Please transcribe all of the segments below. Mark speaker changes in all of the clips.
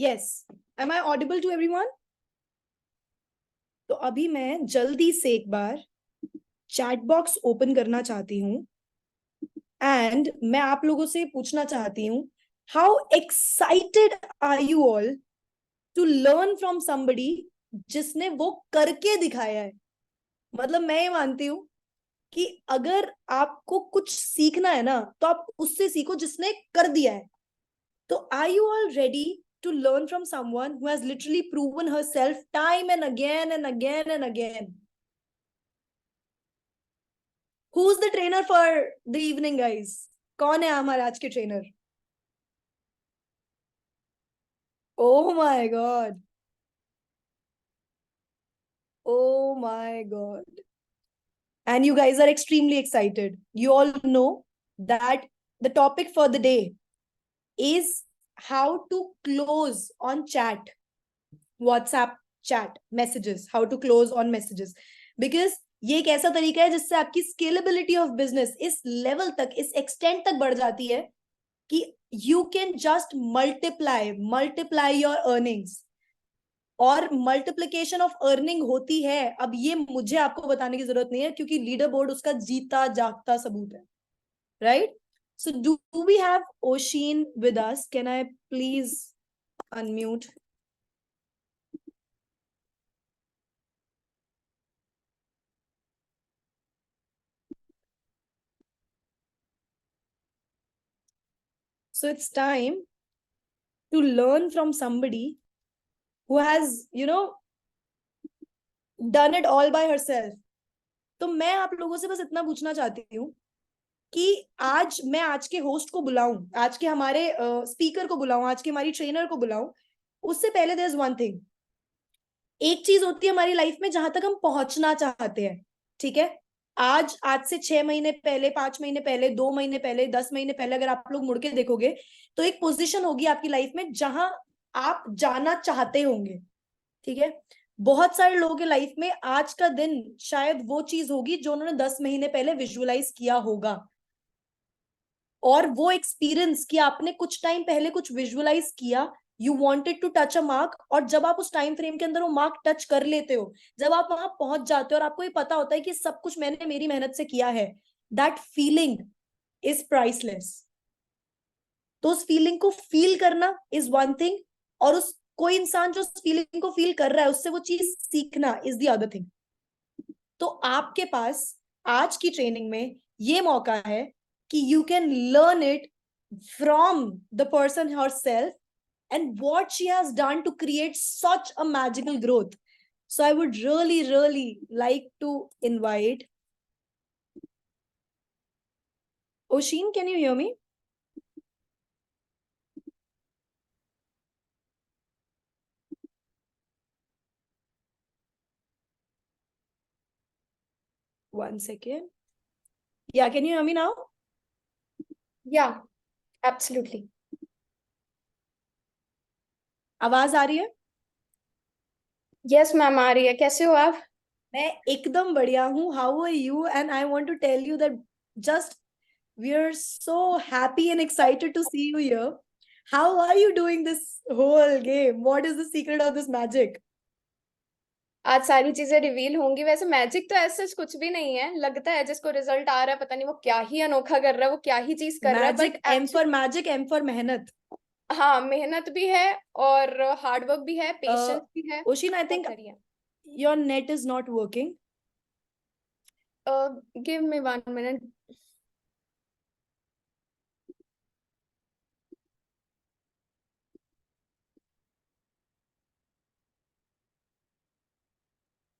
Speaker 1: Yes, am I audible to everyone? तो अभी मैं जल्दी से एक बार चैट बॉक्स ओपन करना चाहती हूँ एंड मैं आप लोगों से पूछना चाहती हूँ, how excited are you all to learn from somebody जिसने वो करके दिखाया है। मतलब मैं ये मानती हूँ कि अगर आपको कुछ सीखना है ना तो आप उससे सीखो जिसने कर दिया है। तो are you all ready to learn from someone who has literally proven herself time and again and again and again? Who's the trainer for the evening, guys? कौन है हमारे आज के trainer? Oh my god. Oh my god. And you guys are extremely excited. You all know that the topic for the day is how to close on chat, WhatsApp chat messages, how to close on messages. Because ये एक ऐसा तरीका है जिससे आपकी scalability of business इस level तक, इस एक्सटेंट तक बढ़ जाती है कि you can just multiply multiply your earnings. और मल्टीप्लिकेशन ऑफ अर्निंग होती है, अब ये मुझे आपको बताने की जरूरत नहीं है क्योंकि लीडर बोर्ड उसका जीता जागता सबूत है, right? So do we have Oshin with us? Can I please unmute? So it's time to learn from somebody who has, done it all by herself. तो मैं आप लोगों से बस इतना पूछना चाहती हूँ कि आज मैं आज के होस्ट को बुलाऊं, आज के हमारे स्पीकर को बुलाऊं, आज के हमारी ट्रेनर को बुलाऊं, उससे पहले देयर इज वन थिंग। एक चीज होती है हमारी लाइफ में जहां तक हम पहुंचना चाहते हैं, ठीक है? आज से 6 महीने पहले, 5 महीने पहले, 2 महीने पहले, 10 महीने पहले अगर आप लोग मुड़ के देखोगे तो एक पोजीशन होगी आपकी लाइफ में जहां आप जाना चाहते होंगे, ठीक है? बहुत सारे लोगों के लाइफ में आज का दिन शायद वो चीज होगी जो उन्होंने 10 महीने पहले विजुअलाइज किया होगा। और वो एक्सपीरियंस कि आपने कुछ टाइम पहले कुछ विजुअलाइज किया, you wanted to touch a mark, और जब आप उस टाइम फ्रेम के अंदर वो मार्क टच कर लेते हो, जब आप वहां पहुंच जाते हो और आपको ये पता होता है कि सब कुछ मैंने मेरी मेहनत से किया है, दैट फीलिंग इज प्राइसलेस। तो उस फीलिंग को फील करना इज वन थिंग, और उस कोई इंसान जो उस फीलिंग को फील कर रहा है उससे वो चीज सीखना इज द अदर थिंग। तो आपके पास आज की ट्रेनिंग में ये मौका है कि you can learn it from the person herself and what she has done to create such a magical growth. So I would really, really like to invite Oshin. Can you hear me? One second. Yeah, can you hear me now?
Speaker 2: Yeah, absolutely.
Speaker 1: आवाज आ रही है?
Speaker 2: Yes ma'am, आ रही है। कैसे हो आप?
Speaker 1: मैं एकदम बढ़िया हूँ. How are you? And I want to tell you that just we are so happy and excited to see you here. How are you doing this whole game? What is the secret of this magic?
Speaker 2: आज सारी चीजें reveal होंगी। वैसे magic तो ऐसा कुछ भी नहीं है, लगता है जिसको रिजल्ट आ रहा है पता नहीं वो क्या ही अनोखा कर रहा है, वो क्या ही चीज कर रहा है, but
Speaker 1: Magic, M for
Speaker 2: actually
Speaker 1: magic, M for मेहनत.
Speaker 2: हाँ, मेहनत भी है और हार्ड वर्क भी है, पेशेंस भी है,
Speaker 1: Oshin, I
Speaker 2: बहुत
Speaker 1: think
Speaker 2: सारी है।
Speaker 1: your net is not working.
Speaker 2: Give me 1 minute.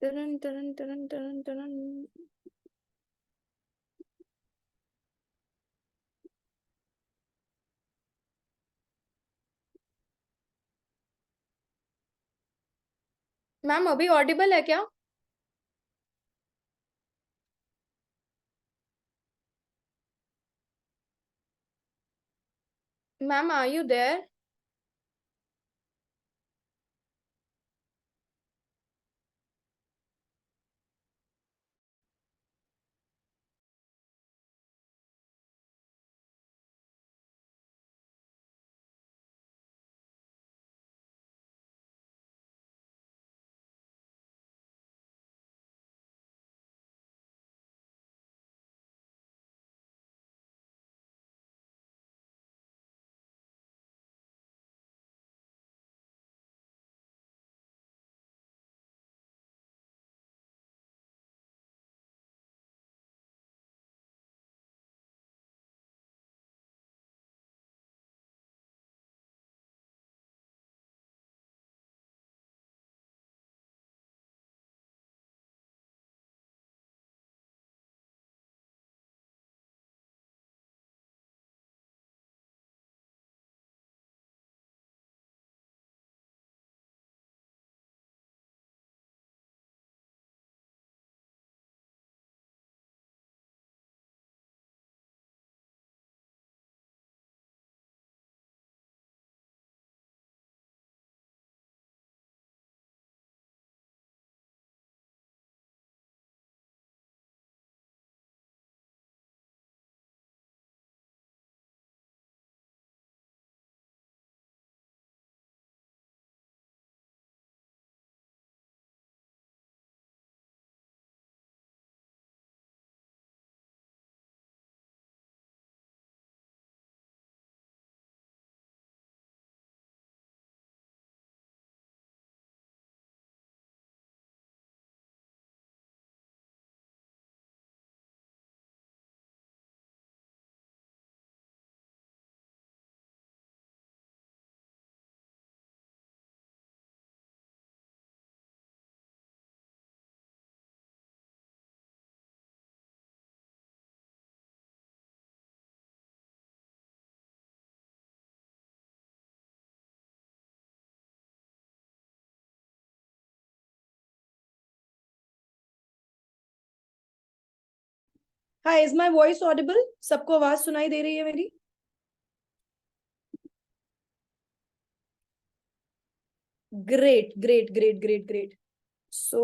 Speaker 2: टरन टरन टरन टरन टरन। मैम अभी ऑडिबल है क्या? Ma'am are you there?
Speaker 1: Hi, is my voice audible? सबको आवाज सुनाई दे रही है मेरी? Great great great great great. So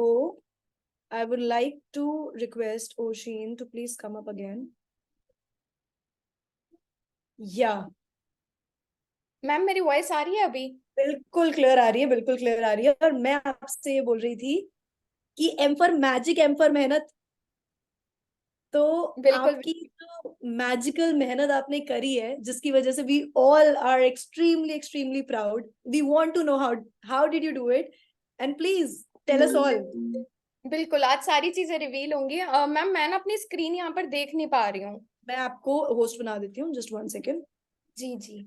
Speaker 1: I would like to request Oshin to please come up again. Yeah.
Speaker 2: Ma'am मेरी वॉइस आ रही है अभी?
Speaker 1: बिल्कुल क्लियर आ रही है, बिल्कुल क्लियर आ रही है. और मैं आपसे ये बोल रही थी कि M for magic, M for मेहनत. तो
Speaker 2: बिल्कुल।
Speaker 1: आपकी जो मैजिकल मेहनत आपने करी है, जिसकी वजह से we all are extremely extremely proud. We want to know how did you do it, and please tell us all.
Speaker 2: बिल्कुल, आज सारी चीजें रिवील होंगी। मैम मैं ना अपनी स्क्रीन यहाँ पर देख नहीं पा रही हूँ।
Speaker 1: मैं आपको होस्ट बना देती हूँ, जस्ट 1 सेकेंड.
Speaker 2: जी जी।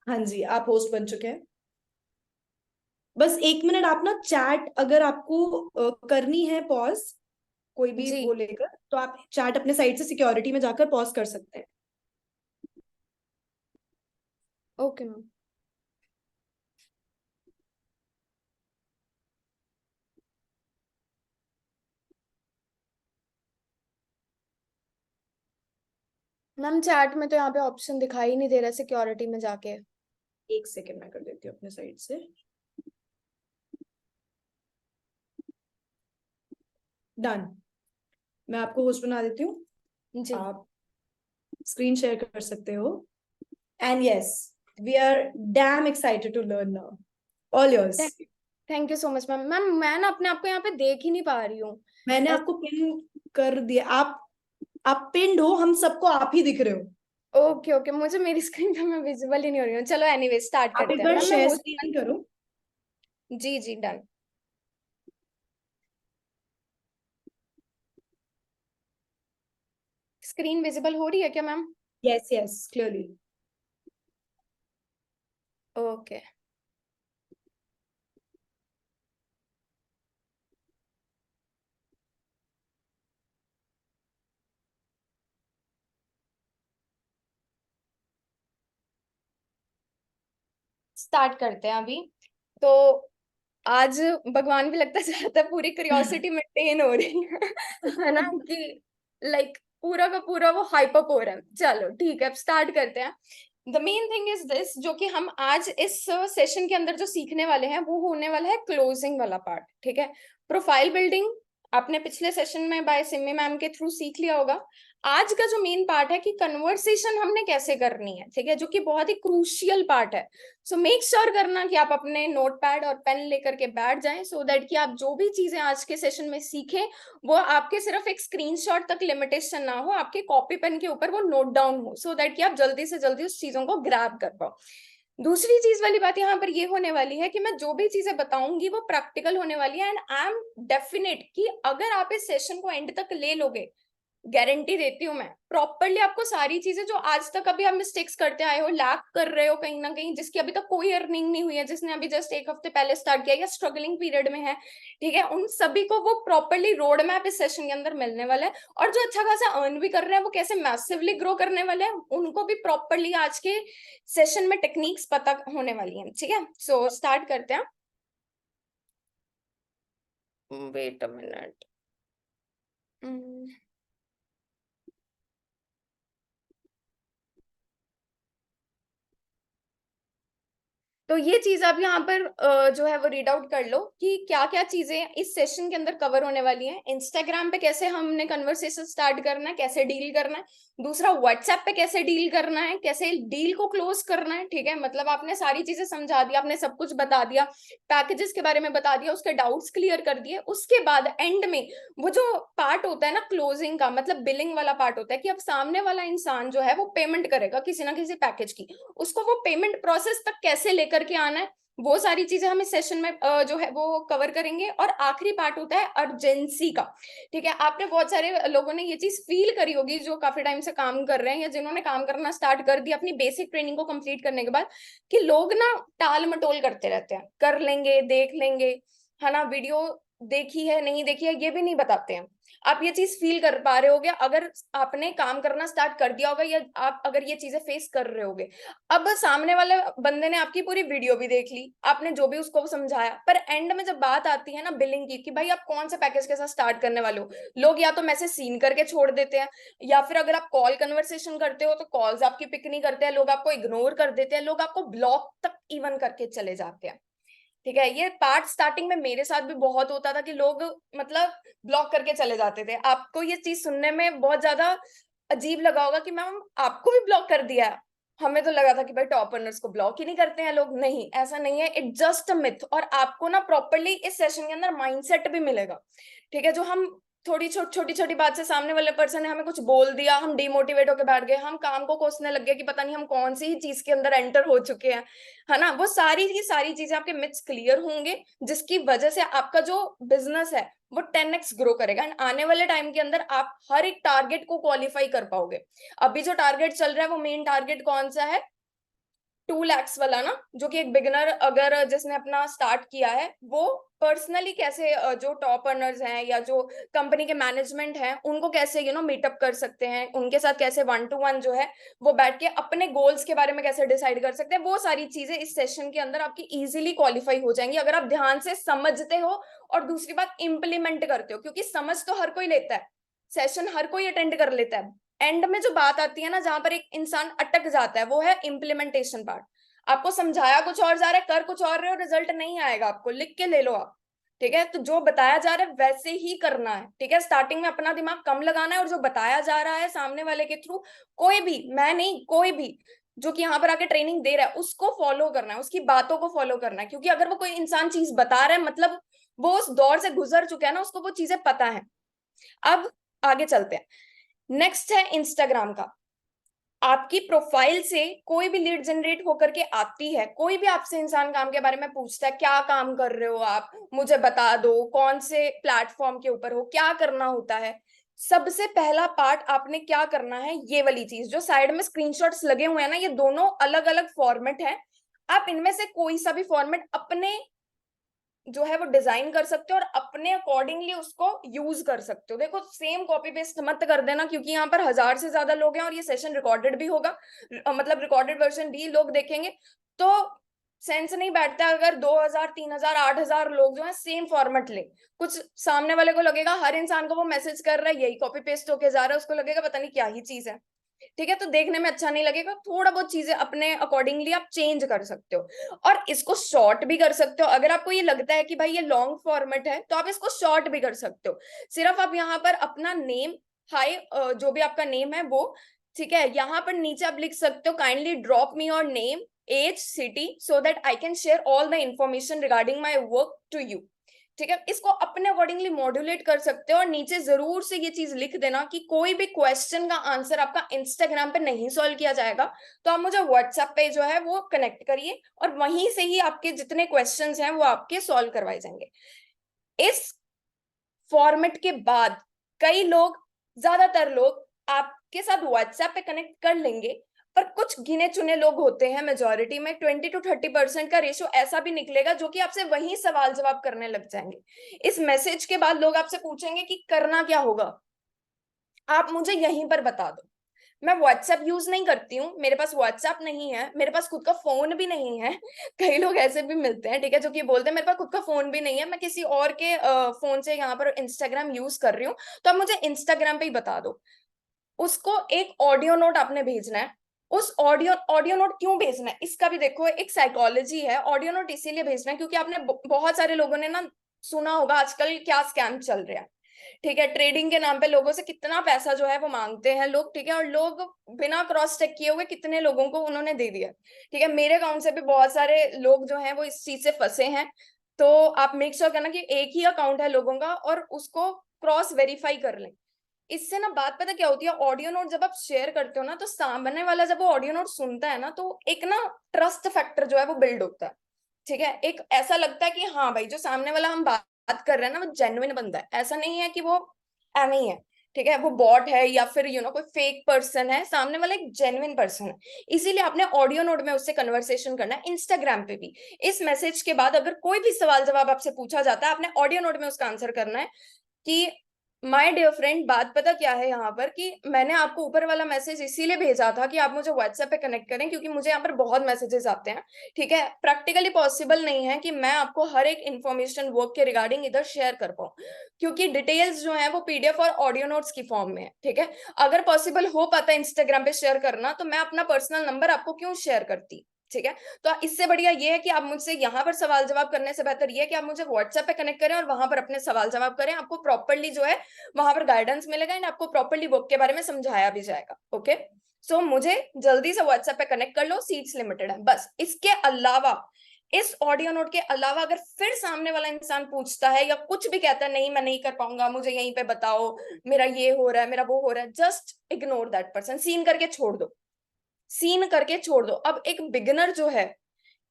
Speaker 1: हाँ जी, आप होस्ट बन चुके हैं. बस 1 मिनट आप ना चैट, अगर आपको करनी है पॉज कोई भी
Speaker 2: जी
Speaker 1: वो लेकर, तो आप चैट अपने साइड से सिक्योरिटी में जाकर पॉज कर सकते हैं.
Speaker 2: Okay ma'am. मैम चैट में तो यहाँ पे ऑप्शन दिखाई ही नहीं दे रहा सिक्योरिटी में जाके।
Speaker 1: 1 सेकेंड मैं कर देती हूँ अपने साइड से. डन. मैं आपको होस्ट बना देती हूँ.
Speaker 2: जी।
Speaker 1: आप स्क्रीन शेयर कर सकते हो. And yes, we are damn excited to learn now. All yours.
Speaker 2: Thank you so much ma'am. Ma'am मैं ना अपने आप को यहाँ पे देख ही नहीं पा रही हूँ।
Speaker 1: मैंने आपको पिन कर दिया. आप पिंड हो, हम सबको आप ही दिख रहे हो.
Speaker 2: ओके ओके, मुझे मेरी स्क्रीन पे मैं विजिबल ही नहीं हो रही हूँ। चलो एनीवे स्टार्ट
Speaker 1: आप एक
Speaker 2: करते हैं।
Speaker 1: बार
Speaker 2: मैम मैं
Speaker 1: शेयर
Speaker 2: होस्ट।
Speaker 1: स्क्रीन करो.
Speaker 2: जी जी डन। स्क्रीन विजिबल हो रही है क्या ma'am?
Speaker 1: Yes yes, clearly.
Speaker 2: Okay. Start करते हैं अभी। तो आज भगवान भी लगता है चाहता है पूरी क्यूरियोसिटी मेंटेन हो रही है ना कि लाइक पूरा का पूरा वो हाइपर हो रहा है। चलो ठीक है, अब स्टार्ट करते हैं। The main thing is this, जो कि हम आज इस सेशन के अंदर जो सीखने वाले हैं वो होने वाला है क्लोजिंग वाला पार्ट। ठीक है, प्रोफाइल बिल्डिंग आपने पिछले सेशन में बाय सिमी मैम के थ्रू सीख लिया होगा। आज का जो मेन पार्ट है कि कन्वर्सेशन हमने कैसे करनी है, ठीक है, जो कि बहुत ही क्रूशियल पार्ट है। सो मेक श्योर करना कि आप अपने नोटपैड और पेन लेकर के बैठ जाएं, सो दैट कि आप जो भी चीजें आज के सेशन में सीखें वो आपके सिर्फ एक स्क्रीनशॉट तक लिमिटेशन ना हो, आपके कॉपी पेन के ऊपर वो नोट डाउन हो, सो दैट कि आप जल्दी से जल्दी उस चीजों को ग्रैब कर पाओ। दूसरी चीज वाली बात यहाँ पर ये होने वाली है कि मैं जो भी चीजें बताऊंगी वो प्रैक्टिकल होने वाली है। एंड आई एम डेफिनेट कि अगर आप इस सेशन को एंड तक ले लोगे, गारंटी देती हूँ मैं, प्रॉपरली आपको सारी चीजें जो आज तक अभी आप मिस्टेक्स करते आए हो, लैक कर रहे हो कहीं ना कहीं, जिसकी अभी तक कोई अर्निंग नहीं हुई है, जिसने अभी जस्ट 1 हफ्ते पहले स्टार्ट किया या स्ट्रगलिंग पीरियड में है, ठीक है, उन सभी को वो प्रॉपरली रोड मैप इस सेशन के अंदर मिलने वाला है। और जो अच्छा खासा अर्न भी कर रहे हैं वो कैसे मैसिवली ग्रो करने वाले हैं, उनको भी प्रॉपरली आज के सेशन में टेक्निक्स पता होने वाली है। ठीक है, सो स्टार्ट करते हैं। Wait a minute. तो ये चीज आप यहाँ पर जो है वो रीड आउट कर लो कि क्या क्या चीजें इस सेशन के अंदर कवर होने वाली हैं। इंस्टाग्राम पे कैसे हमने कन्वर्सेशन स्टार्ट करना है, कैसे डील करना है। दूसरा, व्हाट्सएप पे कैसे डील करना है, कैसे डील को क्लोज करना है। ठीक है, मतलब आपने सारी चीजें समझा दिया, आपने सब कुछ बता दिया, पैकेजेस के बारे में बता दिया, उसके डाउट्स क्लियर कर दिए। उसके बाद एंड में वो जो पार्ट होता है ना क्लोजिंग का, मतलब बिलिंग वाला पार्ट होता है कि अब सामने वाला इंसान जो है वो पेमेंट करेगा किसी ना किसी पैकेज की, उसको वो पेमेंट प्रोसेस तक कैसे लेकर के आना है, वो सारी चीजें हम इस सेशन में जो है वो कवर करेंगे। और आखिरी पार्ट होता है अर्जेंसी का। ठीक है, आपने बहुत सारे लोगों ने ये चीज फील करी होगी जो काफी टाइम से काम कर रहे हैं या जिन्होंने काम करना स्टार्ट कर दिया अपनी बेसिक ट्रेनिंग को कंप्लीट करने के बाद, कि लोग ना टाल मटोल करते रहते हैं, कर लेंगे, देख लेंगे, है ना, वीडियो देखी है नहीं देखी है ये भी नहीं बताते हैं। आप ये चीज फील कर पा रहे होगे अगर आपने काम करना स्टार्ट कर दिया होगा, या आप अगर ये चीजें फेस कर रहे होगे। अब सामने वाले बंदे ने आपकी पूरी वीडियो भी देख ली, आपने जो भी उसको समझाया, पर एंड में जब बात आती है ना बिलिंग की, कि भाई आप कौन से पैकेज के साथ स्टार्ट करने वाले हो, लोग या तो मैसेज सीन करके छोड़ देते हैं, या फिर अगर आप कॉल कन्वर्सेशन करते हो तो कॉल्स आपकी पिक नहीं करते हैं, लोग आपको इग्नोर कर देते हैं, लोग आपको ब्लॉक तक इवन करके चले जाते हैं। ठीक है, ये पार्ट स्टार्टिंग में मेरे साथ भी बहुत होता था कि लोग मतलब ब्लॉक करके चले जाते थे। आपको ये चीज सुनने में बहुत ज्यादा अजीब लगा होगा कि मैम आपको भी ब्लॉक कर दिया है। हमें तो लगा था कि भाई टॉप अर्नर्स को ब्लॉक ही नहीं करते हैं लोग। नहीं, ऐसा नहीं है, इट जस्ट अ मिथ। और आपको ना प्रॉपरली इस सेशन के अंदर माइंडसेट भी मिलेगा। ठीक है, जो हम थोड़ी छोटी छोटी बात से सामने वाले पर्सन ने हमें कुछ बोल दिया, हम डिमोटिवेट होकर बैठ गए, हम काम को कोसने लग गए कि पता नहीं हम कौन सी ही चीज के अंदर एंटर हो चुके हैं, है ना। वो सारी की सारी चीजें आपके मिथ्स क्लियर होंगे, जिसकी वजह से आपका जो बिजनेस है वो 10x ग्रो करेगा, एंड आने वाले टाइम के अंदर आप हर एक टारगेट को क्वालिफाई कर पाओगे। अभी जो टारगेट चल रहा है वो मेन टारगेट कौन सा है, 2 lakhs वाला ना, जो कि एक बिगिनर अगर जिसने अपना स्टार्ट किया है, वो पर्सनली कैसे जो टॉप अर्नर्स हैं या जो कंपनी के मैनेजमेंट हैं उनको कैसे मीटअप कर सकते हैं, उनके साथ कैसे 1 to 1 जो है वो बैठ के अपने गोल्स के बारे में कैसे डिसाइड कर सकते हैं, वो सारी चीजें इस सेशन के अंदर आपकी इजीली क्वालिफाई हो जाएंगी अगर आप ध्यान से समझते हो। और दूसरी बात, इम्प्लीमेंट करते हो, क्योंकि समझ तो हर कोई लेता है, सेशन हर कोई अटेंड कर लेता है, एंड में जो बात आती है ना जहां पर एक इंसान अटक जाता है वो है इम्प्लीमेंटेशन पार्ट। आपको समझाया कुछ और जा रहा है, कर कुछ और रहे हो, रिजल्ट नहीं आएगा, आपको लिख के ले लो आप। ठीक है, तो जो बताया जा रहा है वैसे ही करना है। ठीक है, स्टार्टिंग में अपना दिमाग कम लगाना है, और जो बताया जा रहा है सामने वाले के थ्रू, कोई भी, मैं नहीं, कोई भी जो कि यहाँ पर आके ट्रेनिंग दे रहा है उसको फॉलो करना है, उसकी बातों को फॉलो करना है, क्योंकि अगर वो कोई इंसान चीज बता रहा है मतलब वो उस दौर से गुजर चुका है ना, उसको वो चीजें पता है। अब आगे चलते हैं। नेक्स्ट है इंस्टाग्राम का। आपकी प्रोफाइल से कोई भी लीड जनरेट होकर के आती है, कोई भी आपसे इंसान काम के बारे में पूछता है, क्या काम कर रहे हो आप, मुझे बता दो, कौन से प्लेटफॉर्म के ऊपर हो, क्या करना होता है। सबसे पहला पार्ट आपने क्या करना है, ये वाली चीज जो साइड में स्क्रीनशॉट्स लगे हुए हैं ना, ये दोनों अलग अलग फॉर्मेट है। आप इनमें से कोई सा भी फॉर्मेट अपने जो है वो डिजाइन कर सकते हो और अपने अकॉर्डिंगली उसको यूज कर सकते हो। देखो, सेम कॉपी पेस्ट मत कर देना, क्योंकि यहाँ पर 1000 से ज्यादा लोग हैं और ये सेशन रिकॉर्डेड भी होगा, मतलब रिकॉर्डेड वर्जन भी लोग देखेंगे, तो सेंस नहीं बैठता अगर 2000 3000 8000 लोग जो है सेम फॉर्मेट ले। कुछ सामने वाले को लगेगा हर इंसान को वो मैसेज कर रहा है, यही कॉपी पेस्ट होके जा रहा है, उसको लगेगा पता नहीं क्या ही चीज है। ठीक है, तो देखने में अच्छा नहीं लगेगा, थोड़ा बहुत चीजें अपने अकॉर्डिंगली आप चेंज कर सकते हो, और इसको शॉर्ट भी कर सकते हो। अगर आपको ये लगता है कि भाई ये लॉन्ग फॉर्मेट है तो आप इसको शॉर्ट भी कर सकते हो। सिर्फ आप यहाँ पर अपना नेम, हाय, जो भी आपका नेम है वो, ठीक है, यहाँ पर नीचे आप लिख सकते हो, kindly drop me your name, age, city, so that I can share all the information regarding my work to you. ठीक है, इसको अपने अकॉर्डिंगली मॉड्यूलेट कर सकते हो, और नीचे जरूर से ये चीज लिख देना कि कोई भी क्वेश्चन का आंसर आपका इंस्टाग्राम पे नहीं सॉल्व किया जाएगा, तो आप मुझे व्हाट्सएप पे जो है वो कनेक्ट करिए, और वहीं से ही आपके जितने क्वेश्चंस हैं वो आपके सॉल्व करवाए जाएंगे। इस फॉर्मेट के बाद कई लोग, ज्यादातर लोग आपके साथ व्हाट्सएप पे कनेक्ट कर लेंगे, पर कुछ गिने चुने लोग होते हैं, मेजोरिटी में 20 to 30% का रेशियो ऐसा भी निकलेगा जो कि आपसे वही सवाल जवाब करने लग जाएंगे। इस मैसेज के बाद लोग आपसे पूछेंगे कि करना क्या होगा, आप मुझे यहीं पर बता दो। मैं व्हाट्सएप यूज नहीं करती हूँ, मेरे पास व्हाट्सएप नहीं है, मेरे पास खुद का फोन भी नहीं है। कई लोग ऐसे भी मिलते हैं, ठीक है, जो कि बोलते हैं मेरे पास खुद का फोन भी नहीं है, मैं किसी और के फोन से यहाँ पर इंस्टाग्राम यूज कर रही हूँ, तो आप मुझे इंस्टाग्राम पे ही बता दो। उसको एक ऑडियो नोट आपने भेजना है। उस ऑडियो ऑडियो नोट क्यों भेजना है, इसका भी देखो एक साइकोलॉजी है। ऑडियो नोट इसीलिए भेजना है क्योंकि आपने बहुत सारे लोगों ने ना सुना होगा आजकल क्या स्कैम चल रहा है। ठीक है, ट्रेडिंग के नाम पे लोगों से कितना पैसा जो है वो मांगते हैं लोग। ठीक है, और लोग बिना क्रॉस चेक किए हुए कितने लोगों को उन्होंने दे दिया। ठीक है, मेरे अकाउंट से भी बहुत सारे लोग जो हैं वो इस चीज से फंसे हैं। तो आप मेक श्योर करना कि एक ही अकाउंट है लोगों का और उसको क्रॉस वेरीफाई कर लें। इससे ना बात पता क्या होती है, ऑडियो नोट जब आप शेयर करते हो ना तो सामने वाला जब वो ऑडियो नोट सुनता है ना तो एक ना ट्रस्ट फैक्टर जो है वो बिल्ड होता है। ठीक है, एक ऐसा लगता है कि हाँ भाई जो सामने वाला हम बात कर रहे हैं ना वो जेन्युइन बंदा है, ऐसा नहीं है कि वो एवे ही है। ठीक है, वो बॉट है या फिर कोई फेक पर्सन है, सामने वाला एक जेन्युइन पर्सन है। इसीलिए आपने ऑडियो नोट में उससे कन्वर्सेशन करना है। इंस्टाग्राम पे भी इस मैसेज के बाद अगर कोई भी सवाल जवाब आपसे पूछा जाता है, आपने ऑडियो नोट में उसका आंसर करना है कि माय डियर फ्रेंड, बात पता क्या है यहाँ पर, कि मैंने आपको ऊपर वाला मैसेज इसीलिए भेजा था कि आप मुझे व्हाट्सएप पे कनेक्ट करें, क्योंकि मुझे यहाँ पर बहुत मैसेजेस आते हैं। ठीक है, प्रैक्टिकली पॉसिबल नहीं है कि मैं आपको हर एक इन्फॉर्मेशन वर्क के रिगार्डिंग इधर शेयर कर पाऊँ, क्योंकि डिटेल्स जो है वो पीडीएफ और ऑडियो नोट्स की फॉर्म में है। ठीक है, अगर पॉसिबल हो पाता है इंस्टाग्राम पे शेयर करना, तो मैं अपना पर्सनल नंबर आपको क्यों शेयर करती। ठीक है, तो इससे बढ़िया ये है कि आप मुझसे यहाँ पर सवाल जवाब करने से बेहतर ये है कि आप मुझे व्हाट्सएप पे कनेक्ट करें और वहां पर अपने सवाल जवाब करें। आपको प्रॉपरली जो है वहां पर गाइडेंस मिलेगा एंड आपको प्रॉपरली बुक के बारे में समझाया भी जाएगा। ओके, सो मुझे जल्दी से व्हाट्सएप पे कनेक्ट कर लो, सीट्स लिमिटेड है बस। इसके अलावा, इस ऑडियो नोट के अलावा अगर फिर सामने वाला इंसान पूछता है या कुछ भी कहता है, नहीं मैं नहीं कर पाऊंगा, मुझे यहीं पे बताओ, मेरा ये हो रहा है, मेरा वो हो रहा है, just ignore that person, seen करके छोड़ दो, सीन करके छोड़ दो। अब एक बिगिनर जो है,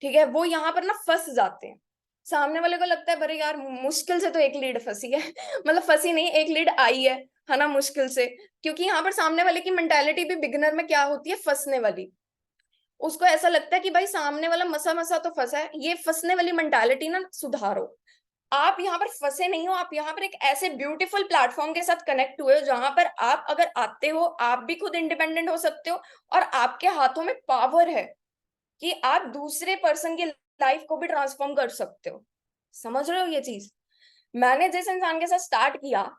Speaker 2: ठीक है, वो यहाँ पर ना फंस जाते हैं। सामने वाले को लगता है अरे यार मुश्किल से तो एक लीड फंसी है मतलब फंसी नहीं, एक लीड आई है ना, मुश्किल से। क्योंकि यहाँ पर सामने वाले की मेंटालिटी भी बिगिनर में क्या होती है, फंसने वाली। उसको ऐसा लगता है कि भाई सामने वाला मसा मसा तो फंसा है, ये फंसने वाली मेंटालिटी ना सुधारो। आप यहाँ पर फंसे नहीं हो, आप यहाँ पर एक ऐसे ब्यूटीफुल प्लेटफॉर्म के साथ कनेक्ट हुए हो जहां पर आप अगर आते हो, आप भी खुद इंडिपेंडेंट हो सकते हो और आपके हाथों में पावर है कि आप दूसरे पर्सन की लाइफ को भी ट्रांसफॉर्म कर सकते हो। समझ रहे हो ये चीज? मैंने जिस इंसान के साथ स्टार्ट किया,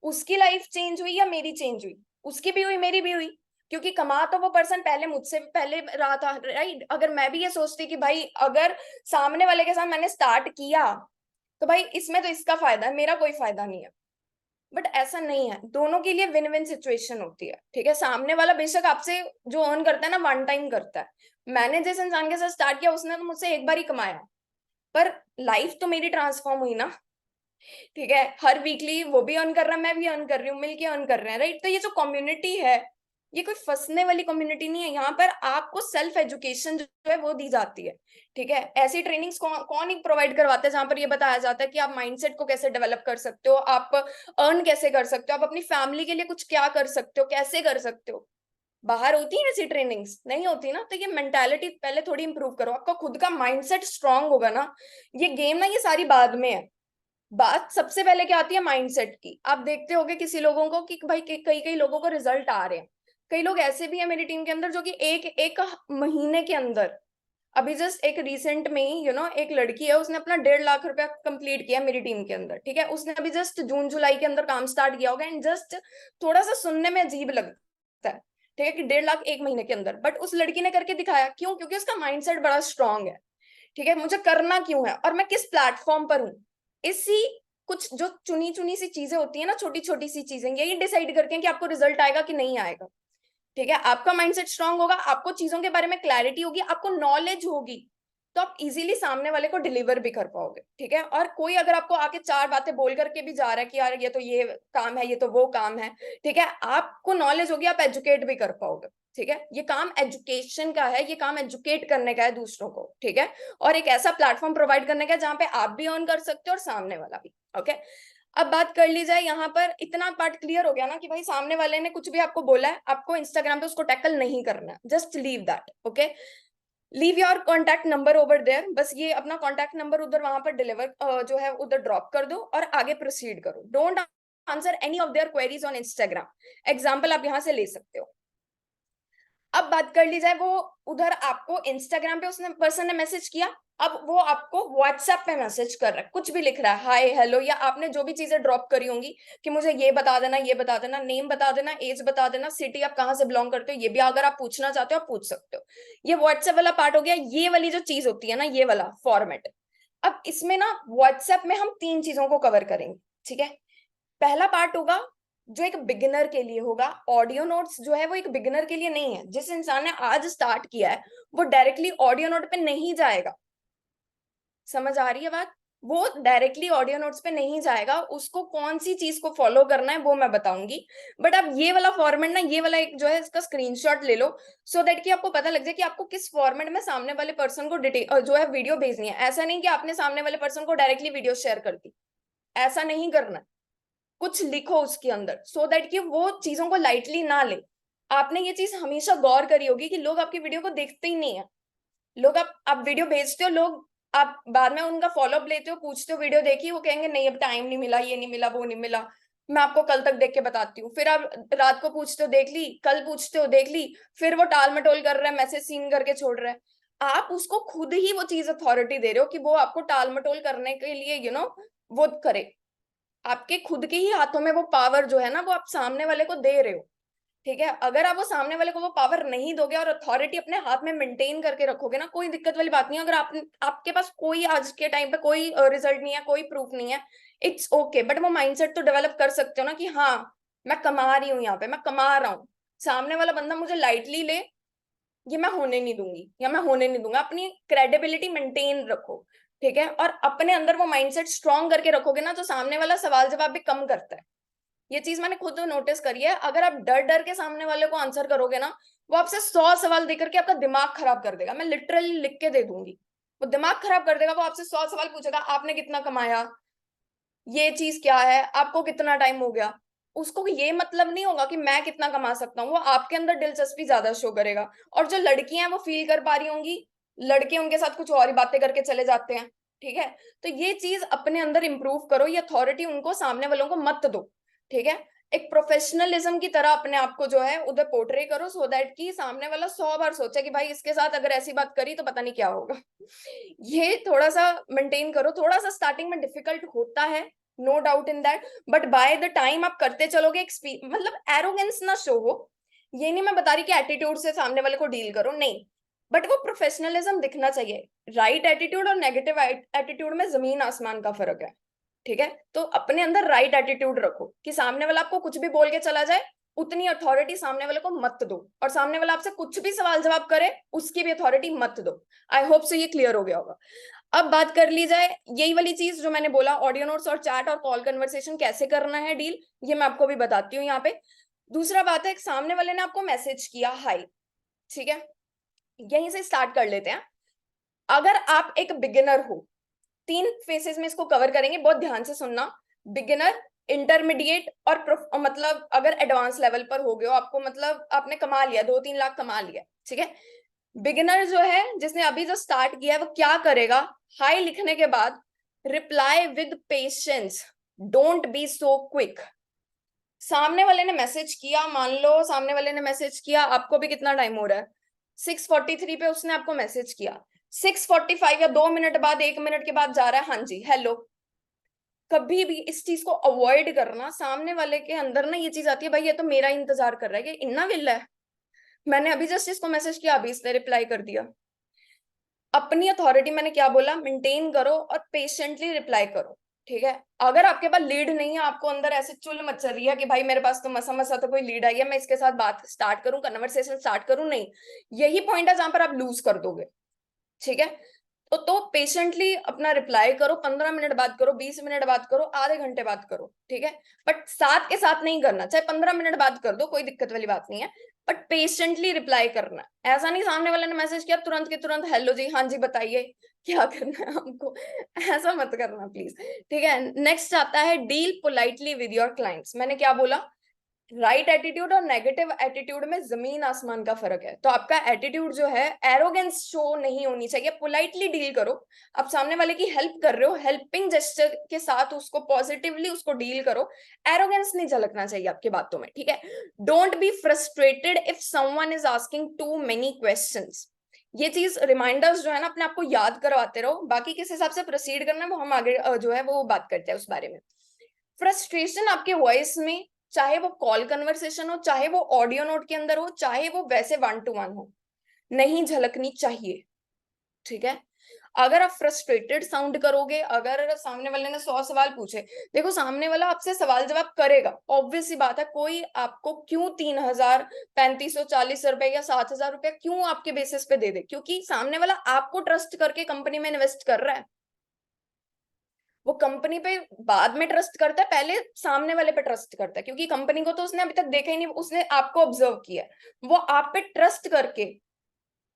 Speaker 2: उसकी लाइफ चेंज हुई या मेरी चेंज हुई? उसकी भी हुई, मेरी भी हुई। क्योंकि कमा तो वो पर्सन पहले मुझसे भी पहले रहा था, राइट? अगर मैं भी ये सोचती कि भाई अगर सामने वाले के साथ मैंने स्टार्ट किया तो भाई इसमें तो इसका फायदा है, मेरा कोई फायदा नहीं है। बट ऐसा नहीं है, दोनों के लिए विन विन सिचुएशन होती है। ठीक है, सामने वाला बेशक आपसे जो अर्न करता है ना, वन टाइम करता है। मैंने जिस इंसान के साथ स्टार्ट किया उसने तो मुझसे एक बार ही कमाया, पर लाइफ तो मेरी ट्रांसफॉर्म हुई ना। ठीक है, हर वीकली वो भी अर्न कर रहा है, मैं भी अर्न कर रही हूँ, मिलके अर्न कर रहे हैं, राइट? तो ये जो कम्युनिटी है, ये कोई फंसने वाली कम्युनिटी नहीं है। यहाँ पर आपको सेल्फ एजुकेशन जो है वो दी जाती है। ठीक है, ऐसी ट्रेनिंग्स कौन ही प्रोवाइड करवाता है जहां पर ये बताया जाता है कि आप माइंडसेट को कैसे डेवलप कर सकते हो, आप अर्न कैसे कर सकते हो, आप अपनी फैमिली के लिए कुछ क्या कर सकते हो, कैसे कर सकते हो। बाहर होती है ऐसी ट्रेनिंग्स? नहीं होती ना। तो ये मेंटालिटी पहले थोड़ी इंप्रूव करो, आपका खुद का माइंडसेट स्ट्रांग होगा ना। ये गेम ना, ये सारी बाद में है। बात सबसे पहले क्या आती है, माइंडसेट की। आप देखते होगे किसी लोगों को कि भाई कई कई लोगों को रिजल्ट आ रहे हैं। कई लोग ऐसे भी हैं मेरी टीम के अंदर जो कि एक एक महीने के अंदर, अभी जस्ट एक रिसेंट में ही एक लड़की है, उसने अपना 1.5 लाख रुपया कंप्लीट किया मेरी टीम के अंदर। ठीक है, उसने अभी जस्ट जून जुलाई के अंदर काम स्टार्ट किया होगा एंड जस्ट थोड़ा सा सुनने में अजीब लगता है, ठीक है, कि 1.5 लाख एक महीने के अंदर, बट उस लड़की ने करके दिखाया। क्यों? क्योंकि उसका माइंडसेट बड़ा स्ट्रांग है। ठीक है, मुझे करना क्यों है और मैं किस प्लेटफॉर्म पर हूँ, इसी कुछ जो चुनी चुनी सी चीजें होती है ना, छोटी छोटी सी चीजें, यही डिसाइड करके कि आपको रिजल्ट आएगा कि नहीं आएगा। ठीक है, आपका माइंडसेट स्ट्रांग होगा, आपको चीजों के बारे में क्लैरिटी होगी, आपको नॉलेज होगी, तो आप इजीली सामने वाले को डिलीवर भी कर पाओगे। ठीक है, और कोई अगर आपको आके चार बातें बोल करके भी जा रहा है कि यार ये तो ये काम है, ये तो वो काम है, ठीक है, आपको नॉलेज होगी, आप एजुकेट भी कर पाओगे। ठीक है, ये काम एजुकेशन का है, ये काम एजुकेट करने का है दूसरों को। ठीक है, और एक ऐसा प्लेटफॉर्म प्रोवाइड करने का है जहां पे आप भी अर्न कर सकते हो और सामने वाला भी। ओके, अब बात कर ली जाए यहाँ पर, इतना पार्ट क्लियर हो गया ना कि भाई सामने वाले ने कुछ भी आपको बोला है, आपको इंस्टाग्राम पे उसको टैकल नहीं करना, just leave that. Okay, leave your contact number over there, बस ये अपना कॉन्टैक्ट नंबर उधर वहां पर डिलीवर जो है उधर ड्रॉप कर दो और आगे प्रोसीड करो। Don't answer any of their queries on Instagram. Example आप यहाँ से ले सकते हो। अब बात कर ली जाए, वो उधर आपको इंस्टाग्राम पे उसने पर्सन ने मैसेज किया, अब वो आपको व्हाट्सएप पे मैसेज कर रहा है, कुछ भी लिख रहा है, हाय हेलो, या आपने जो भी चीजें ड्रॉप करी होंगी कि मुझे ये बता देना, ये बता देना, नेम बता देना, एज बता देना, सिटी आप कहाँ से बिलोंग करते हो, ये भी अगर आप पूछना चाहते हो आप पूछ सकते हो। ये व्हाट्सएप वाला पार्ट हो गया। ये वाली जो चीज होती है ना, ये वाला फॉर्मेट, अब इसमें ना व्हाट्सएप में हम 3 चीजों को कवर करेंगे। ठीक है, पहला पार्ट होगा जो एक बिगिनर के लिए होगा। ऑडियो नोट्स जो है वो एक बिगिनर के लिए नहीं है। जिस इंसान ने आज स्टार्ट किया है वो डायरेक्टली ऑडियो नोट पे नहीं जाएगा। समझ आ रही है बात? वो डायरेक्टली ऑडियो नोट्स पे नहीं जाएगा, उसको कौन सी चीज को फॉलो करना है वो मैं बताऊंगी। बट अब ये वाला फॉर्मेट ना, ये वाला एक जो है इसका स्क्रीनशॉट ले लो, सो दैट कि आपको पता लग जाए कि आपको किस फॉर्मेट में सामने वाले पर्सन को डिटेल जो है वीडियो भेजनी है। ऐसा नहीं कि आपने सामने वाले पर्सन को डायरेक्टली वीडियो शेयर कर दी, ऐसा नहीं करना। कुछ लिखो उसके अंदर, सो दैट कि वो चीजों को लाइटली ना ले। आपने ये चीज हमेशा गौर करी होगी कि लोग आपकी वीडियो को देखते ही नहीं है। लोग आप वीडियो भेजते हो, लोग आप बाद में उनका फॉलोअप लेते हो, पूछते हो वीडियो देखी, वो कहेंगे नहीं अब टाइम नहीं मिला, ये नहीं मिला, वो नहीं मिला, मैं आपको कल तक देख के बताती हूँ। फिर आप रात को पूछते हो देख ली, कल पूछते हो देख ली, फिर वो टाल मटोल कर रहा है, मैसेज सीन करके छोड़ रहा है। आप उसको खुद ही वो चीज अथॉरिटी दे रहे हो कि वो आपको टाल मटोल करने के लिए वो करे। आपके खुद के ही हाथों में वो पावर जो है ना, वो आप सामने वाले को दे रहे हो। ठीक है, अगर आप वो सामने वाले को वो पावर नहीं दोगे और अथॉरिटी अपने हाथ में मेंटेन करके रखोगे ना, कोई दिक्कत वाली बात नहीं है। अगर आपके पास कोई आज के टाइम पे कोई रिजल्ट नहीं है, कोई प्रूफ नहीं है, इट्स ओके, बट वो माइंडसेट तो डेवलप कर सकते हो ना कि हाँ मैं कमा रही हूँ, यहाँ पे मैं कमा रहा हूँ, सामने वाला बंदा मुझे लाइटली ले, ये मैं होने नहीं दूंगी या मैं होने नहीं दूंगा। अपनी क्रेडिबिलिटी मेंटेन रखो। ठीक है, और अपने अंदर वो माइंडसेट स्ट्रॉन्ग करके रखोगे ना, तो सामने वाला सवाल जवाब भी कम करता है। ये चीज मैंने खुद नोटिस करी है। अगर आप डर डर के सामने वाले को आंसर करोगे ना, वो आपसे 100 सवाल देकर के आपका दिमाग खराब कर देगा। मैं लिटरली लिख के दे दूंगी, वो दिमाग खराब कर देगा। वो आपसे 100 सवाल पूछेगा, आपने कितना कमाया, ये चीज क्या है, आपको कितना टाइम हो गया। उसको ये मतलब नहीं होगा कि मैं कितना कमा सकता हूँ, वो आपके अंदर दिलचस्पी ज्यादा शो करेगा। और जो लड़कियां हैं वो फील कर पा रही होंगी, लड़के उनके साथ कुछ और ही बातें करके चले जाते हैं। ठीक है, तो ये चीज अपने अंदर इंप्रूव करो, ये अथॉरिटी उनको सामने वालों को मत दो। ठीक है, एक प्रोफेशनलिज्म की तरह अपने आप को जो है उधर पोर्ट्रे करो, सो दैट कि सामने वाला 100 बार सोचे कि भाई इसके साथ अगर ऐसी बात करी तो पता नहीं क्या होगा। ये थोड़ा सा मेंटेन करो। थोड़ा सा स्टार्टिंग में डिफिकल्ट होता है, no doubt in that, but by the time आप करते चलोगे, मतलब एरोगेंस ना शो हो। ये नहीं मैं बता रही कि एटीट्यूड से सामने वाले को डील करो, नहीं, बट वो प्रोफेशनलिज्म दिखना चाहिए। राइट एटीट्यूड और नेगेटिव एटीट्यूड में जमीन आसमान का फर्क है। ठीक है, तो अपने अंदर राइट एटीट्यूड रखो कि सामने वाला आपको कुछ भी बोल के चला जाए, उतनी अथॉरिटी सामने वाले को मत दो। और सामने वाला आपसे कुछ भी सवाल जवाब करे, उसकी भी अथॉरिटी मत दो। आई होप सो ये क्लियर हो गया होगा। अब बात कर ली जाए यही वाली चीज जो मैंने बोला, ऑडियो नोट्स और चैट और कॉल कन्वर्सेशन कैसे करना है डील, ये मैं आपको भी बताती हूँ यहाँ पे। दूसरा बात है, सामने वाले ने आपको मैसेज किया हाई, ठीक है, यहीं से स्टार्ट कर लेते हैं। अगर आप एक बिगिनर हो, 3 फेसेस में इसको कवर करेंगे, बहुत ध्यान से सुनना। बिगिनर, इंटरमीडिएट और मतलब अगर एडवांस लेवल पर हो गए हो, आपको मतलब आपने कमा लिया, 2-3 लाख कमा लिया, ठीक है। बिगिनर जो है, जिसने अभी जो स्टार्ट किया है, वो क्या करेगा, हाई लिखने के बाद reply with patience, don't be so quick. सामने वाले ने मैसेज किया, मान लो सामने वाले ने मैसेज किया, आपको भी कितना टाइम हो रहा है, 6:43 पे उसने आपको मैसेज किया, 6:45 या 2 मिनट बाद, 1 मिनट के बाद जा रहा है हाँ जी हेलो। कभी भी इस चीज को अवॉइड करना। सामने वाले के अंदर ना ये चीज आती है, भाई ये तो मेरा इंतजार कर रहा है, कि इन्ना विला है, मैंने अभी जस्ट इसको मैसेज किया, अभी इसने रिप्लाई कर दिया। अपनी अथॉरिटी मैंने क्या बोला, मेंटेन करो और पेशेंटली रिप्लाई करो। ठीक है, अगर आपके पास लीड नहीं है, आपको अंदर ऐसे चुल मच रही है कि भाई मेरे पास तो मसा मसा तो कोई लीड आई है, मैं इसके साथ बात स्टार्ट करूं, कन्वर्सेशन स्टार्ट करूं, नहीं, यही पॉइंट है जहां पर आप लूज कर दोगे। ठीक है, तो पेशेंटली अपना रिप्लाई करो, 15 मिनट बात करो, 20 मिनट बात करो, आधे घंटे बात करो। ठीक है, बट साथ के साथ नहीं करना, चाहे 15 मिनट बात कर दो, कोई दिक्कत वाली बात नहीं है, बट पेशेंटली रिप्लाई करना। ऐसा नहीं सामने वाले ने मैसेज किया तुरंत के तुरंत हेलो जी हाँ जी बताइए क्या करना है हमको, ऐसा मत करना प्लीज। ठीक है, नेक्स्ट आता है deal politely with your clients. मैंने क्या बोला, राइट एटीट्यूड और नेगेटिव एटीट्यूड में जमीन आसमान का फर्क है। तो आपका एटीट्यूड जो है, एरोगेंस शो नहीं होनी चाहिए, पोलाइटली डील करो। आप सामने वाले की हेल्प कर रहे हो, हेल्पिंग जेस्चर के साथ उसको पॉजिटिवली उसको डील करो। एरोगेंस नहीं झलकना चाहिए आपकी बातों में। ठीक है, don't be frustrated if someone is asking too many questions. ये चीज रिमाइंडर्स जो है ना, अपने आप को याद करवाते रहो। बाकी किस हिसाब से प्रोसीड करना है वो हम आगे जो है वो बात करते हैं उस बारे में। फ्रस्ट्रेशन आपके वॉइस में, चाहे वो कॉल कन्वर्सेशन हो, चाहे वो ऑडियो नोट के अंदर हो, चाहे वो वैसे 1-to-1 हो, नहीं झलकनी चाहिए। ठीक है, अगर आप फ्रस्ट्रेटेड साउंड करोगे, अगर सामने वाले ने 100 सवाल पूछे, देखो सामने वाला आपसे सवाल जवाब करेगा, ऑब्वियस सी बात है। कोई आपको क्यों 3,000, 3,540 रुपए या 7,000 रुपए क्यों आपके बेसिस पे दे दे, क्योंकि सामने वाला आपको ट्रस्ट करके कंपनी में इन्वेस्ट कर रहा है। वो कंपनी पे बाद में ट्रस्ट करता है, पहले सामने वाले पे ट्रस्ट करता है, क्योंकि कंपनी को तो उसने अभी तक देखा ही नहीं, उसने आपको ऑब्जर्व किया है। वो आप पे ट्रस्ट करके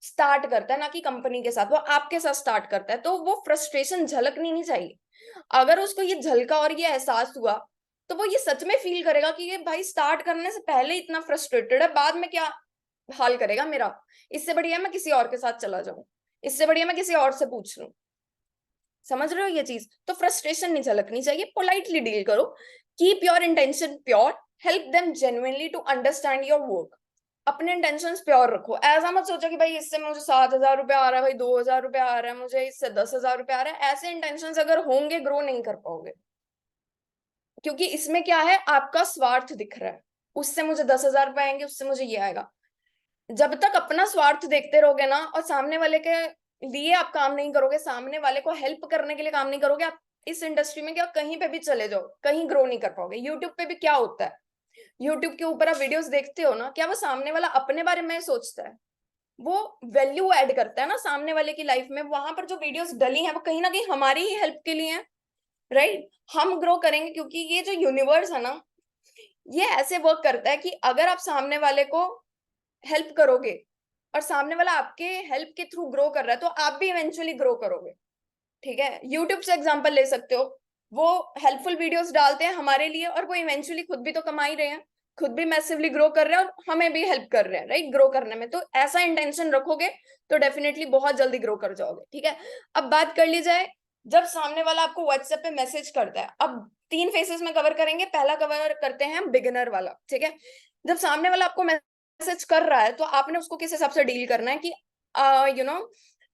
Speaker 2: स्टार्ट करता है, ना कि कंपनी के साथ, वो आपके साथ स्टार्ट करता है। तो वो फ्रस्ट्रेशन झलकनी नहीं चाहिए। अगर उसको ये झलका और ये एहसास हुआ तो वो ये सच में फील करेगा कि ये भाई स्टार्ट करने से पहले इतना फ्रस्ट्रेटेड है, बाद में क्या हाल करेगा मेरा, इससे बढ़िया मैं किसी और के साथ चला जाऊं, इससे बढ़िया मैं किसी और से पूछ लूं। समझ रहे हो ये चीज? तो फ्रस्ट्रेशन नहीं झलकनी चाहिए, पोलाइटली डील करो, keep your intention pure, help them genuinely to understand your work. अपने इंटेंशंस प्योर रखो, ऐसा मत सोचो कि भाई इससे मुझे 7,000 रुपया आ रहा है, भाई 2,000 रुपया आ रहा है, मुझे इससे 10,000 रुपया आ रहा है। ऐसे इंटेंशंस अगर होंगे, ग्रो नहीं कर पाओगे, क्योंकि इसमें क्या है, आपका स्वार्थ दिख रहा है, उससे मुझे 10,000 रुपए आएंगे, उससे मुझे ये आएगा। जब तक अपना स्वार्थ देखते रहोगे ना, और सामने वाले के लिए आप काम नहीं करोगे, सामने वाले को हेल्प करने के लिए काम नहीं करोगे, आप इस इंडस्ट्री में क्या कहीं पे भी चले जाओ, कहीं ग्रो नहीं कर पाओगे। यूट्यूब पे भी क्या होता है, यूट्यूब के ऊपर आप वीडियोस देखते हो ना, क्या वो सामने वाला अपने बारे में सोचता है? वो वैल्यू ऐड करता है ना सामने वाले की लाइफ में। वहां पर जो वीडियोस डली हैं वो कहीं ना कहीं हमारी ही हेल्प के लिए है, राइट? हम ग्रो करेंगे, क्योंकि ये जो यूनिवर्स है ना, ये ऐसे वर्क करता है कि अगर आप सामने वाले को हेल्प करोगे और सामने वाला आपके हेल्प के थ्रू ग्रो कर रहा है, तो आप भी इवेंचुअली ग्रो करोगे। ठीक है, यूट्यूब से एग्जांपल ले सकते हो, वो हेल्पफुल वीडियोस डालते हैं हमारे लिए, और वो इवेंचुअली खुद भी तो कमा ही रहे हैं, खुद भी मैसिवली ग्रो कर रहे हैं, और हमें भी हेल्प कर रहे हैं, राइट, ग्रो करने में। तो ऐसा इंटेंशन रखोगे तो डेफिनेटली बहुत जल्दी ग्रो कर जाओगे। ठीक है, अब बात कर ली जाए, जब सामने वाला आपको व्हाट्सएप पे मैसेज करता है, अब 3 फेसेस में कवर करेंगे। पहला कवर करते हैं बिगिनर वाला। ठीक है, जब सामने वाला आपको मैसेज कर रहा है, तो आपने उसको किस हिसाब से डील करना है कि यू नो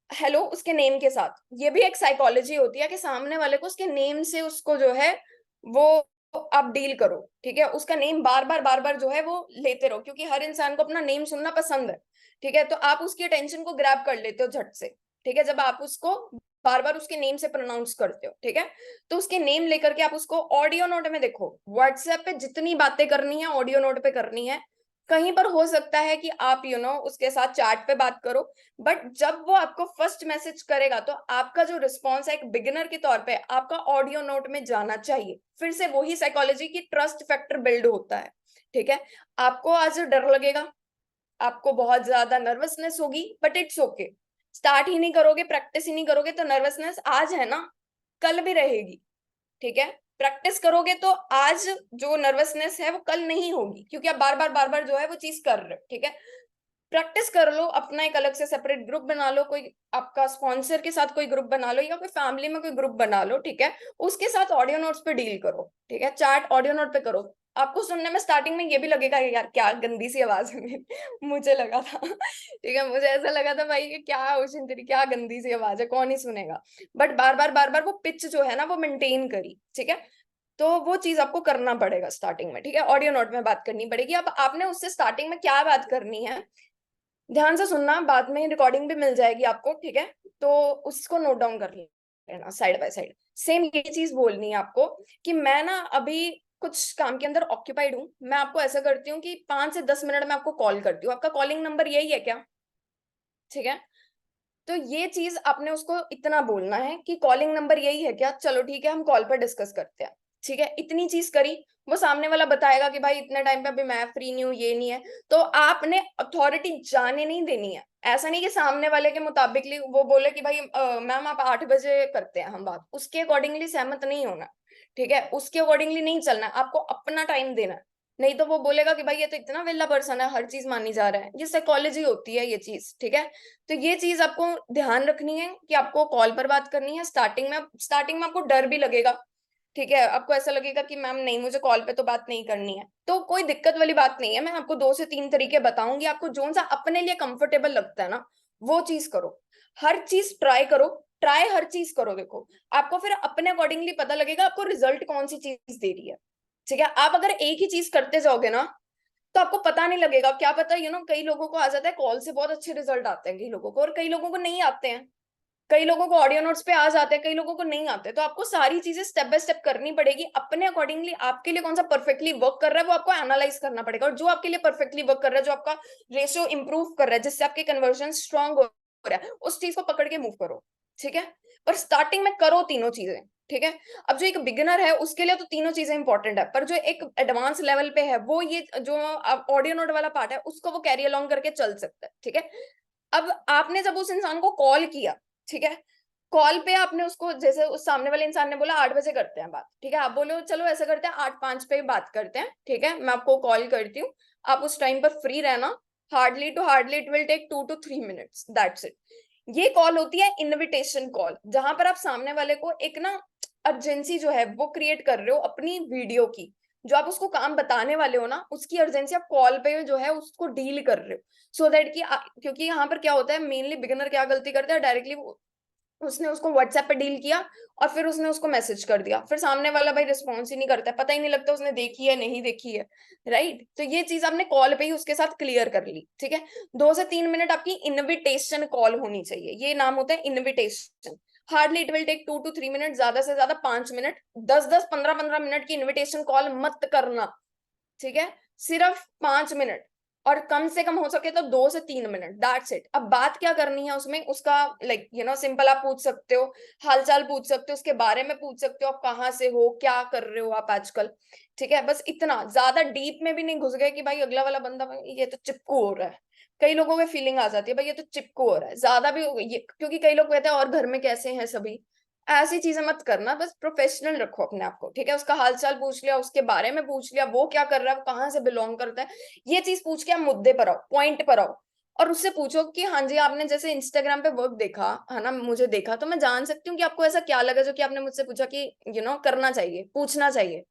Speaker 2: हेलो उसके नेम के साथ। ये भी एक साइकोलॉजी होती है कि सामने वाले को उसके नेम से उसको जो है वो आप डील करो। ठीक है, उसका नेम बार बार जो है वो लेते रहो, क्योंकि हर इंसान को अपना नेम सुनना पसंद है। ठीक है, तो आप उसकी अटेंशन को ग्रैब कर लेते हो झट से। ठीक है, जब आप उसको बार बार उसके नेम से प्रोनाउंस करते हो, ठीक है, तो उसके नेम लेकर के आप उसको ऑडियो नोट में देखो। व्हाट्सएप पे जितनी बातें करनी है ऑडियो नोट पे करनी है। कहीं पर हो सकता है कि आप उसके साथ चैट पे बात करो, बट जब वो आपको फर्स्ट मैसेज करेगा, तो आपका जो रिस्पॉन्स है एक बिगिनर के तौर पे आपका ऑडियो नोट में जाना चाहिए। फिर से वही साइकोलॉजी की ट्रस्ट फैक्टर बिल्ड होता है। ठीक है, आपको आज डर लगेगा, आपको बहुत ज्यादा नर्वसनेस होगी, बट इट्स ओके। स्टार्ट ही नहीं करोगे, प्रैक्टिस ही नहीं करोगे, तो नर्वसनेस आज है ना, कल भी रहेगी। ठीक है, प्रैक्टिस करोगे तो आज जो नर्वसनेस है वो कल नहीं होगी, क्योंकि आप बार बार जो है वो चीज कर रहे हो। ठीक है, प्रैक्टिस कर लो, अपना एक अलग से सेपरेट ग्रुप बना लो, कोई आपका स्पॉन्सर के साथ कोई ग्रुप बना लो, या कोई फैमिली में कोई ग्रुप बना लो। ठीक है, उसके साथ ऑडियो नोट्स पे डील करो। ठीक है, चैट ऑडियो नोट पे करो। आपको सुनने में स्टार्टिंग में ये भी लगेगा यार क्या गंदी सी आवाज है मेरी मुझे लगा था ठीक है, मुझे ऐसा लगा था भाई ये क्या ओशन तेरी क्या गंदी सी आवाज है, कौन ही सुनेगा। बट बार बार वो पिच जो है ना वो मेंटेन करी। ठीक है, तो वो चीज आपको करना पड़ेगा स्टार्टिंग में। ठीक है, ऑडियो नोट में बात करनी पड़ेगी। अब आपने उससे स्टार्टिंग में क्या बात करनी है, ध्यान से सुनना, बाद में रिकॉर्डिंग भी मिल जाएगी आपको। ठीक है, तो उसको नोट डाउन कर लेना साइड बाय साइड। सेम ये चीज बोलनी है आपको कि मैं ना अभी कुछ काम के अंदर ऑक्यूपाइड हूँ। मैं आपको ऐसा करती हूँ कि 5 से 10 मिनट में आपको कॉल करती हूँ, आपका कॉलिंग नंबर यही है क्या? ठीक है, तो ये चीज आपने उसको इतना बोलना है कि कॉलिंग नंबर यही है क्या, चलो ठीक है हम कॉल पर डिस्कस करते हैं। ठीक है, इतनी चीज करी, वो सामने वाला बताएगा कि भाई इतने टाइम पे अभी मैं फ्री नहीं हूँ, ये नहीं है। तो आपने अथॉरिटी जाने नहीं देनी है। ऐसा नहीं कि सामने वाले के मुताबिकली वो बोले कि भाई मैम आप 8 बजे करते हैं हम बात, उसके अकॉर्डिंगली सहमत नहीं होना। ठीक है, उसके अकॉर्डिंगली नहीं चलना, आपको अपना टाइम देना है। नहीं तो वो बोलेगा कि भाई ये तो इतना वेला पर्सन है, हर चीज मानी जा रहा है। ये साइकोलॉजी होती है ये चीज। ठीक है, तो ये चीज आपको ध्यान रखनी है कि आपको कॉल पर बात करनी है। स्टार्टिंग में आपको डर भी लगेगा। ठीक है, आपको ऐसा लगेगा कि मैम नहीं मुझे कॉल पे तो बात नहीं करनी है, तो कोई दिक्कत वाली बात नहीं है। मैं आपको 2 से 3 तरीके बताऊंगी, आपको जो सा अपने लिए कंफर्टेबल लगता है ना वो चीज करो। हर चीज ट्राई करो, ट्राई हर चीज करो। देखो, आपको फिर अपने अकॉर्डिंगली पता लगेगा आपको रिजल्ट कौन सी चीज दे रही है। ठीक है, आप अगर एक ही चीज करते जाओगे ना तो आपको पता नहीं लगेगा। क्या पता कई लोगों को आ जाता है कॉल से बहुत अच्छे रिजल्ट आते हैं कई लोगों को, और कई लोगों को नहीं आते हैं। कई लोगों को ऑडियो नोट्स पे आ जाते हैं, कई लोगों को नहीं आते। तो आपको सारी चीजें स्टेप बाय स्टेप करनी पड़ेगी अपने अकॉर्डिंगली। आपके लिए कौन सा परफेक्टली वर्क कर रहा है वो आपको एनालाइज करना पड़ेगा, और जो आपके लिए परफेक्टली वर्क कर रहा है, जो आपका रेशियो इंप्रूव कर रहा है, जिससे आपके कन्वर्जन स्ट्रांग हो रहा है, उस चीज को पकड़ के मूव करो। ठीक है, पर स्टार्टिंग में करो तीनों चीजें। ठीक है, अब जो एक बिगिनर है उसके लिए तो तीनों चीजें इंपॉर्टेंट है, पर जो एक एडवांस लेवल पे है वो ये जो ऑडियो नोट वाला पार्ट है उसको वो कैरी अलोंग करके चल सकता है। ठीक है, अब आपने जब उस इंसान को कॉल किया, ठीक है, कॉल पे आपने उसको, जैसे उस सामने वाले इंसान ने बोला 8 बजे करते हैं बात, ठीक है, आप बोलो चलो ऐसा करते हैं 8:05 पे बात करते हैं, ठीक है, मैं आपको कॉल करती हूँ, आप उस टाइम पर फ्री रहना, hardly to hardly it will take 2 to 3 minutes, that's it. ये कॉल होती है इनविटेशन कॉल, जहां पर आप सामने वाले को एक ना अर्जेंसी जो है वो क्रिएट कर रहे हो अपनी वीडियो की, जो आप उसको काम बताने वाले हो ना, उसकी अर्जेंसी आप कॉल पे जो है उसको डील कर रहे हो, सो दैट कि क्योंकि यहाँ पर क्या होता है, मेनली बिगिनर क्या गलती करता है, डायरेक्टली उसने उसको व्हाट्सएप पे डील किया और फिर उसने उसको मैसेज कर दिया, फिर सामने वाला भाई रिस्पॉन्स ही नहीं करता है, पता ही नहीं लगता उसने देखी है नहीं देखी है, राइट। तो ये चीज आपने कॉल पे ही उसके साथ क्लियर कर ली, ठीक है। 2 से 3 मिनट आपकी इनविटेशन कॉल होनी चाहिए, ये नाम होता है invitation. Hardly it will take 2 to 3 minute, ज्यादा से ज्यादा 5 मिनट, 10-10, 15-15 मिनट की इन्विटेशन कॉल मत करना, ठीक है, सिर्फ 5 मिनट, और कम से कम हो सके तो 2 से 3 मिनट, दैट्स इट। अब बात क्या करनी है उसमें, उसका लाइक सिंपल आप पूछ सकते हो, हालचाल पूछ सकते हो, उसके बारे में पूछ सकते हो, आप कहाँ से हो, क्या कर रहे हो आप आजकल, ठीक है, बस इतना, ज्यादा डीप में भी नहीं घुस गए कि भाई अगला वाला बंदा ये तो चिपकू हो रहा है, कई लोगों को फीलिंग आ जाती है भाई ये तो चिपकू हो रहा है, ज्यादा भी क्योंकि कई लोग कहते हैं और घर में कैसे हैं सभी, ऐसी चीजें मत करना, बस प्रोफेशनल रखो अपने आप को, ठीक है, उसका हालचाल पूछ लिया, उसके बारे में पूछ लिया, वो क्या कर रहा है, वो कहाँ से बिलोंग करता है, ये चीज पूछ के आप मुद्दे पर आओ, पॉइंट पर आओ, और उससे पूछो कि हाँ जी आपने जैसे इंस्टाग्राम पे वर्क देखा है ना, मुझे देखा, तो मैं जान सकती हूँ कि आपको ऐसा क्या लगा जो कि आपने मुझसे पूछा कि करना चाहिए, पूछना चाहिए,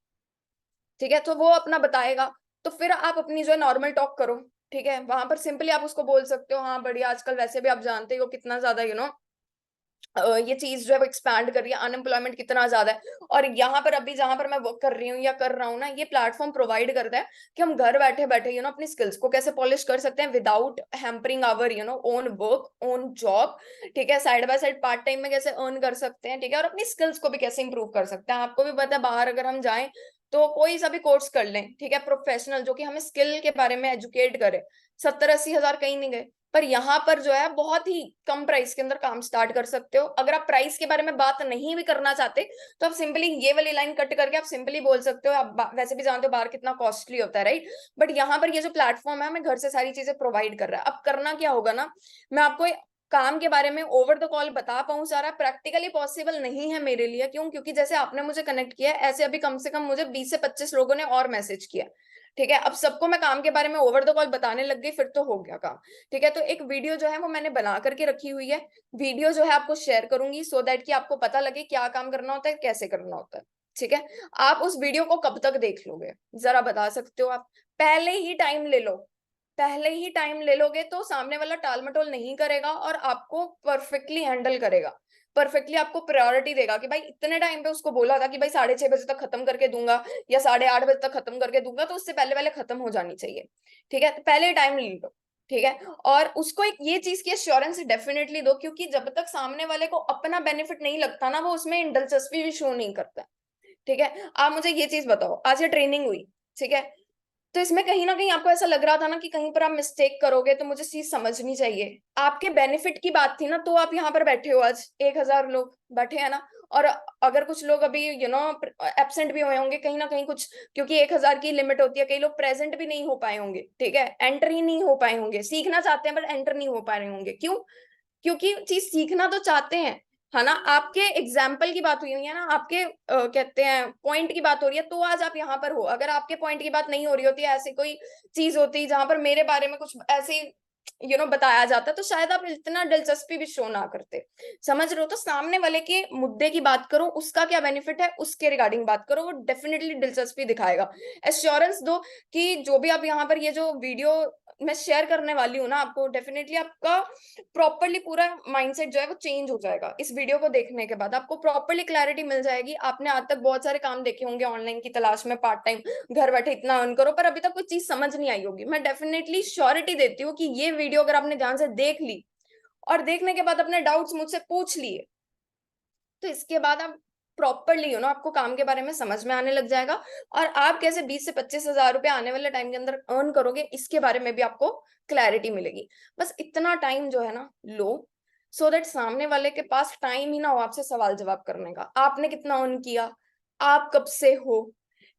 Speaker 2: ठीक है, तो वो अपना बताएगा, तो फिर आप अपनी जो है नॉर्मल टॉक करो, ठीक है, वहां पर सिंपली आप उसको बोल सकते हो, हाँ बढ़िया, आजकल वैसे भी आप जानते हो कितना ज्यादा ये चीज जो है वो एक्सपैंड कर रही है, अनएम्प्लॉयमेंट कितना ज्यादा है, और यहाँ पर अभी जहां पर मैं वर्क कर रही हूँ या कर रहा हूँ ना, ये प्लेटफॉर्म प्रोवाइड करता है कि हम घर बैठे बैठे अपनी स्किल्स को कैसे पॉलिश कर सकते हैं without hampering our own work, own job, ठीक है, side by side part time में कैसे अर्न कर सकते हैं, ठीक है, और अपनी स्किल्स को भी कैसे इंप्रूव कर सकते हैं। आपको भी पता है बाहर अगर हम जाएं तो कोई सा भी कोर्स कर लें, ठीक है, प्रोफेशनल जो कि हमें स्किल के बारे में एजुकेट करे, 70-80 हजार कहीं नहीं गए, पर यहाँ पर जो है बहुत ही कम प्राइस के अंदर काम स्टार्ट कर सकते हो। अगर आप प्राइस के बारे में बात नहीं भी करना चाहते तो आप सिंपली ये वाली लाइन कट करके आप सिंपली बोल सकते हो, आप वैसे भी जानते हो बाहर कितना कॉस्टली होता है, राइट, बट यहाँ पर ये जो प्लेटफॉर्म है हमें घर से सारी चीजें प्रोवाइड कर रहा है। अब करना क्या होगा ना, मैं आपको काम के बारे में ओवर द कॉल बता पाऊं सारा, प्रैक्टिकली पॉसिबल नहीं है मेरे लिए, क्यों, क्योंकि जैसे आपने मुझे कनेक्ट किया है ऐसे अभी कम से कम मुझे 20 से 25 लोगों ने और मैसेज किया, ठीक है, अब सबको मैं काम के बारे में ओवर द कॉल बताने लग गई फिर तो हो गया काम, ठीक है। तो एक वीडियो जो है वो मैंने बना करके रखी हुई है, वीडियो जो है आपको शेयर करूंगी सो दैट कि आपको पता लगे क्या काम करना होता है, कैसे करना होता है, ठीक है। आप उस वीडियो को कब तक देख लोगे जरा बता सकते हो आप, पहले ही टाइम ले लो, पहले ही टाइम ले लोगे तो सामने वाला टाल मटोल नहीं करेगा और आपको परफेक्टली हैंडल करेगा, परफेक्टली आपको प्रायोरिटी देगा कि भाई इतने टाइम पे उसको बोला था कि भाई 6:30 बजे तक खत्म करके दूंगा या 8:30 बजे तक खत्म करके दूंगा, तो उससे पहले पहले खत्म हो जानी चाहिए, ठीक है, तो पहले टाइम ले लो, ठीक है। और उसको एक ये चीज की एश्योरेंस डेफिनेटली दो, क्योंकि जब तक सामने वाले को अपना बेनिफिट नहीं लगता ना वो उसमें दिलचस्पी भी शो नहीं करता, ठीक है। आप मुझे ये चीज बताओ, आज ये ट्रेनिंग हुई, ठीक है, तो इसमें कहीं ना कहीं आपको ऐसा लग रहा था ना कि कहीं पर आप मिस्टेक करोगे तो मुझे चीज समझनी चाहिए, आपके बेनिफिट की बात थी ना, तो आप यहाँ पर बैठे हो, आज 1,000 लोग बैठे हैं ना, और अगर कुछ लोग अभी एब्सेंट भी हुए होंगे कहीं ना कहीं कुछ, क्योंकि 1,000 की लिमिट होती है, कई लोग प्रेजेंट भी नहीं हो पाए होंगे, ठीक है, एंटर ही नहीं हो पाए होंगे, सीखना चाहते हैं बट एंटर नहीं हो पा रहे होंगे, क्यों, क्योंकि चीज सीखना तो चाहते हैं, है ना, आपके एग्जाम्पल की बात हुई है ना, आपके कहते हैं पॉइंट की बात हो रही है, तो आज आप यहाँ पर हो, अगर आपके पॉइंट की बात नहीं हो रही होती, ऐसी कोई चीज होती जहां पर मेरे बारे में कुछ ऐसी बताया जाता, तो शायद आप इतना दिलचस्पी भी शो ना करते, समझ रहे हो। तो सामने वाले के मुद्दे की बात करो, उसका क्या बेनिफिट है उसके रिगार्डिंग बात करो, वो डेफिनेटली दिलचस्पी दिखाएगा, एश्योरेंस दो कि जो भी आप यहाँ पर ये जो वीडियो मैं शेयर करने वाली हूँ ना आपको, डेफिनेटली आपका प्रॉपरली पूरा माइंडसेट जो है वो चेंज हो जाएगा, इस वीडियो को देखने के बाद आपको प्रॉपरली क्लैरिटी मिल जाएगी। आपने आज तक बहुत सारे काम देखे होंगे ऑनलाइन की तलाश में, पार्ट टाइम घर बैठे इतना अर्न करो, पर अभी तक कोई चीज समझ नहीं आई होगी, मैं डेफिनेटली श्योरिटी देती हूँ कि ये वीडियो अगर आपने ध्यान से देख ली और देखने के बाद अपने डाउट्स मुझसे पूछ लिए, तो इसके बाद आप प्रॉपरली आपको काम के बारे में समझ में आने लग जाएगा, और आप कैसे 20 से 25 हजार रुपए आने वाले टाइम के अंदर अर्न करोगे इसके बारे में भी आपको क्लैरिटी मिलेगी। बस इतना टाइम जो है ना लो, सो दैट सामने वाले के पास टाइम ही ना हो आपसे सवाल जवाब करने का, आपने कितना अर्न किया, आप कब से हो,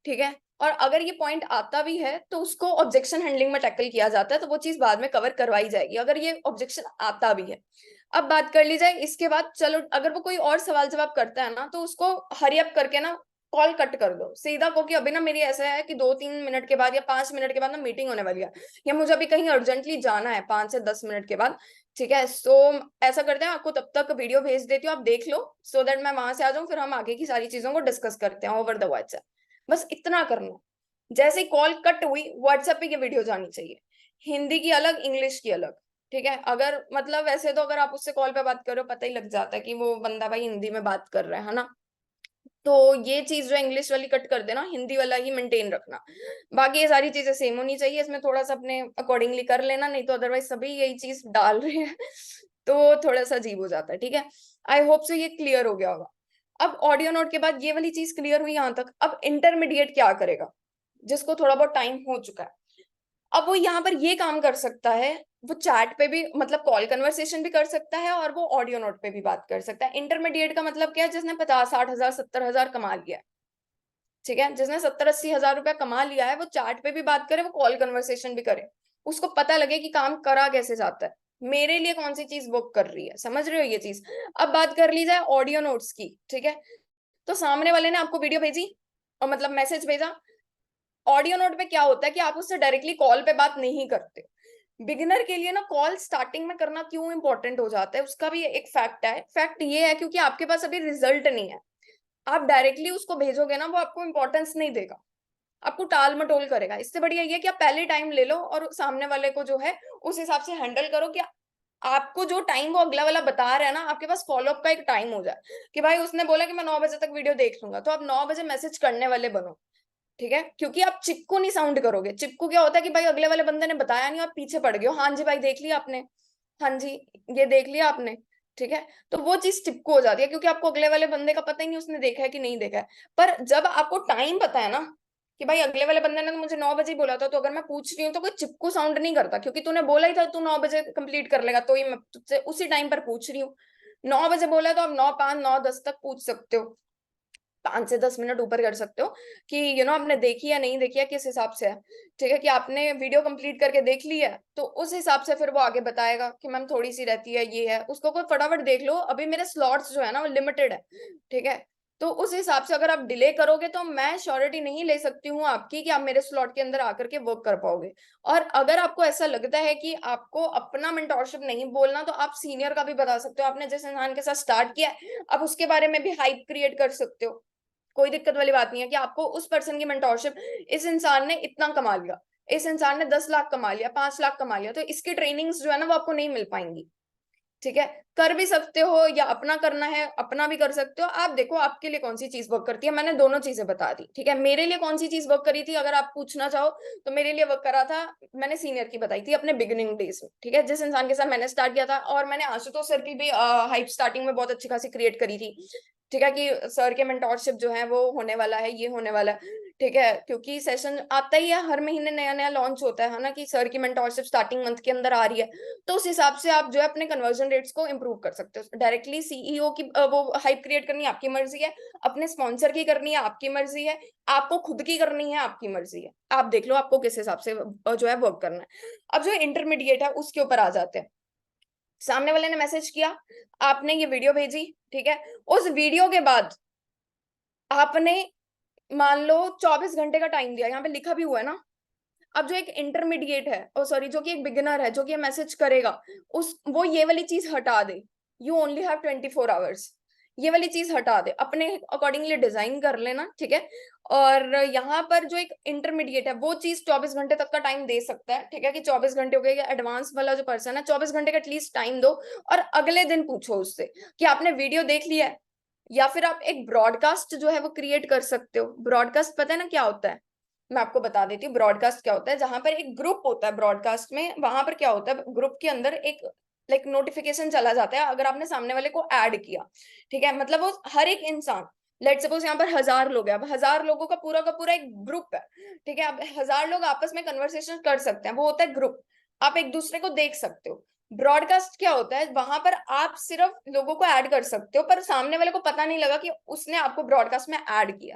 Speaker 2: ठीक है। और अगर ये पॉइंट आता भी है तो उसको ऑब्जेक्शन हैंडलिंग में टैकल किया जाता है, तो वो चीज बाद में कवर करवाई जाएगी अगर ये ऑब्जेक्शन आता भी है। अब बात कर ली जाए इसके बाद, चलो अगर वो कोई और सवाल जवाब करता है ना तो उसको हरी अप करके ना कॉल कट कर दो, सीधा को कि अभी ना मेरी ऐसा है कि 2-3 मिनट के बाद या 5 मिनट के बाद ना मीटिंग होने वाली है, या मुझे अभी कहीं अर्जेंटली जाना है 5 से 10 मिनट के बाद। ठीक है, सो ऐसा करते हैं, आपको तब तक वीडियो भेज देती हूँ, आप देख लो, सो दैट मैं वहां से आ जाऊँ, फिर हम आगे की सारी चीजों को डिस्कस करते हैं ओवर द व्हाट्सएप। बस इतना करना। जैसे ही कॉल कट हुई, व्हाट्सएप पे ये वीडियो जानी चाहिए, हिंदी की अलग, इंग्लिश की अलग। ठीक है, अगर मतलब वैसे तो अगर आप उससे कॉल पे बात करो पता ही लग जाता है कि वो बंदा भाई हिंदी में बात कर रहा है ना। तो ये चीज जो इंग्लिश वाली कट कर देना, हिंदी वाला ही मेंटेन रखना। बाकी ये सारी चीजें सेम होनी चाहिए, इसमें थोड़ा सा अपने अकॉर्डिंगली कर लेना, नहीं तो अदरवाइज सभी यही चीज डाल रहे हैं तो थोड़ा सा अजीब हो जाता है। ठीक है, आई होप सो ये क्लियर हो गया होगा। अब ऑडियो नोट के बाद ये वाली चीज क्लियर हुई यहाँ तक, अब इंटरमीडिएट क्या करेगा, जिसको थोड़ा बहुत टाइम हो चुका है। अब वो यहाँ पर ये काम कर सकता है, वो चैट पे भी मतलब कॉल कन्वर्सेशन भी कर सकता है और वो ऑडियो नोट पे भी बात कर सकता है। इंटरमीडिएट का मतलब क्या है, जिसने 50-60 हजार 70 हजार कमा लिया है। ठीक है, जिसने 70-80 हजार रुपया कमा लिया है, वो चैट पे भी बात करे, वो कॉल कन्वर्सेशन भी करे, उसको पता लगे कि काम करा कैसे जाता है, मेरे लिए कौन सी चीज वर्क कर रही है। समझ रहे हो ये चीज। अब बात कर ली जाए ऑडियो नोट्स की। ठीक है, तो सामने वाले ने आपको वीडियो भेजी और मतलब मैसेज भेजा, ऑडियो नोट पे क्या होता है कि आप उससे डायरेक्टली कॉल पे बात नहीं करते। बिगिनर के लिए ना कॉल स्टार्टिंग में करना क्यों इंपॉर्टेंट हो जाता है, उसका भी एक फैक्ट है। फैक्ट ये है क्योंकि आपके पास अभी रिजल्ट नहीं है, आप डायरेक्टली उसको भेजोगे ना, वो आपको इंपॉर्टेंस नहीं देगा, आपको टाल मटोल करेगा। इससे बढ़िया ये है कि आप पहले टाइम ले लो और सामने वाले को जो है उस हिसाब से हैंडल करो कि आपको जो टाइम वो अगला वाला बता रहा है ना, आपके पास फॉलोअप का एक टाइम हो जाए कि भाई उसने बोला कि मैं 9 बजे तक वीडियो देख लूंगा, तो आप 9 बजे मैसेज करने वाले बनो। ठीक है, क्योंकि आप चिपकू नहीं साउंड करोगे। चिपकू क्या होता है कि भाई अगले वाले बंदे ने बताया नहीं और पीछे पड़ गए हो, हाँ जी भाई देख लिया आपने, हाँ जी ये देख लिया आपने। ठीक है, तो वो चीज चिपकू हो जाती है क्योंकि आपको अगले वाले बंदे का पता ही नहीं उसने देखा है कि नहीं देखा है। पर जब आपको टाइम पता है ना कि भाई अगले वाले बंदे ने तो मुझे 9 बजे ही बोला था, तो अगर मैं पूछ रही हूँ तो कोई चिपकू साउंड नहीं करता, क्योंकि तूने बोला ही था तू 9 बजे कंप्लीट कर लेगा, तो ही मैं तुझसे उसी टाइम पर पूछ रही हूँ। 9 बजे बोला तो आप 9:05 9:10 तक पूछ सकते हो, 5 से 10 मिनट ऊपर कर सकते हो कि आपने देखी या नहीं देखी है, किस हिसाब से है। ठीक है, कि आपने वीडियो कंप्लीट करके देख ली है, तो उस हिसाब से फिर वो आगे बताएगा कि मैम थोड़ी सी रहती है, ये है, उसको कोई फटाफट देख लो, अभी मेरे स्लॉट्स जो है ना वो लिमिटेड है। ठीक है, तो उस हिसाब से अगर आप डिले करोगे तो मैं श्योरिटी नहीं ले सकती हूँ आपकी कि आप मेरे स्लॉट के अंदर आकर के वर्क कर पाओगे। और अगर आपको ऐसा लगता है कि आपको अपना मेंटोरशिप नहीं बोलना, तो आप सीनियर का भी बता सकते हो, आपने जिस इंसान के साथ स्टार्ट किया है आप उसके बारे में भी हाइप क्रिएट कर सकते हो। कोई दिक्कत वाली बात नहीं है कि आपको उस पर्सन की मेंटोरशिप, इस इंसान ने इतना कमा लिया, इस इंसान ने 10 लाख कमा लिया, 5 लाख कमा लिया, तो इसकी ट्रेनिंग्स जो है ना वो आपको नहीं मिल पाएंगी। ठीक है, कर भी सकते हो या अपना करना है अपना भी कर सकते हो, आप देखो आपके लिए कौन सी चीज वर्क करती है। मैंने दोनों चीजें बता दी। ठीक है, मेरे लिए कौन सी चीज वर्क करी थी अगर आप पूछना चाहो, तो मेरे लिए वर्क करा था, मैंने सीनियर की बताई थी अपने बिगिनिंग डेज में। ठीक है, जिस इंसान के साथ मैंने स्टार्ट किया था, और मैंने आशुतोष सर की भी हाइप स्टार्टिंग में बहुत अच्छी खासी क्रिएट करी थी। ठीक है, कि सर के मेंटोरशिप जो है वो होने वाला है, ये होने वाला है। ठीक है, क्योंकि सेशन आता ही है, हर महीने नया नया लॉन्च होता है ना, कि सर की मेंटोरशिप स्टार्टिंग मंथ के अंदर आ रही है, तो उस हिसाब से आप जो है अपने कन्वर्जन रेट्स को इंप्रूव कर सकते हो। डायरेक्टली सीईओ की वो हाइप क्रिएट करनी है आपकी मर्जी है, अपने स्पॉन्सर की करनी है आपकी मर्जी है, आपको खुद की करनी है आपकी मर्जी है। आप देख लो आपको किस हिसाब से जो है वर्क करना है। अब जो इंटरमीडिएट है उसके ऊपर आ जाते हैं। सामने वाले ने मैसेज किया, आपने ये वीडियो भेजी। ठीक है, उस वीडियो के बाद आपने मान लो 24 घंटे का टाइम दिया, यहाँ पे लिखा भी हुआ है ना। अब जो एक इंटरमीडिएट है, ओ सॉरी, जो कि एक बिगिनर है, जो कि मैसेज करेगा, उस वो ये वाली चीज हटा दे, यू ओनली हैव 24 आवर्स, ये वाली चीज हटा दे, अपने अकॉर्डिंगली डिजाइन कर लेना। ठीक है, और यहाँ पर जो एक इंटरमीडिएट है वो चीज 24 घंटे तक का टाइम दे सकता है। ठीक है, कि 24 घंटे हो गए, एडवांस वाला जो पर्सन है 24 घंटे का एटलीस्ट टाइम दो, और अगले दिन पूछो उससे कि आपने वीडियो देख लिया है। या फिर आप एक ब्रॉडकास्ट जो है वो क्रिएट कर सकते हो। ब्रॉडकास्ट पता है ना क्या होता है, मैं आपको बता देती हूँ ब्रॉडकास्ट क्या होता है। जहां पर एक ग्रुप होता है ब्रॉडकास्ट में, वहां पर क्या होता है, ग्रुप के अंदर एक लाइक नोटिफिकेशन चला जाता है अगर आपने सामने वाले को ऐड किया। ठीक है, मतलब वो हर एक इंसान, लेट सपोज यहाँ पर 1000 लोग हैं, अब 1000 लोगों का पूरा एक ग्रुप है। ठीक है, अब 1000 लोग आपस में कन्वर्सेशन कर सकते हैं, वो होता है ग्रुप, आप एक दूसरे को देख सकते हो। ब्रॉडकास्ट क्या होता है, वहां पर आप सिर्फ लोगों को ऐड कर सकते हो, पर सामने वाले को पता नहीं लगा कि उसने आपको ब्रॉडकास्ट में ऐड किया।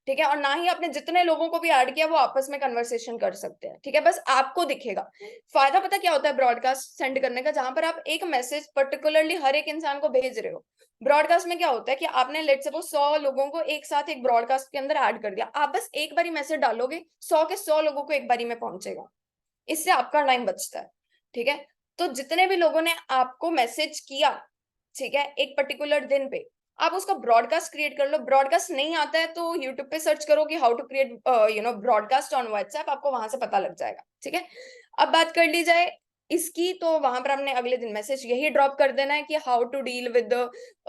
Speaker 2: ठीक है, और ना ही आपने जितने लोगों को भी ऐड किया वो आपस में कन्वर्सेशन कर सकते हैं, ठीक है, बस आपको दिखेगा। फायदा पता क्या होता है ब्रॉडकास्ट सेंड करने का, जहां पर आप एक मैसेज पर्टिकुलरली हर एक इंसान को भेज रहे हो। ब्रॉडकास्ट में क्या होता है कि आपने लेट सपोज 100 लोगों को एक साथ एक ब्रॉडकास्ट के अंदर ऐड कर दिया, आप बस एक बारी मैसेज डालोगे, 100 के 100 लोगों को एक बारी में पहुंचेगा, इससे आपका टाइम बचता है, ठीक है। तो जितने भी लोगों ने आपको मैसेज किया, ठीक है, एक पर्टिकुलर दिन पे, आप उसका ब्रॉडकास्ट क्रिएट कर लो। ब्रॉडकास्ट नहीं आता है तो यूट्यूब पे सर्च करो कि how to create broadcast on WhatsApp, आपको वहां से पता लग जाएगा, ठीक है। अब बात कर ली जाए इसकी, तो वहां पर हमने अगले दिन मैसेज यही ड्रॉप कर देना है कि how to deal with,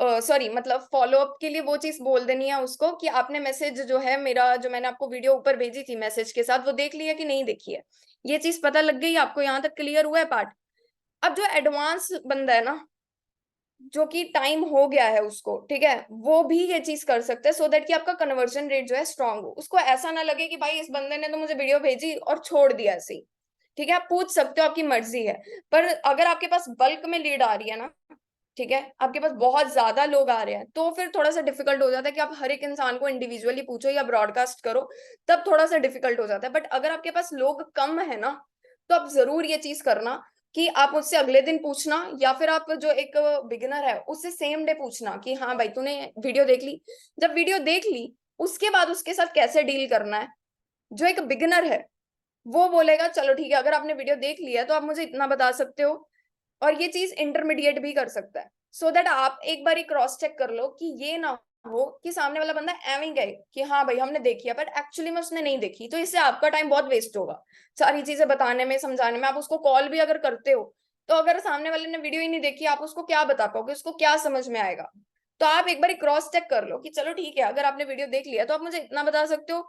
Speaker 2: sorry मतलब फॉलो अप के लिए वो चीज बोल देनी है उसको कि आपने मैसेज जो है मेरा, जो मैंने आपको वीडियो ऊपर भेजी थी मैसेज के साथ, वो देख लिया कि नहीं देखी है। ये चीज पता लग गई आपको, यहाँ तक क्लियर हुआ है पार्ट। अब जो एडवांस बंदा है ना, जो कि टाइम हो गया है उसको, ठीक है, वो भी ये चीज कर सकते हैं, सो दैट कि आपका कन्वर्जन रेट जो है स्ट्रांग हो। उसको ऐसा ना लगे कि भाई इस बंदे ने तो मुझे वीडियो भेजी और छोड़ दिया ऐसे ही, ठीक है। आप पूछ सकते हो, आपकी मर्जी है। पर अगर आपके पास बल्क में लीड आ रही है ना, ठीक है, आपके पास बहुत ज्यादा लोग आ रहे हैं, तो फिर थोड़ा सा डिफिकल्ट हो जाता है कि आप हर एक इंसान को इंडिविजुअली पूछो या ब्रॉडकास्ट करो, तब थोड़ा सा डिफिकल्ट हो जाता है। बट अगर आपके पास लोग कम है ना, तो आप जरूर ये चीज करना कि आप उससे अगले दिन पूछना, या फिर आप जो एक बिगिनर है उससे सेम डे पूछना कि हाँ भाई तूने वीडियो देख ली। जब वीडियो देख ली उसके बाद उसके साथ कैसे डील करना है। जो एक बिगिनर है वो बोलेगा चलो ठीक है, अगर आपने वीडियो देख लिया है तो आप मुझे इतना बता सकते हो, और ये चीज इंटरमीडिएट भी कर सकता है, सो दैट आप एक बार क्रॉस चेक कर लो कि ये ना हो कि सामने वाला बंदा एवं ही कहे कि हाँ भाई हमने देखी है, बट एक्चुअली में उसने नहीं देखी, तो इससे आपका टाइम बहुत वेस्ट होगा सारी चीजें बताने में, समझाने में। आप उसको कॉल भी अगर करते हो, तो अगर सामने वाले ने वीडियो ही नहीं देखी, आप उसको क्या बता पाओगे, उसको क्या समझ में आएगा। तो आप एक बार क्रॉस चेक कर लो कि चलो ठीक है, अगर आपने वीडियो देख लिया तो आप मुझे इतना बता सकते हो।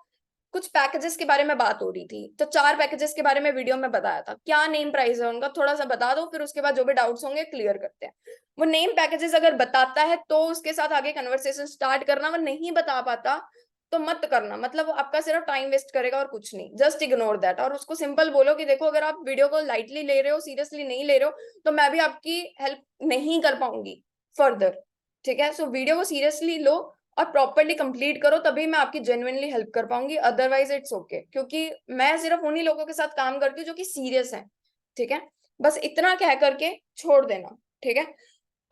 Speaker 2: कुछ पैकेजेस के बारे में बात हो रही थी, तो 4 पैकेजेस के बारे में वीडियो में बताया था, क्या नेम प्राइस है उनका थोड़ा सा बता दो, फिर उसके बाद जो भी डाउट्स होंगे क्लियर करते हैं। वो नेम पैकेजेस अगर बताता है तो उसके साथ आगे कन्वर्सेशन स्टार्ट करना, वो नहीं बता पाता तो मत करना, मतलब वो आपका सिर्फ टाइम वेस्ट करेगा और कुछ नहीं, जस्ट इग्नोर दैट। और उसको सिंपल बोलो कि देखो अगर आप वीडियो को लाइटली ले रहे हो, सीरियसली नहीं ले रहे हो, तो मैं भी आपकी हेल्प नहीं कर पाऊंगी फर्दर, ठीक है। सो वीडियो को सीरियसली लो और प्रॉपरली कंप्लीट करो, तभी मैं आपकी जेन्युइनली हेल्प कर पाऊंगी, अदरवाइज इट्स ओके, क्योंकि मैं सिर्फ उन्हीं लोगों के साथ काम करती हूँ जो कि सीरियस हैं, ठीक है। बस इतना कह करके छोड़ देना, ठीक है।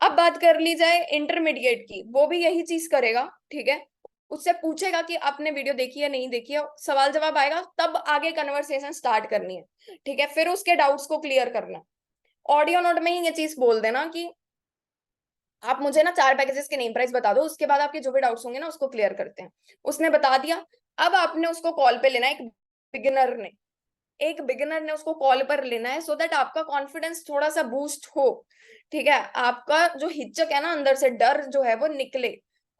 Speaker 2: अब बात कर ली जाए इंटरमीडिएट की, वो भी यही चीज करेगा, ठीक है। उससे पूछेगा कि आपने वीडियो देखी है नहीं देखी है, सवाल जवाब आएगा, तब आगे कन्वर्सेशन स्टार्ट करनी है, ठीक है, फिर उसके डाउट्स को क्लियर करना। ऑडियो नोट में ही ये चीज बोल देना कि आप मुझे ना 4 पैकेजेस के नेम प्राइस बता दो, उसके बाद आपके जो भी डाउट्स होंगे ना उसको क्लियर करते हैं। उसने बता दिया, अब आपने उसको कॉल पे लेना है, बिगिनर ने एक बिगिनर ने उसको कॉल पर लेना है, सो दैट आपका कॉन्फिडेंस थोड़ा सा बूस्ट हो, ठीक है। आपका जो हिचक है ना अंदर से, डर जो है वो निकले।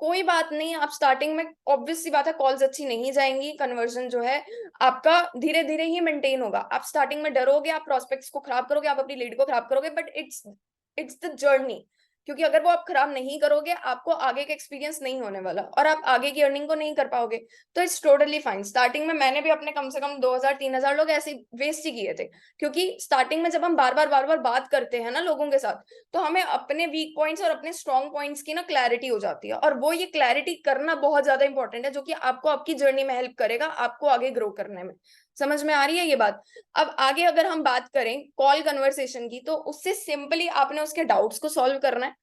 Speaker 2: कोई बात नहीं, आप स्टार्टिंग में ऑब्वियस सी बात है कॉल्स अच्छी नहीं जाएंगी, कन्वर्जन जो है आपका धीरे धीरे ही मेंटेन होगा। आप स्टार्टिंग में डरोगे, आप प्रोस्पेक्ट्स को खराब करोगे, आप अपनी लीड को खराब करोगे, बट इट्स द जर्नी। क्योंकि अगर वो आप खराब नहीं करोगे, आपको आगे का एक्सपीरियंस नहीं होने वाला और आप आगे की अर्निंग को नहीं कर पाओगे। तो इट्स टोटली फाइन। स्टार्टिंग में मैंने भी अपने कम से कम 2000-3000 लोग ऐसे वेस्ट ही किए थे, क्योंकि स्टार्टिंग में जब हम बार बार बात करते हैं ना लोगों के साथ, तो हमें अपने वीक पॉइंट्स और अपने स्ट्रॉन्ग पॉइंट्स की ना क्लैरिटी हो जाती है, और वो ये क्लैरिटी करना बहुत ज्यादा इंपॉर्टेंट है, जो कि आपको आपकी जर्नी में हेल्प करेगा, आपको आगे ग्रो करने में। समझ में आ रही है ये बात। अब आगे अगर हम बात करें कॉल कन्वर्सेशन की, तो उससे सिंपली आपने उसके डाउट्स को सॉल्व करना है।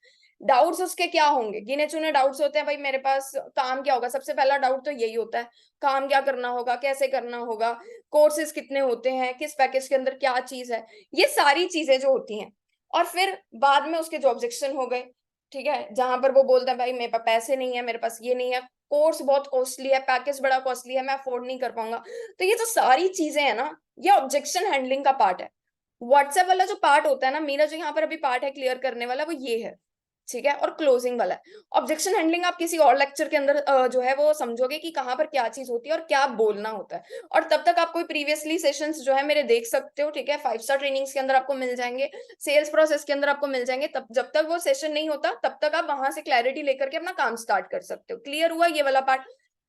Speaker 2: डाउट्स उसके क्या होंगे, गिने चुने डाउट्स होते हैं भाई, मेरे पास काम क्या होगा, सबसे पहला डाउट तो यही होता है, काम क्या करना होगा, कैसे करना होगा, कोर्सेज कितने होते हैं, किस पैकेज के अंदर क्या चीज है, ये सारी चीजें जो होती हैं। और फिर बाद में उसके जो ऑब्जेक्शन हो गए, ठीक है, जहां पर वो बोलता है भाई मेरे पास पैसे नहीं है, मेरे पास ये नहीं है, कोर्स बहुत कॉस्टली है, पैकेज बड़ा कॉस्टली है, मैं अफोर्ड नहीं कर पाऊंगा। तो ये जो सारी चीजें है ना, ये ऑब्जेक्शन हैंडलिंग का पार्ट है। व्हाट्सएप वाला जो पार्ट होता है ना, मेरा जो यहाँ पर अभी पार्ट है क्लियर करने वाला, वो ये है, ठीक है। और क्लोजिंग वाला है। ऑब्जेक्शन हैंडलिंग आप किसी और लेक्चर के अंदर जो है वो समझोगे कि कहाँ पर क्या चीज होती है और क्या बोलना होता है। और तब तक आप कोई प्रीवियसली सेशंस जो है मेरे देख सकते हो, ठीक है, 5 स्टार ट्रेनिंग्स के अंदर आपको मिल जाएंगे, सेल्स प्रोसेस के अंदर आपको मिल जाएंगे। तब जब तक वो सेशन नहीं होता तब तक आप वहां से क्लैरिटी लेकर के अपना काम स्टार्ट कर सकते हो। क्लियर हुआ ये वाला पार्ट।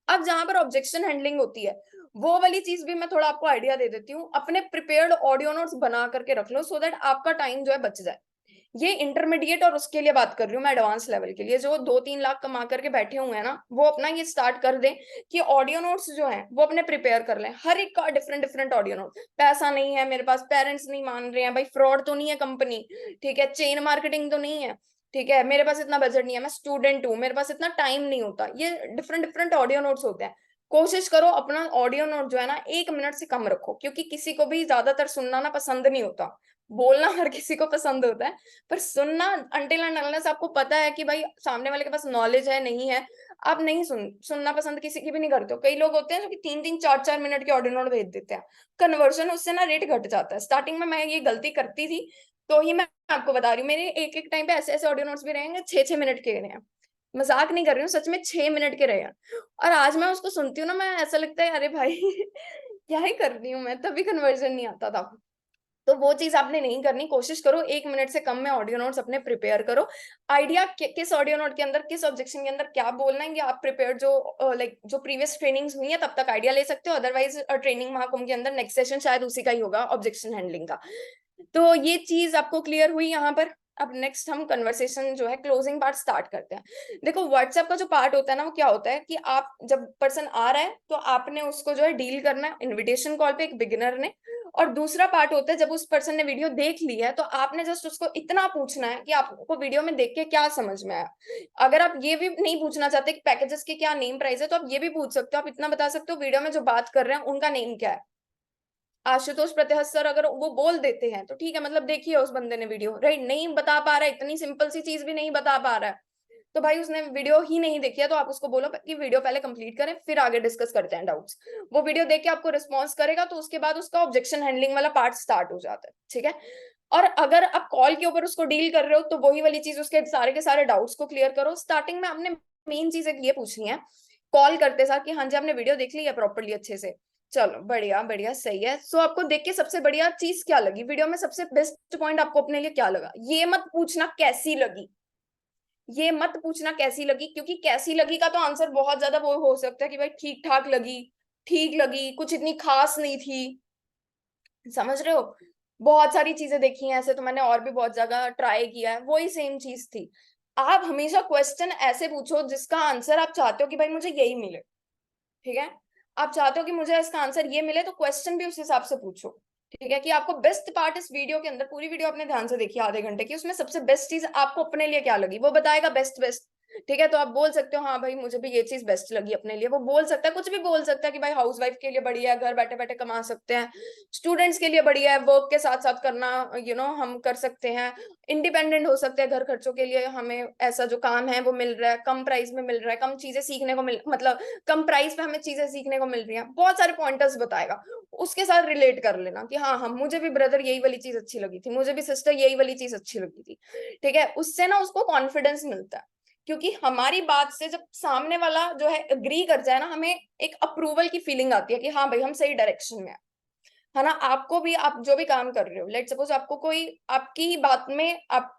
Speaker 2: अब जहां पर ऑब्जेक्शन हैंडलिंग होती है, वो वाली चीज भी मैं थोड़ा आपको आइडिया दे देती हूँ। अपने प्रिपेयर्ड ऑडियो नोट्स बना करके रख लो, सो दैट आपका टाइम जो है बच जाए। ये इंटरमीडिएट और उसके लिए बात कर रही हूँ मैं, एडवांस लेवल के लिए, जो 2-3 लाख कमा करके बैठे हुए हैं ना, वो अपना ये स्टार्ट कर दें कि ऑडियो नोट्स जो है वो अपने प्रिपेयर कर लें। हर एक का डिफरेंट डिफरेंट ऑडियो नोट। पैसा नहीं है मेरे पास, पेरेंट्स नहीं मान रहे हैं, भाई फ्रॉड तो नहीं है कंपनी, ठीक है, चेन मार्केटिंग तो नहीं है, ठीक है, मेरे पास इतना बजट नहीं है, मैं स्टूडेंट हूँ, मेरे पास इतना टाइम नहीं होता, ये डिफरेंट डिफरेंट ऑडियो नोट्स होते हैं। कोशिश करो अपना ऑडियो नोट जो है ना 1 मिनट से कम रखो, क्योंकि किसी को भी ज्यादातर सुनना ना पसंद नहीं होता। बोलना हर किसी को पसंद होता है, पर सुनना अनटिल एंड अनलेस आपको पता है कि भाई सामने वाले के पास नॉलेज है नहीं है, आप नहीं सुनना पसंद किसी की भी नहीं करते हो। कई लोग होते हैं जो कि 3-3 4-4 मिनट के ऑडियो नोट भेज देते हैं, कन्वर्जन उससे ना रेट घट जाता है। स्टार्टिंग में मैं ये गलती करती थी, तो ही मैं आपको बता रही हूँ, मेरे एक एक टाइम पे ऐसे ऐसे ऑडियो नोट्स भी रहेंगे 6-6 मिनट के रहे हैं, मजाक नहीं कर रही हूँ, सच में 6 मिनट के रहे हैं। और आज मैं उसको सुनती हूँ ना, मैं ऐसा लगता है अरे भाई क्या ही कर रही हूँ मैं, तभी कन्वर्जन नहीं आता था। तो वो चीज आपने नहीं करनी, कोशिश करो 1 मिनट से कम में ऑडियो नोट्स अपने प्रिपेयर करो। आइडिया किस ऑडियो नोट के अंदर किस ऑब्जेक्शन के अंदर क्या बोलना है, ये आप प्रिपेयर जो लाइक जो प्रीवियस ट्रेनिंग्स हुई है तब तक आइडिया ले सकते हो, अदरवाइज ट्रेनिंग महाकुंभ के अंदर नेक्स्ट सेशन शायद उसी का ही होगा, ऑब्जेक्शन हैंडलिंग का। तो ये चीज आपको क्लियर हुई यहाँ पर। अब नेक्स्ट हम कन्वर्सेशन जो है क्लोजिंग पार्ट स्टार्ट करते हैं। देखो व्हाट्सएप का जो पार्ट होता है ना, वो क्या होता है कि आप जब पर्सन आ रहा है तो आपने उसको जो है डील करना है इनविटेशन कॉल पे, एक बिगिनर ने। और दूसरा पार्ट होता है जब उस पर्सन ने वीडियो देख ली है तो आपने जस्ट उसको इतना पूछना है कि आपको वीडियो में देख के क्या समझ में आया। अगर आप ये भी नहीं पूछना चाहते कि पैकेजेस के क्या नेम प्राइस है, तो आप ये भी पूछ सकते हो, आप इतना बता सकते हो वीडियो में जो बात कर रहे हैं उनका नेम क्या है। आशुतोष प्रतिहत सर अगर वो बोल देते हैं तो ठीक है, मतलब देखिए उस बंदे ने वीडियो, राइट, नहीं बता पा रहा है, इतनी सिंपल सी चीज भी नहीं बता पा रहा है, तो भाई उसने वीडियो ही नहीं देखी है, तो आप उसको बोलो कि वीडियो पहले कंप्लीट करें फिर आगे डिस्कस करते हैं डाउट्स। वो वीडियो देख के आपको रिस्पॉन्स करेगा तो उसके बाद उसका ऑब्जेक्शन हैंडलिंग वाला पार्ट स्टार्ट हो जाता है, ठीक है। और अगर आप कॉल के ऊपर उसको डील कर रहे हो तो वही वाली चीज, उसके सारे के सारे डाउट्स को क्लियर करो। स्टार्टिंग में आपने मेन चीज ये पूछनी है कॉल करते साथ कि हाँ जी आपने वीडियो देख ली है प्रॉपरली अच्छे से, चलो बढ़िया बढ़िया सही है। सो आपको देख के सबसे बढ़िया चीज क्या लगी वीडियो में, सबसे बेस्ट पॉइंट आपको अपने लिए क्या लगा, ये मत पूछना कैसी लगी, ये मत पूछना कैसी लगी, क्योंकि कैसी लगी का तो आंसर बहुत ज्यादा वो हो सकता है कि भाई ठीक ठाक लगी, ठीक लगी, कुछ इतनी खास नहीं थी, समझ रहे हो। बहुत सारी चीजें देखी हैं ऐसे, तो मैंने और भी बहुत जगह ट्राई किया है, वही सेम चीज थी। आप हमेशा क्वेश्चन ऐसे पूछो जिसका आंसर आप चाहते हो कि भाई मुझे यही मिले, ठीक है। आप चाहते हो कि मुझे इसका आंसर ये मिले तो क्वेश्चन भी उस हिसाब से पूछो, ठीक है। कि आपको बेस्ट पार्ट इस वीडियो के अंदर, पूरी वीडियो आपने ध्यान से देखी आधे घंटे की, उसमें सबसे बेस्ट चीज आपको अपने लिए क्या लगी वो बताएगा, बेस्ट बेस्ट, ठीक है। तो आप बोल सकते हो हाँ भाई मुझे भी ये चीज बेस्ट लगी अपने लिए, वो बोल सकता है, कुछ भी बोल सकता है कि भाई हाउस वाइफ के लिए बढ़िया है, घर बैठे बैठे कमा सकते हैं, स्टूडेंट्स के लिए बढ़िया है, वर्क के साथ साथ करना हम कर सकते हैं, इंडिपेंडेंट हो सकते हैं घर खर्चों के लिए, हमें ऐसा जो काम है वो मिल रहा है, कम प्राइस में मिल रहा है, कम चीजें सीखने को मिल मतलब कम प्राइस पे हमें चीजें सीखने को मिल रही हैं, बहुत सारे पॉइंटर्स बताएगा। उसके साथ रिलेट कर लेना कि हाँ हम मुझे भी ब्रदर यही वाली चीज अच्छी लगी थी, मुझे भी सिस्टर यही वाली चीज अच्छी लगी थी, ठीक है। उससे ना उसको कॉन्फिडेंस मिलता है, क्योंकि हमारी बात से जब सामने वाला जो है अग्री कर जाए ना, हमें एक अप्रूवल की फीलिंग आती है कि हाँ भाई हम सही डायरेक्शन में है ना। आपको भी, आप जो भी काम कर रहे हो, लेट सपोज आपको कोई आपकी बात में आप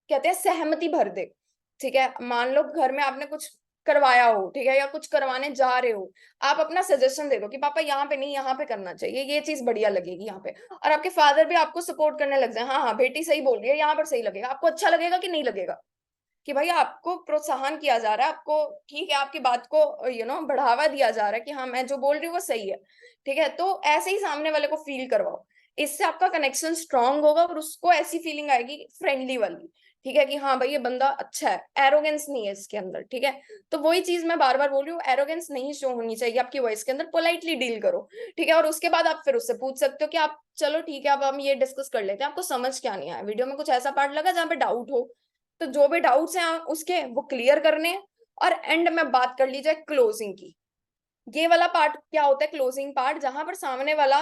Speaker 2: कहते हैं सहमति भर दे, ठीक है। मान लो घर में आपने कुछ करवाया हो, ठीक है, या कुछ करवाने जा रहे हो, आप अपना सजेशन दे दो कि पापा यहाँ पे नहीं यहाँ पे करना चाहिए, ये चीज बढ़िया लगेगी यहाँ पे, और आपके फादर भी आपको सपोर्ट करने लग जाए, हाँ हाँ बेटी सही बोल रही है, यहाँ पर सही लगेगा, आपको अच्छा लगेगा कि नहीं लगेगा, कि भाई आपको प्रोत्साहन किया जा रहा है, आपको ठीक है आपकी बात को बढ़ावा दिया जा रहा है कि हाँ मैं जो बोल रही हूँ वो सही है, ठीक है। तो ऐसे ही सामने वाले को फील करवाओ, इससे आपका कनेक्शन स्ट्रांग होगा और उसको ऐसी फीलिंग आएगी फ्रेंडली वाली, ठीक है, कि हाँ भाई ये बंदा अच्छा है, एरोगेंस नहीं है इसके अंदर, ठीक है। तो वही चीज मैं बार बार बोल रही हूँ, एरोगेंस नहीं शो होनी चाहिए आपकी वॉइस के अंदर, पोलाइटली डील करो, ठीक है। और उसके बाद आप फिर उससे पूछ सकते हो कि आप चलो ठीक है अब हम ये डिस्कस कर लेते हैं, आपको समझ क्या नहीं आया वीडियो में, कुछ ऐसा पार्ट लगा जहाँ पे डाउट हो, तो जो भी डाउट्स हैं उसके वो क्लियर करने हैं। और एंड में बात कर ली जाए क्लोजिंग की, ये वाला पार्ट क्या होता है, क्लोजिंग पार्ट, जहां पर सामने वाला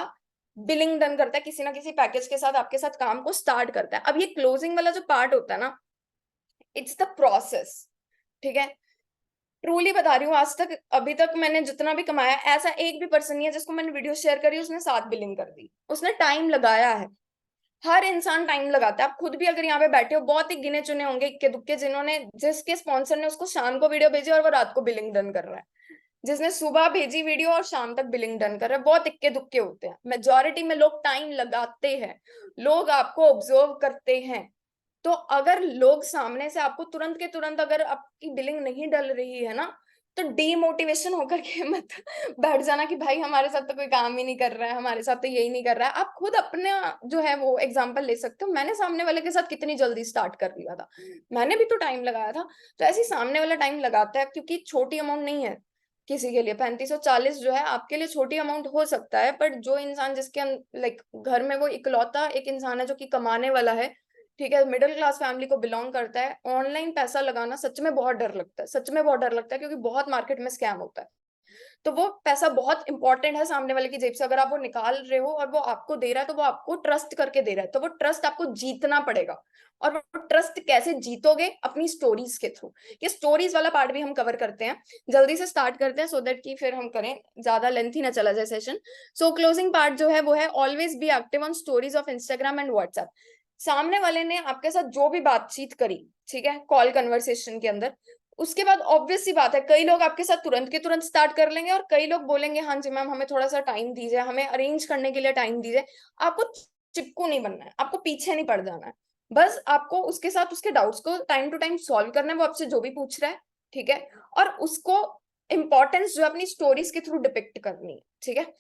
Speaker 2: बिलिंग डन करता है किसी ना किसी पैकेज के साथ, आपके साथ काम को स्टार्ट करता है। अब ये क्लोजिंग वाला जो पार्ट होता है ना, इट्स द प्रोसेस, ठीक है। ट्रूली बता रही हूँ, आज तक अभी तक मैंने जितना भी कमाया, ऐसा एक भी पर्सन नहीं है जिसको मैंने वीडियो शेयर करी उसने 7 बिलिंग कर दी, उसने टाइम लगाया है। हर इंसान टाइम लगाता है, आप खुद भी अगर यहाँ पे बैठे हो, बहुत ही गिने चुने होंगे इक्के दुक्के जिन्होंने, जिसके स्पॉन्सर ने उसको शाम को वीडियो भेजी और वो रात को बिलिंग डन कर रहा है, जिसने सुबह भेजी वीडियो और शाम तक बिलिंग डन कर रहा है, बहुत इक्के दुक्के होते हैं। मेजोरिटी में लोग टाइम लगाते हैं, लोग आपको ऑब्जर्व करते हैं, तो अगर लोग सामने से आपको तुरंत के तुरंत अगर आपकी बिलिंग नहीं डल रही है ना, तो डीमोटिवेशन होकर के मत बैठ जाना कि भाई हमारे साथ तो कोई काम ही नहीं कर रहा है, हमारे साथ तो यही नहीं कर रहा है। आप खुद अपना जो है वो एग्जांपल ले सकते हो। मैंने सामने वाले के साथ कितनी जल्दी स्टार्ट कर लिया था, मैंने भी तो टाइम लगाया था। तो ऐसे ही सामने वाला टाइम लगाता है, क्योंकि छोटी अमाउंट नहीं है किसी के लिए। 3540 जो है आपके लिए छोटी अमाउंट हो सकता है, पर जो इंसान जिसके लाइक घर में वो इकलौता एक इंसान है जो कि कमाने वाला है, ठीक है, मिडिल क्लास फैमिली को बिलोंग करता है, ऑनलाइन पैसा लगाना सच में बहुत डर लगता है, सच में बहुत डर लगता है, क्योंकि बहुत मार्केट में स्कैम होता है। तो वो पैसा बहुत इंपॉर्टेंट है सामने वाले की जेब से। अगर आप वो निकाल रहे हो और वो आपको दे रहा है, तो वो आपको ट्रस्ट करके दे रहा है, तो वो ट्रस्ट आपको जीतना पड़ेगा। और वो ट्रस्ट कैसे जीतोगे? अपनी स्टोरीज के थ्रू। ये स्टोरीज वाला पार्ट भी हम कवर करते हैं, जल्दी से स्टार्ट करते हैं सो दैट कि फिर हम करें, ज्यादा लेंथी ना चला जाए सेशन। सो क्लोजिंग पार्ट जो है वो है always be active on stories of Instagram and WhatsApp. सामने वाले ने आपके साथ जो भी बातचीत करी, ठीक है, कॉल कन्वर्सेशन के अंदर, उसके बाद ऑब्वियस सी बात है कई लोग आपके साथ तुरंत के तुरंत स्टार्ट कर लेंगे, और कई लोग बोलेंगे हाँ जी मैम हमें थोड़ा सा टाइम दीजिए, हमें अरेंज करने के लिए टाइम दीजिए। आपको चिपकू नहीं बनना है, आपको पीछे नहीं पड़ जाना है। बस आपको उसके साथ उसके डाउट्स को टाइम टू टाइम सॉल्व करना है, वो आपसे जो भी पूछ रहा है, ठीक है, और उसको इंपॉर्टेंस जो अपनी स्टोरीज के थ्रू डिपिक्ट करनी है, ठीक है।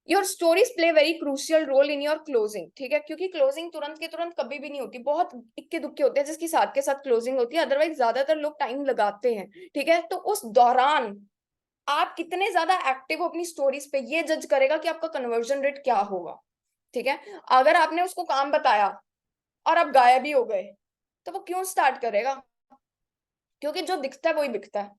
Speaker 2: Your stories play very crucial role in your closing, ठीक है, क्योंकि क्लोजिंग तुरंत के तुरंत कभी भी नहीं होती, बहुत इक्के दुक्के होते हैं जिसकी साथ के साथ क्लोजिंग होती है, अदरवाइज ज्यादातर लोग टाइम लगाते हैं, ठीक है। तो उस दौरान आप कितने ज्यादा एक्टिव हो अपनी स्टोरीज पे, ये जज करेगा कि आपका कन्वर्जन रेट क्या होगा, ठीक है। अगर आपने उसको काम बताया और आप गायब ही हो गए, तो वो क्यों स्टार्ट करेगा? क्योंकि जो दिखता है वही बिकता है।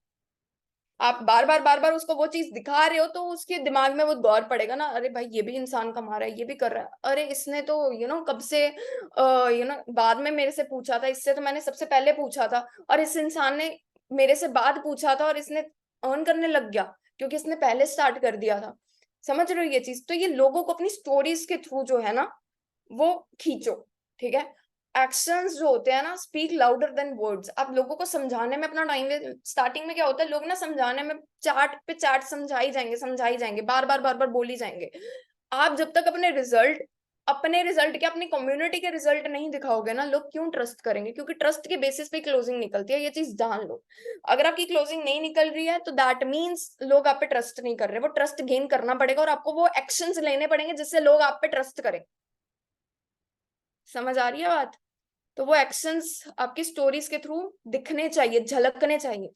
Speaker 2: आप बार बार उसको वो चीज दिखा रहे हो, तो उसके दिमाग में वो दौर पड़ेगा ना, अरे भाई ये भी इंसान कमा रहा है, ये भी कर रहा है, अरे इसने तो कब से बाद में मेरे से पूछा था, इससे तो मैंने सबसे पहले पूछा था, और इस इंसान ने मेरे से बाद पूछा था और इसने अर्न करने लग गया क्योंकि इसने पहले स्टार्ट कर दिया था। समझ रहे हो ये चीज? तो ये लोगों को अपनी स्टोरीज के थ्रू जो है ना वो खींचो, ठीक है। एक्शंस जो होते हैं ना स्पीक लाउडर देन वर्ड्स। आप लोगों को समझाने में अपना टाइम, स्टार्टिंग में क्या होता है, लोग ना समझाने में चार्ट पे चार्ट समझाई जाएंगे, बार बार बोली जाएंगे। आप जब तक अपने रिजल्ट क्या, अपनी कम्युनिटी के रिजल्ट नहीं दिखाओगे ना, लोग क्यों ट्रस्ट करेंगे? क्योंकि ट्रस्ट के बेसिस पे क्लोजिंग निकलती है, ये चीज जान लो। अगर आपकी क्लोजिंग नहीं निकल रही है तो दैट मीन्स लोग आप पे ट्रस्ट नहीं कर रहे। वो ट्रस्ट गेन करना पड़ेगा और आपको वो एक्शंस लेने पड़ेंगे जिससे लोग आप पे ट्रस्ट करें। समझ आ रही है बात? तो वो एक्शंस आपकी स्टोरीज के थ्रू दिखने चाहिए, झलकने चाहिए।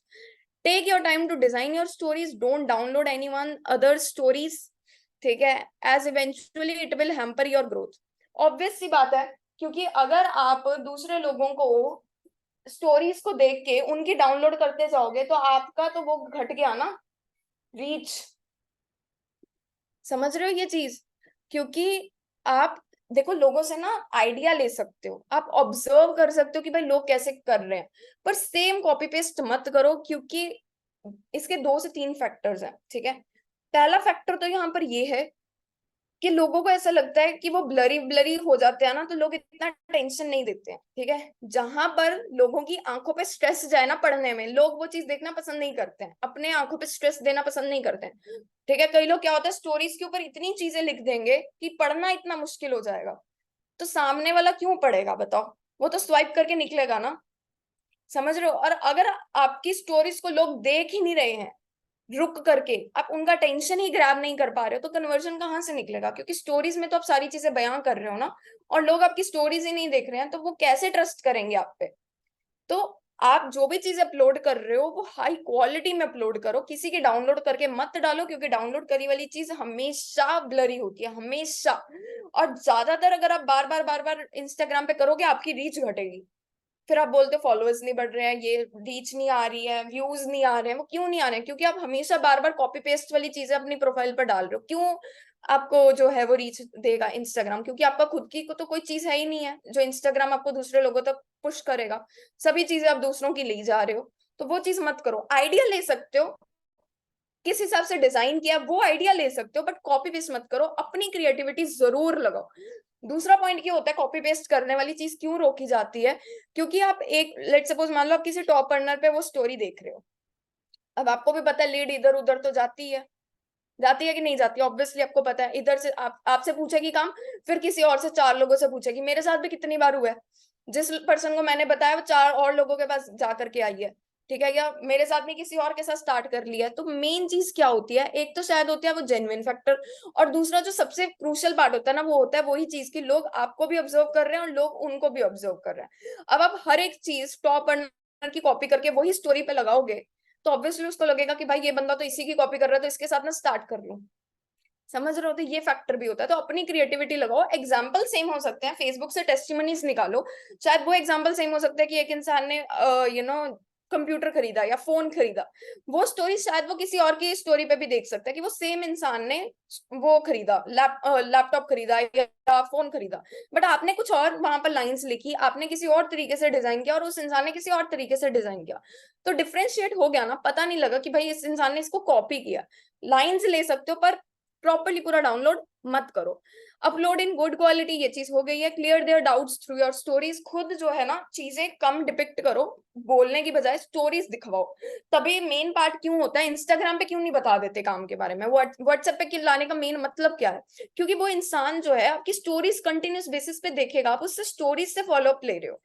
Speaker 2: Take your time to design your stories, don't download any one other stories, ठीक है, as eventually it will hamper your growth. Obvious सी बात है, क्योंकि अगर आप दूसरे लोगों को स्टोरीज को देख के उनकी डाउनलोड करते जाओगे तो आपका तो वो घट गया ना, रीच। समझ रहे हो ये चीज? क्योंकि आप देखो लोगों से ना आइडिया ले सकते हो, आप ऑब्जर्व कर सकते हो कि भाई लोग कैसे कर रहे हैं, पर सेम कॉपी पेस्ट मत करो, क्योंकि इसके 2 से 3 फैक्टर्स हैं, ठीक है। पहला फैक्टर तो यहाँ पर ये है कि लोगों को ऐसा लगता है कि वो ब्लरी ब्लरी हो जाते हैं ना, तो लोग इतना टेंशन नहीं देते हैं, ठीक है। जहां पर लोगों की आंखों पे स्ट्रेस जाए ना पढ़ने में, लोग वो चीज देखना पसंद नहीं करते हैं, अपने आंखों पे स्ट्रेस देना पसंद नहीं करते हैं, ठीक है। कई लोग क्या होता है स्टोरीज के ऊपर इतनी चीजें लिख देंगे कि पढ़ना इतना मुश्किल हो जाएगा, तो सामने वाला क्यों पढ़ेगा बताओ? वो तो स्वाइप करके निकलेगा ना। समझ रहे हो? और अगर आपकी स्टोरीज को लोग देख ही नहीं रहे हैं, रुक करके आप उनका टेंशन ही ग्रैब नहीं कर पा रहे हो, तो कन्वर्जन कहाँ से निकलेगा? क्योंकि स्टोरीज में तो आप सारी चीजें बयां कर रहे हो ना, और लोग आपकी स्टोरीज ही नहीं देख रहे हैं, तो वो कैसे ट्रस्ट करेंगे आप पे? तो आप जो भी चीज अपलोड कर रहे हो वो हाई क्वालिटी में अपलोड करो, किसी की डाउनलोड करके मत डालो, क्योंकि डाउनलोड करी वाली चीज हमेशा ब्लरी होती है, हमेशा। और ज्यादातर अगर आप बार बार इंस्टाग्राम पे करोगे आपकी रीच घटेगी, फिर आप बोलते हो फॉलोअर्स नहीं बढ़ रहे हैं, ये रीच नहीं आ रही है, व्यूज नहीं आ रहे हैं। वो क्यों नहीं आ रहे हैं? क्योंकि आप हमेशा बार बार कॉपी पेस्ट वाली चीजें अपनी प्रोफाइल पर डाल रहे हो। क्यों आपको जो है वो रीच देगा इंस्टाग्राम? क्योंकि आपका खुद की को तो कोई चीज है ही नहीं है जो इंस्टाग्राम आपको दूसरे लोगों तक पुश करेगा। सभी चीजें आप दूसरों की ले जा रहे हो, तो वो चीज मत करो। आइडिया ले सकते हो, किस हिसाब से डिजाइन किया वो आइडिया ले सकते हो, बट कॉपी पेस्ट मत करो, अपनी क्रिएटिविटी जरूर लगाओ। दूसरा पॉइंट ये होता है कॉपी पेस्ट करने वाली चीज क्यों रोकी जाती है? क्योंकि आप एक लेट सपोज मान लो आप किसी टॉप अर्नर पे वो स्टोरी देख रहे हो, अब आपको भी पता है लीड इधर उधर तो जाती है कि नहीं जाती? ऑब्वियसली आपको पता है, इधर से आपसे पूछेगी काम, फिर किसी और से 4 लोगों से पूछेगी। मेरे साथ भी कितनी बार हुआ है, जिस पर्सन को मैंने बताया वो 4 और लोगों के पास जा करके आई है, ठीक है, या मेरे साथ नहीं किसी और के साथ स्टार्ट कर लिया है। तो मेन चीज क्या होती है, एक तो शायद होती है वो जेन्युइन फैक्टर, और दूसरा जो सबसे क्रूशियल पार्ट होता है ना, वो होता है वही चीज की लोग आपको भी ऑब्जर्व कर रहे हैं और लोग उनको भी ऑब्जर्व कर रहे हैं। अब आप हर एक चीज टॉप अर्नर की कॉपी करके वही स्टोरी पे लगाओगे, तो ऑब्वियसली उसको लगेगा कि भाई ये बंदा तो इसी की कॉपी कर रहा है, तो इसके साथ ना स्टार्ट कर लूं। समझ रहे हो, तो ये फैक्टर भी होता है। तो अपनी क्रिएटिविटी लगाओ, एग्जाम्पल सेम हो सकते हैं, फेसबुक से टेस्टिमनीज निकालो, शायद वो एग्जाम्पल सेम हो सकता है कि एक इंसान ने कंप्यूटर खरीदा या फोन खरीदा, वो स्टोरी शायद वो किसी और की स्टोरी पे भी देख सकता है कि वो सेम इंसान ने वो खरीदा, लैपटॉप खरीदा या फोन खरीदा, बट आपने कुछ और वहां पर लाइंस लिखी, आपने किसी और तरीके से डिजाइन किया और उस इंसान ने किसी और तरीके से डिजाइन किया, तो डिफ्रेंशिएट हो गया ना, पता नहीं लगा कि भाई इस इंसान ने इसको कॉपी किया। लाइंस ले सकते हो पर प्रॉपरली पूरा डाउनलोड मत करो। अपलोड इन गुड क्वालिटी, ये चीज हो गई है। Clear their doubts through your stories, खुद जो है ना चीजें कम डिपिक्ट करो, बोलने की बजाय स्टोरीज दिखवाओ। तभी मेन पार्ट क्यों होता है, इंस्टाग्राम पे क्यों नहीं बता देते काम के बारे में, व्हाट्सएप पे लाने का मेन मतलब क्या है, क्योंकि वो इंसान जो है आपकी स्टोरीज कंटिन्यूस बेसिस पे देखेगा, आप उससे स्टोरीज से फॉलो अप ले रहे हो।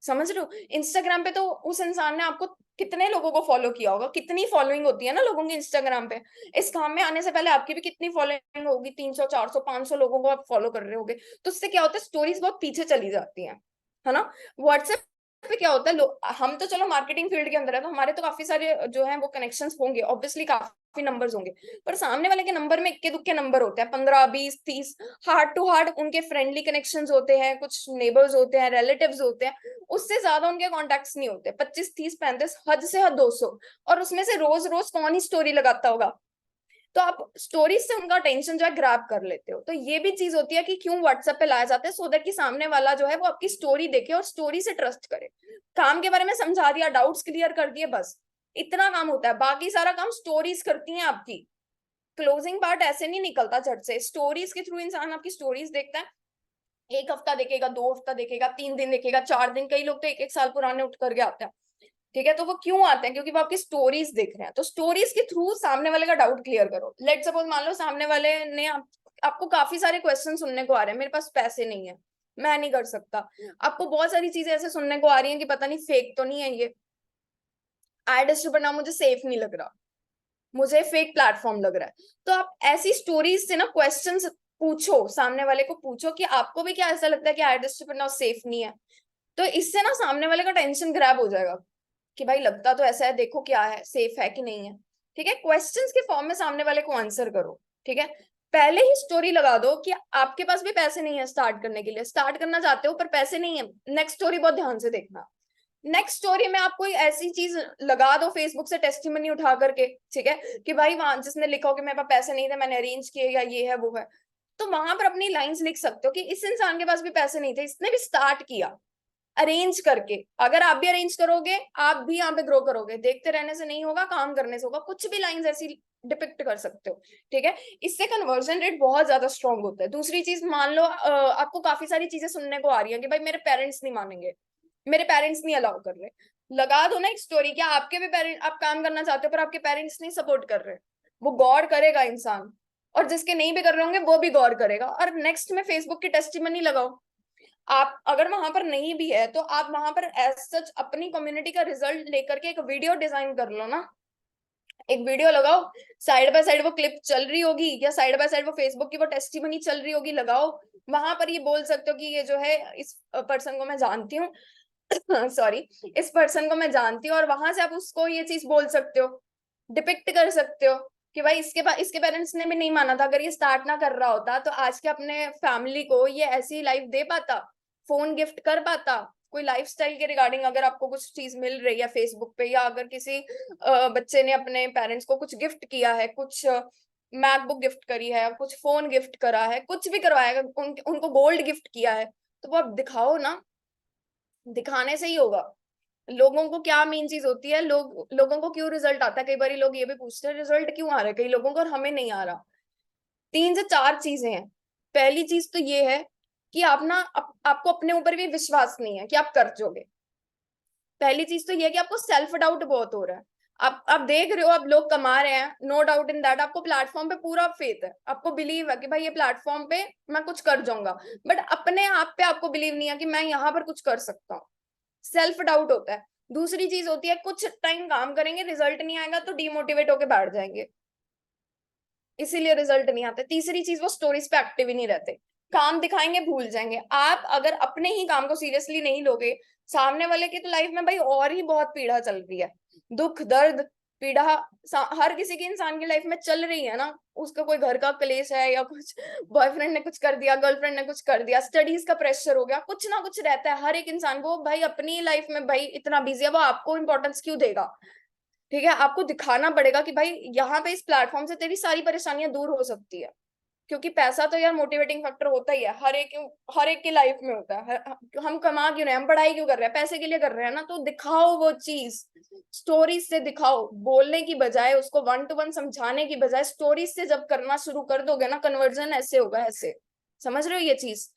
Speaker 2: समझ रहे हो, इंस्टाग्राम पे तो उस इंसान ने आपको कितने लोगों को फॉलो किया होगा, कितनी फॉलोइंग होती है ना लोगों की इंस्टाग्राम पे, इस काम में आने से पहले आपकी भी कितनी फॉलोइंग होगी, 300 400 500 लोगों को आप फॉलो कर रहे होगे, तो उससे क्या होता है स्टोरीज बहुत पीछे चली जाती हैं, है ना। व्हाट्सएप पे क्या होता है, हम तो चलो मार्केटिंग फील्ड के अंदर है, तो हमारे तो काफी सारे जो है वो कनेक्शंस होंगे, ऑब्वियसली काफी नंबर्स होंगे, पर सामने वाले के नंबर में इक्के दुक्के नंबर होते हैं, 15 20 30, हार्ड टू हार्ड उनके फ्रेंडली कनेक्शंस होते हैं, कुछ नेबर्स होते हैं, रिलेटिव्स होते हैं, उससे ज्यादा उनके कॉन्टेक्ट्स नहीं होते, 25 30 35, हद से हद 200, और उसमें से रोज रोज कौन ही स्टोरी लगाता होगा, तो आप स्टोरीज से उनका टेंशन जो है ग्रैब कर लेते हो। तो ये भी चीज होती है कि क्यों व्हाट्सएप पे लाया जाता है, सो दैट कि सामने वाला जो है वो आपकी स्टोरी देखे और स्टोरी से ट्रस्ट करे। काम के बारे में समझा दिया, डाउट्स क्लियर कर दिए, बस इतना काम होता है, बाकी सारा काम स्टोरीज करती हैं आपकी। क्लोजिंग पार्ट ऐसे नहीं निकलता झट से, स्टोरीज के थ्रू इंसान आपकी स्टोरीज देखता है, 1 हफ्ता देखेगा, 2 हफ्ता देखेगा, 3 दिन देखेगा, 4 दिन, कई लोग तो 1 1 साल पुराने उठ करके आते हैं, ठीक है। तो वो क्यों आते हैं, क्योंकि वो आपकी स्टोरीज देख रहे हैं, तो स्टोरीज के थ्रू सामने वाले का डाउट क्लियर करो। लेट सपोज मान लो सामने वाले ने आपको काफी सारे क्वेश्चन सुनने को आ रहे हैं, मेरे पास पैसे नहीं है, मैं नहीं कर सकता, आपको बहुत सारी चीजें ऐसे सुनने को आ रही हैं कि पता नहीं फेक तो नहीं है ये एड बनना, मुझे सेफ नहीं लग रहा, मुझे फेक प्लेटफॉर्म लग रहा है, तो आप ऐसी स्टोरीज से ना क्वेश्चंस पूछो, सामने वाले को पूछो कि आपको भी क्या ऐसा लगता है कि एड सेफ नहीं है, तो इससे ना सामने वाले का टेंशन ग्रैब हो जाएगा कि भाई लगता तो ऐसा है, देखो क्या है, सेफ है कि नहीं है, ठीक है। क्वेश्चंस के फॉर्म में सामने वाले को आंसर करो, ठीक है। पहले ही स्टोरी लगा दो कि आपके पास भी पैसे नहीं है स्टार्ट करने के लिए, स्टार्ट करना चाहते हो पर पैसे नहीं है, नेक्स्ट स्टोरी बहुत ध्यान से देखना। नेक्स्ट स्टोरी में आप कोई ऐसी चीज लगा दो फेसबुक से टेस्टिमनी उठा करके, ठीक है, कि भाई वहां जिसने लिखा हो कि मेरे पास पैसे नहीं थे, मैंने अरेंज किए, या ये है वो है, तो वहां पर अपनी लाइंस लिख सकते हो कि इस इंसान के पास भी पैसे नहीं थे, इसने भी स्टार्ट किया अरेंज करके, अगर आप भी अरेंज करोगे आप भी यहाँ पे ग्रो करोगे, देखते रहने से नहीं होगा, काम करने से होगा, कुछ भी लाइंस ऐसी डिपिक्ट कर सकते हो, ठीक है। इससे कन्वर्जन रेट बहुत ज्यादा स्ट्रांग होता है। दूसरी चीज, मान लो आपको काफी सारी चीजें सुनने को आ रही है कि भाई मेरे पेरेंट्स नहीं मानेंगे, मेरे पेरेंट्स नहीं अलाउ कर रहे, लगा दो ना एक स्टोरी, क्या आपके भी पेरेंट, आप काम करना चाहते हो पर आपके पेरेंट्स नहीं सपोर्ट कर रहे, वो गौर करेगा इंसान, और जिसके नहीं भी कर रहे होंगे वो भी गौर करेगा, और नेक्स्ट में फेसबुक की टेस्टिमनी लगाओ। आप अगर वहां पर नहीं भी है तो आप वहां पर एज सच अपनी कम्युनिटी का रिजल्ट लेकर के एक वीडियो डिजाइन कर लो ना, एक वीडियो लगाओ, साइड बाय साइड वो क्लिप चल रही होगी, या साइड बाय साइड वो फेसबुक की वो टेस्टिमनी चल रही होगी, लगाओ, वहां पर ये बोल सकते हो कि ये जो है इस पर्सन को मैं जानती हूँ, सॉरी, इस पर्सन को मैं जानती हूँ, और वहां से आप उसको ये चीज बोल सकते हो, डिपिक्ट कर सकते हो कि भाई इसके पेरेंट्स ने भी नहीं माना था, अगर ये स्टार्ट ना कर रहा होता तो आज के अपने फैमिली को ये ऐसी लाइफ दे पाता, फोन गिफ्ट कर पाता, कोई लाइफस्टाइल के रिगार्डिंग अगर आपको कुछ चीज मिल रही है फेसबुक पे, या अगर किसी बच्चे ने अपने पेरेंट्स को कुछ गिफ्ट किया है, कुछ मैकबुक गिफ्ट करी है, कुछ फोन गिफ्ट करा है, कुछ भी करवाया है, उनको गोल्ड गिफ्ट किया है, तो वो आप दिखाओ ना, दिखाने से ही होगा। लोगों को क्या मेन चीज होती है, लोगों को क्यों रिजल्ट आता है, कई बार लोग ये भी पूछते हैं रिजल्ट क्यों आ रहा है कई लोगों को और हमें नहीं आ रहा। 3 से 4 चीजें हैं। पहली चीज तो ये है कि आप ना आपको अपने ऊपर भी विश्वास नहीं है कि आप कर जोगे। पहली चीज तो ये है कि आपको सेल्फ डाउट बहुत हो रहा है, आप देख रहे हो, अब लोग कमा रहे हैं, नो डाउट इन दैट, आपको प्लेटफॉर्म पे पूरा फेथ है, आपको बिलीव है कि भाई ये प्लेटफॉर्म पे मैं कुछ कर जाऊंगा, बट अपने आप पे आपको बिलीव नहीं है कि मैं यहाँ पर कुछ कर सकता हूँ, सेल्फ डाउट होता है। दूसरी चीज होती है, कुछ टाइम काम करेंगे, रिजल्ट नहीं आएगा तो डिमोटिवेट होके बैठ जाएंगे, इसीलिए रिजल्ट नहीं आते। तीसरी चीज, वो स्टोरीज पे एक्टिव ही नहीं रहते, काम दिखाएंगे भूल जाएंगे। आप अगर अपने ही काम को सीरियसली नहीं लोगे, सामने वाले की तो लाइफ में भाई और ही बहुत पीड़ा चल रही है, दुख दर्द पीड़ा हर किसी की इंसान की लाइफ में चल रही है ना। उसका कोई घर का क्लेश है, या कुछ बॉयफ्रेंड ने कुछ कर दिया, गर्लफ्रेंड ने कुछ कर दिया, स्टडीज का प्रेशर हो गया, कुछ ना कुछ रहता है हर एक इंसान को। भाई अपनी लाइफ में भाई इतना बिजी है, वो आपको इंपॉर्टेंस क्यों देगा? ठीक है, आपको दिखाना पड़ेगा कि भाई यहाँ पे इस प्लेटफॉर्म से तेरी सारी परेशानियां दूर हो सकती है। क्योंकि पैसा तो यार मोटिवेटिंग फैक्टर होता ही है, हर एक की लाइफ में होता है। हम कमा क्यों रहे हैं, हम पढ़ाई क्यों कर रहे हैं, पैसे के लिए कर रहे हैं ना। तो दिखाओ वो चीज, स्टोरीज से दिखाओ, बोलने की बजाय, उसको वन टू वन समझाने की बजाय स्टोरीज से जब करना शुरू कर दोगे ना, कन्वर्जन ऐसे होगा, ऐसे। समझ रहे हो ये चीज?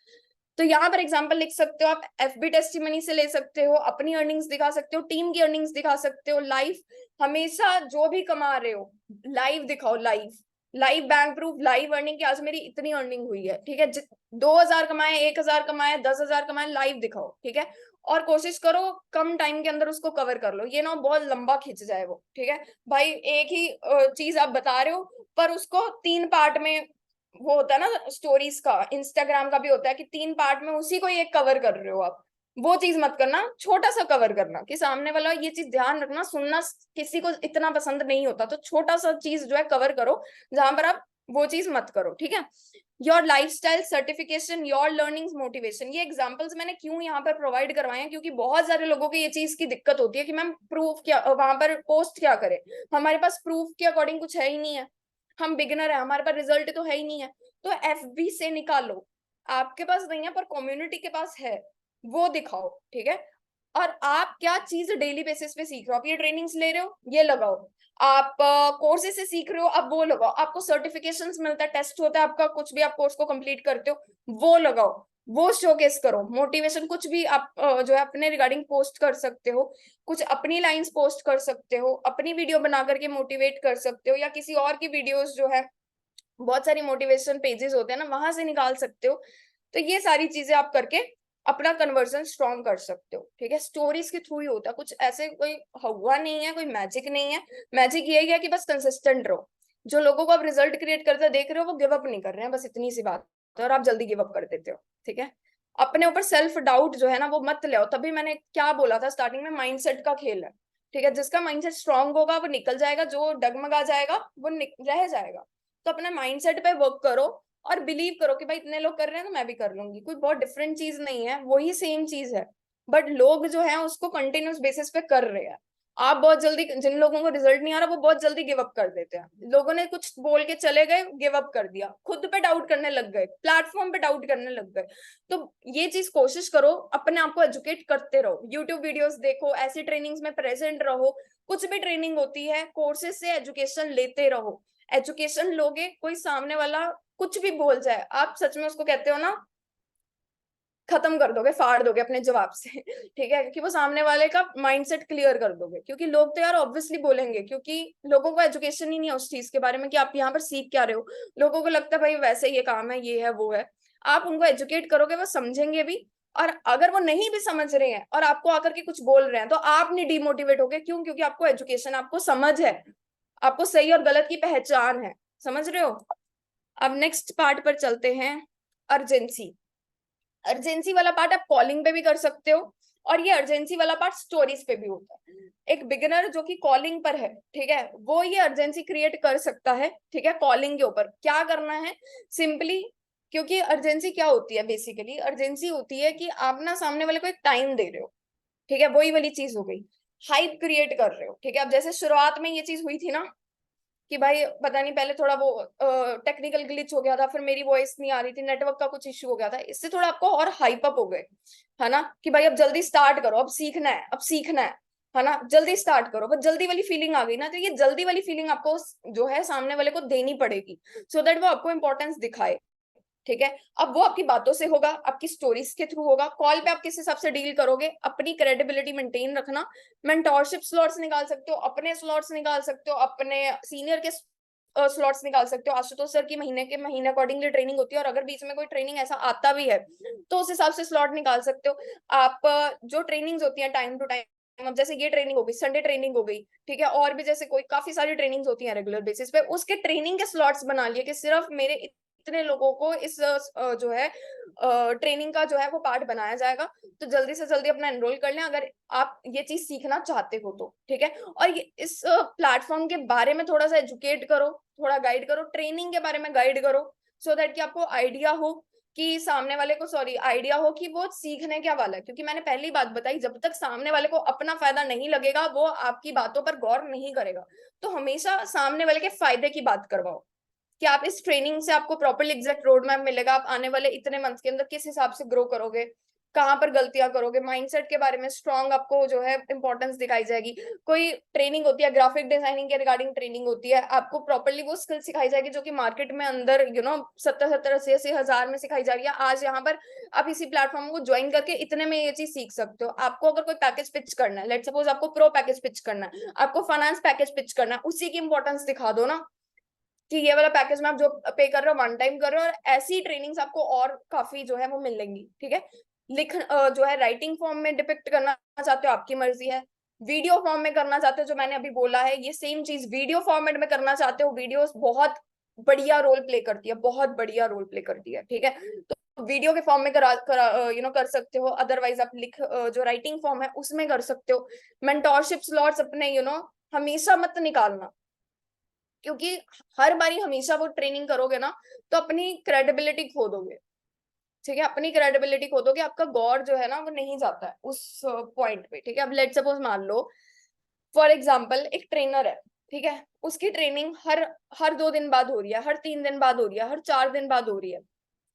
Speaker 2: तो यहाँ पर एग्जांपल लिख सकते हो आप, एफबी टेस्टिमनी से ले सकते हो, अपनी अर्निंग्स दिखा सकते हो, टीम की अर्निंग्स दिखा सकते हो, लाइव हमेशा जो भी कमा रहे हो लाइव दिखाओ, live live bank proof, live earning की आज मेरी इतनी अर्निंग हुई है। ठीक है, 2,000 कमाए, 1,000 कमाए, 10,000 कमाए, लाइव दिखाओ। ठीक है, और कोशिश करो कम टाइम के अंदर उसको कवर कर लो, ये ना बहुत लंबा खिंच जाए वो। ठीक है भाई, एक ही चीज आप बता रहे हो पर उसको 3 पार्ट में, वो होता है ना स्टोरीज का, इंस्टाग्राम का भी होता है कि 3 पार्ट में उसी को एक कवर कर रहे हो आप। वो चीज मत करना, छोटा सा कवर करना कि सामने वाला, ये चीज ध्यान रखना, सुनना किसी को इतना पसंद नहीं होता, तो छोटा सा चीज जो है कवर करो, जहां पर आप वो चीज मत करो। ठीक है, your lifestyle certification, your learnings motivation, ये एग्जांपल्स मैंने क्यों यहाँ पर प्रोवाइड करवाए हैं, क्योंकि बहुत सारे लोगों को ये चीज की दिक्कत होती है कि मैम प्रूफ क्या, वहां पर पोस्ट क्या करें, हमारे पास प्रूफ के अकॉर्डिंग कुछ है ही नहीं है, हम बिगिनर है, हमारे पास रिजल्ट तो है ही नहीं है। तो एफबी से निकालो, आपके पास नहीं है पर कम्युनिटी के पास है, वो दिखाओ। ठीक है, और आप क्या चीज डेली बेसिस पे सीख रहे हो, आप ये ट्रेनिंग्स ले रहे हो, ये लगाओ। आप कोर्सेज से सीख रहे हो, अब वो लगाओ। आपको सर्टिफिकेशंस मिलता है, टेस्ट होता है आपका, कुछ भी आप कोर्स को कंप्लीट करते हो, वो लगाओ, वो शोकेस करो। मोटिवेशन कुछ भी आप जो है अपने रिगार्डिंग पोस्ट कर सकते हो, कुछ अपनी लाइंस पोस्ट कर सकते हो, अपनी वीडियो बना करके मोटिवेट कर सकते हो, या किसी और की वीडियोस जो है, बहुत सारी मोटिवेशन पेजेस होते हैं ना, वहां से निकाल सकते हो। तो ये सारी चीजें आप करके अपना कन्वर्जन स्ट्रॉन्ग कर सकते हो। ठीक है, स्टोरीज के थ्रू ही होता है, कुछ ऐसे कोई हुआ नहीं है, कोई मैजिक नहीं है। मैजिक यही है कि बस कंसिस्टेंट रहो। जो लोगों को आप रिजल्ट क्रिएट करते देख रहे हो, वो गिव अप नहीं कर रहे हैं, बस इतनी सी बात है, और आप जल्दी गिव अप कर देते हो। ठीक है, अपने ऊपर सेल्फ डाउट जो है ना, वो मत ले आओ। तभी मैंने क्या बोला था स्टार्टिंग में, माइंडसेट का खेल है। ठीक है, जिसका माइंडसेट स्ट्रांग होगा वो निकल जाएगा, जो डगमगा जाएगा वो रह जाएगा। तो अपने माइंडसेट पे वर्क करो, और बिलीव करो कि भाई इतने लोग कर रहे हैं तो मैं भी कर लूंगी। कोई बहुत डिफरेंट चीज नहीं है, वही सेम चीज है, बट लोग जो है उसको कंटिन्यूस बेसिस पे कर रहे हैं। आप बहुत जल्दी, जिन लोगों को रिजल्ट नहीं आ रहा वो बहुत जल्दी गिव अप कर देते हैं। लोगों ने कुछ बोल के चले गए, गिव अप कर दिया, खुद पे डाउट करने लग गए, प्लेटफॉर्म पे डाउट करने लग गए। तो ये चीज कोशिश करो, अपने आप को एजुकेट करते रहो, यूट्यूब वीडियोस देखो, ऐसी ट्रेनिंग्स में प्रेजेंट रहो। कुछ भी ट्रेनिंग होती है, कोर्सेज से एजुकेशन लेते रहो। एजुकेशन लोगे, कोई सामने वाला कुछ भी बोल जाए, आप सच में उसको कहते हो ना, खत्म कर दोगे, फाड़ दोगे अपने जवाब से। ठीक है, क्योंकि वो सामने वाले का माइंडसेट क्लियर कर दोगे। क्योंकि लोग तो यार ऑब्वियसली बोलेंगे, क्योंकि लोगों को एजुकेशन ही नहीं है उस चीज के बारे में कि आप यहाँ पर सीख क्या रहे हो। लोगों को लगता है भाई वैसे ये काम है, ये है, वो है। आप उनको एजुकेट करोगे, वो समझेंगे भी। और अगर वो नहीं भी समझ रहे हैं और आपको आकर के कुछ बोल रहे हैं, तो आप नहीं डिमोटिवेट होगे। क्यों? क्योंकि आपको एजुकेशन, आपको समझ है, आपको सही और गलत की पहचान है। समझ रहे हो? अब नेक्स्ट पार्ट पर चलते हैं, अर्जेंसी। अर्जेंसी वाला पार्ट आप कॉलिंग पे भी कर सकते हो, और ये अर्जेंसी वाला पार्ट स्टोरीज पे भी होता है। एक बिगिनर जो कि कॉलिंग पर है, ठीक है, वो ये अर्जेंसी क्रिएट कर सकता है। ठीक है, कॉलिंग के ऊपर क्या करना है, सिंपली, क्योंकि अर्जेंसी क्या होती है, बेसिकली अर्जेंसी होती है कि आप ना सामने वाले को एक टाइम दे रहे हो। ठीक है, वही वाली चीज हो गई, हाइप क्रिएट कर रहे हो। ठीक है, अब जैसे शुरुआत में ये चीज हुई थी ना, कि भाई पता नहीं, पहले थोड़ा वो टेक्निकल ग्लिच हो गया था, फिर मेरी वॉइस नहीं आ रही थी, नेटवर्क का कुछ इश्यू हो गया था, इससे थोड़ा आपको और हाइप अप हो गए, है ना, कि भाई अब जल्दी स्टार्ट करो, अब सीखना है, अब सीखना है ना, जल्दी स्टार्ट करो। बस जल्दी वाली फीलिंग आ गई ना, तो ये जल्दी वाली फीलिंग आपको जो है सामने वाले को देनी पड़ेगी, सो दैट वो आपको इंपॉर्टेंस दिखाए। ठीक है, अब वो आपकी बातों से होगा, आपकी स्टोरीज के थ्रू होगा, कॉल पे आप किस हिसाब से डील करोगे, अपनी क्रेडिबिलिटी मेंटेन रखना। मेंटोरशिप स्लॉट्स निकाल सकते हो, अपने स्लॉट्स निकाल सकते हो, अपने सीनियर के स्लॉट्स निकाल सकते हो। आशुतोष सर की महीने के महीने अकॉर्डिंगली ट्रेनिंग होती है, और अगर बीच में कोई ट्रेनिंग ऐसा आता भी है तो उस हिसाब से स्लॉट निकाल सकते हो आप। जो ट्रेनिंग्स होती है टाइम टू टाइम, अब जैसे ये ट्रेनिंग हो गई, संडे ट्रेनिंग हो गई, ठीक है, और भी जैसे कोई काफी सारी ट्रेनिंग्स होती हैं रेगुलर बेसिस पे, उसके ट्रेनिंग के स्लॉट्स बना लिए कि सिर्फ मेरे इतने लोगों को इस जो है ट्रेनिंग का जो है वो पार्ट बनाया जाएगा। तो जल्दी से जल्दी अपना एनरोल कर लें अगर आप ये चीज सीखना चाहते हो तो, ठीक है। और ये इस प्लेटफॉर्म के बारे में थोड़ा सा एजुकेट करो, थोड़ा गाइड करो, ट्रेनिंग के बारे में गाइड करो, सो दैट कि आपको आइडिया हो कि सामने वाले को, सॉरी, आइडिया हो कि वो सीखने क्या वाला है। क्योंकि मैंने पहली बात बताई, जब तक सामने वाले को अपना फायदा नहीं लगेगा वो आपकी बातों पर गौर नहीं करेगा। तो हमेशा सामने वाले के फायदे की बात करवाओ कि आप इस ट्रेनिंग से आपको प्रॉपरली एग्जैक्ट रोड मैप मिलेगा, आप आने वाले इतने मंथ के अंदर किस हिसाब से ग्रो करोगे, कहाँ पर गलतियां करोगे, माइंडसेट के बारे में स्ट्रॉन्ग आपको जो है इंपॉर्टेंस दिखाई जाएगी। कोई ट्रेनिंग होती है ग्राफिक डिजाइनिंग के रिगार्डिंग, ट्रेनिंग होती है, आपको प्रॉपरली वो स्किल सिखाई जाएगी जो कि मार्केट में अंदर 70-70 80-80 हजार में सिखाई जा रही है। आज यहाँ पर आप इसी प्लेटफॉर्म को ज्वाइन करके इतने में ये चीज सीख सकते हो। आपको अगर कोई पैकेज पिच करना है, लेट सपोज आपको प्रो पैकेज पिच करना है, आपको फाइनेंस पैकेज पिच करना है, उसी की इंपॉर्टेंस दिखा दो ना कि ये वाला पैकेज में आप जो पे कर रहे हो वन टाइम कर रहे हो, और ऐसी ट्रेनिंग्स आपको और काफी जो है वो मिलेंगी, ठीक है। जो है राइटिंग फॉर्म में डिपिक्ट करना चाहते हो, आपकी मर्जी है। वीडियो फॉर्म में करना चाहते हो, जो मैंने अभी बोला है, ये सेम चीज वीडियो फॉर्मेट में करना चाहते हो, वीडियोस बहुत बढ़िया रोल प्ले करती है, बहुत बढ़िया रोल प्ले करती है, ठीक है। तो वीडियो के फॉर्म में कर सकते हो, अदरवाइज आप जो राइटिंग फॉर्म है उसमें कर सकते हो। मेंटोरशिप स्लॉट्स अपने हमेशा मत निकालना, क्योंकि हर बारी हमेशा वो ट्रेनिंग करोगे ना तो अपनी क्रेडिबिलिटी खो दोगे, ठीक है, अपनी क्रेडिबिलिटी खो दोगे, आपका गौर जो है ना वो नहीं जाता है उस पॉइंट पे, ठीक है। अब लेट सपोज मान लो फॉर एग्जाम्पल एक ट्रेनर है, ठीक है, उसकी ट्रेनिंग हर हर 2 दिन बाद हो रही है, हर 3 दिन बाद हो रही है, हर 4 दिन बाद हो रही है।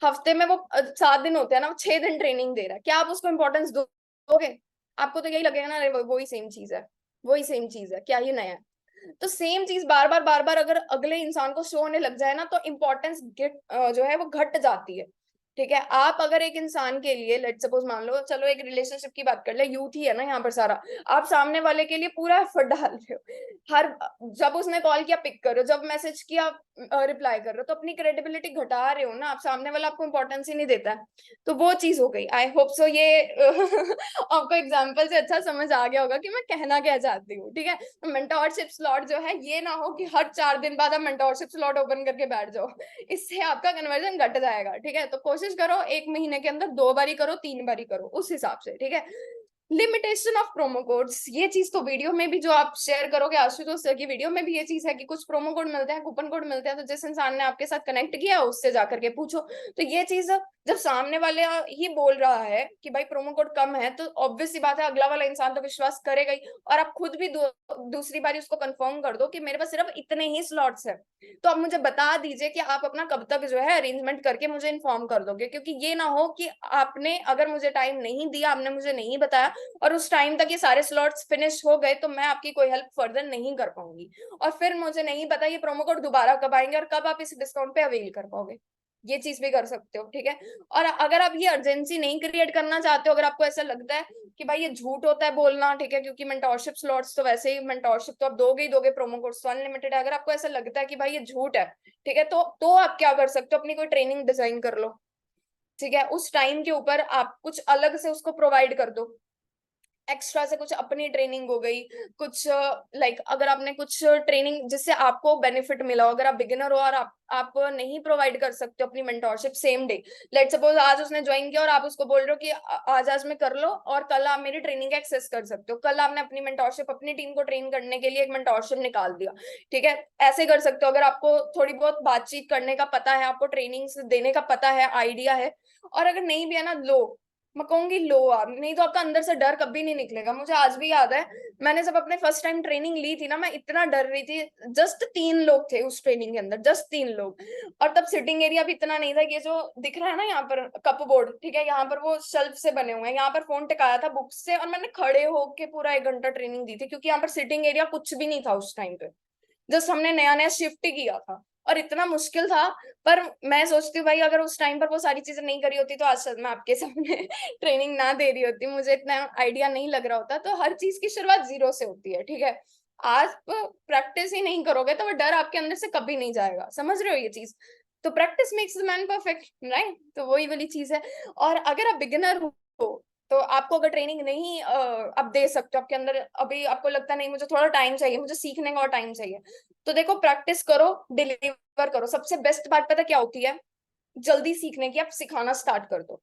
Speaker 2: हफ्ते में वो 7 दिन होते हैं ना, वो 6 दिन ट्रेनिंग दे रहा है, क्या आप उसको इंपॉर्टेंस दोगे? आपको तो यही लगेगा ना, अरे वही सेम चीज है, वही सेम चीज है, क्या ही नया है। तो सेम चीज बार बार अगर अगले इंसान को शो होने लग जाए ना तो इम्पोर्टेंस जो है वो घट जाती है, ठीक है। आप अगर एक इंसान के लिए, लेट सपोज मान लो, चलो एक रिलेशनशिप की बात कर ले, यूथ ही है ना यहाँ पर सारा, आप सामने वाले के लिए पूरा एफर्ट डाल रहे हो, हर जब उसने कॉल किया पिक करो, जब मैसेज किया रिप्लाई कर रहे हो, तो अपनी क्रेडिबिलिटी घटा रहे हो ना आप, सामने वाला आपको इंपॉर्टेंस ही नहीं देता है। तो वो चीज हो गई। आई होप सो ये आपको एग्जाम्पल से अच्छा समझ आ गया होगा कि मैं कहना क्या चाहती हूँ, ठीक है। तो मेंटोरशिप स्लॉट जो है, ये ना हो कि हर 4 दिन बाद आप मेंटोरशिप स्लॉट ओपन करके बैठ जाओ, इससे आपका कन्वर्जन घट जाएगा, ठीक है। तो कोशिश करो एक महीने के अंदर 2 बारी करो, 3 बारी करो, उस हिसाब से, ठीक है। लिमिटेशन ऑफ प्रोमो कोड्स, ये चीज तो वीडियो में भी जो आप शेयर करोगे आशुतोष सर की वीडियो में भी ये चीज है कि कुछ प्रोमो कोड मिलते हैं, कूपन कोड मिलते हैं, तो जिस इंसान ने आपके साथ कनेक्ट किया उससे जाकर के पूछो। तो ये चीज जब सामने वाले ही बोल रहा है कि भाई प्रोमो कोड कम है, तो ऑब्वियस सी बात है अगला वाला इंसान तो विश्वास करेगा ही, और आप खुद भी दूसरी बारी उसको कंफर्म कर दो कि मेरे पास सिर्फ इतने ही स्लॉट्स है, तो आप मुझे बता दीजिए कि आप अपना कब तक जो है अरेंजमेंट करके मुझे इन्फॉर्म कर दोगे। क्योंकि ये ना हो कि आपने अगर मुझे टाइम नहीं दिया, आपने मुझे नहीं बताया, और उस टाइम तक ये सारे स्लॉट्स फिनिश हो गए, तो मैं आपकी कोई हेल्प फर्दर नहीं कर पाऊंगी, और फिर मुझे नहीं पता ये प्रोमो कोड दोबारा कब आएंगे और कब आप इस डिस्काउंट पे अवेल कर पाओगे। ये चीज भी कर सकते हो, ठीक है। और अगर आप ये अर्जेंसी नहीं क्रिएट करना चाहते हो, अगर आपको ऐसा लगता है कि भाई ये झूठ होता है बोलना, ठीक है, क्योंकि मेंटोरशिप स्लॉट्स तो वैसे ही, मेंटोरशिप तो आप दोगे ही दोगे, प्रोमो कोड्स तो अनलिमिटेड है, अगर आपको ऐसा लगता है कि भाई ये झूठ है, ठीक है, तो आप क्या कर सकते हो, अपनी कोई ट्रेनिंग डिजाइन कर लो, ठीक है। उस टाइम के ऊपर आप कुछ अलग से उसको प्रोवाइड कर दो, एक्स्ट्रा से कुछ अपनी ट्रेनिंग हो गई, कुछ लाइक अगर आपने कुछ ट्रेनिंग जिससे आपको बेनिफिट मिला हो, अगर आप बिगिनर हो और आप नहीं प्रोवाइड कर सकते हो अपनी mentorship same day, let suppose आज उसने ज्वाइन किया और आप उसको बोल रहे हो कि आज में कर लो और कल आप मेरी ट्रेनिंग एक्सेस कर सकते हो, कल आपने अपनी मेंटोरशिप, अपनी टीम को ट्रेन करने के लिए एक मेंटोरशिप निकाल दिया, ठीक है। ऐसे कर सकते हो। अगर आपको थोड़ी बहुत बातचीत करने का पता है, आपको ट्रेनिंग देने का पता है, आइडिया है, और अगर नहीं भी है ना, लो, मैं कहूंगी लो आप, नहीं तो आपका अंदर से डर कभी नहीं निकलेगा। मुझे आज भी याद है, मैंने जब अपने फर्स्ट टाइम ट्रेनिंग ली थी ना, मैं इतना डर रही थी, जस्ट 3 लोग थे उस ट्रेनिंग के अंदर, जस्ट 3 लोग, और तब सिटिंग एरिया भी इतना नहीं था। ये जो दिख रहा है ना यहाँ पर कप बोर्ड, ठीक है, यहाँ पर वो शेल्फ से बने हुए हैं, यहाँ पर फोन टिकाया था बुक्स से, और मैंने खड़े होके पूरा 1 घंटा ट्रेनिंग दी थी, क्योंकि यहाँ पर सिटिंग एरिया कुछ भी नहीं था उस टाइम पे, जस्ट हमने नया नया शिफ्ट ही किया था। और इतना मुश्किल था। पर मैं सोचती हूँ भाई अगर उस टाइम पर वो सारी चीजें नहीं करी होती तो आज मैं आपके सामने ट्रेनिंग ना दे रही होती, मुझे इतना आइडिया नहीं लग रहा होता। तो हर चीज की शुरुआत जीरो से होती है, ठीक है। आप प्रैक्टिस ही नहीं करोगे तो वो डर आपके अंदर से कभी नहीं जाएगा, समझ रहे हो ये चीज। तो practice makes the man perfect, right. तो वही वाली चीज है। और अगर आप बिगिनर हो तो आपको अगर ट्रेनिंग नहीं आप दे सकते हो, आपके अंदर अभी आपको लगता नहीं मुझे थोड़ा टाइम चाहिए, मुझे सीखने का और टाइम चाहिए, तो देखो प्रैक्टिस करो, डिलीवर करो। सबसे बेस्ट बात पता क्या होती है जल्दी सीखने की, आप सिखाना स्टार्ट कर दो।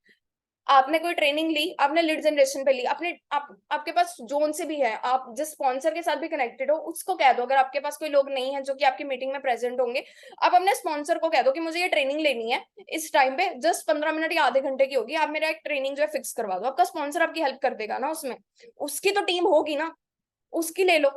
Speaker 2: आपने कोई ट्रेनिंग ली, आपने लीड जनरेशन पे ली, आपके पास जोन से भी है, आप जिस स्पॉन्सर के साथ भी कनेक्टेड हो उसको कह दो, अगर आपके पास कोई लोग नहीं है जो कि आपकी मीटिंग में प्रेजेंट होंगे, आप अपने स्पॉन्सर को कह दो कि मुझे ये ट्रेनिंग लेनी है इस टाइम पे, जस्ट 15 मिनट या आधे घंटे की होगी, आप मेरा एक ट्रेनिंग जो है फिक्स करवा दो। आपका स्पॉन्सर आपकी हेल्प कर देगा ना उसमें, उसकी तो टीम होगी ना, उसकी ले लो।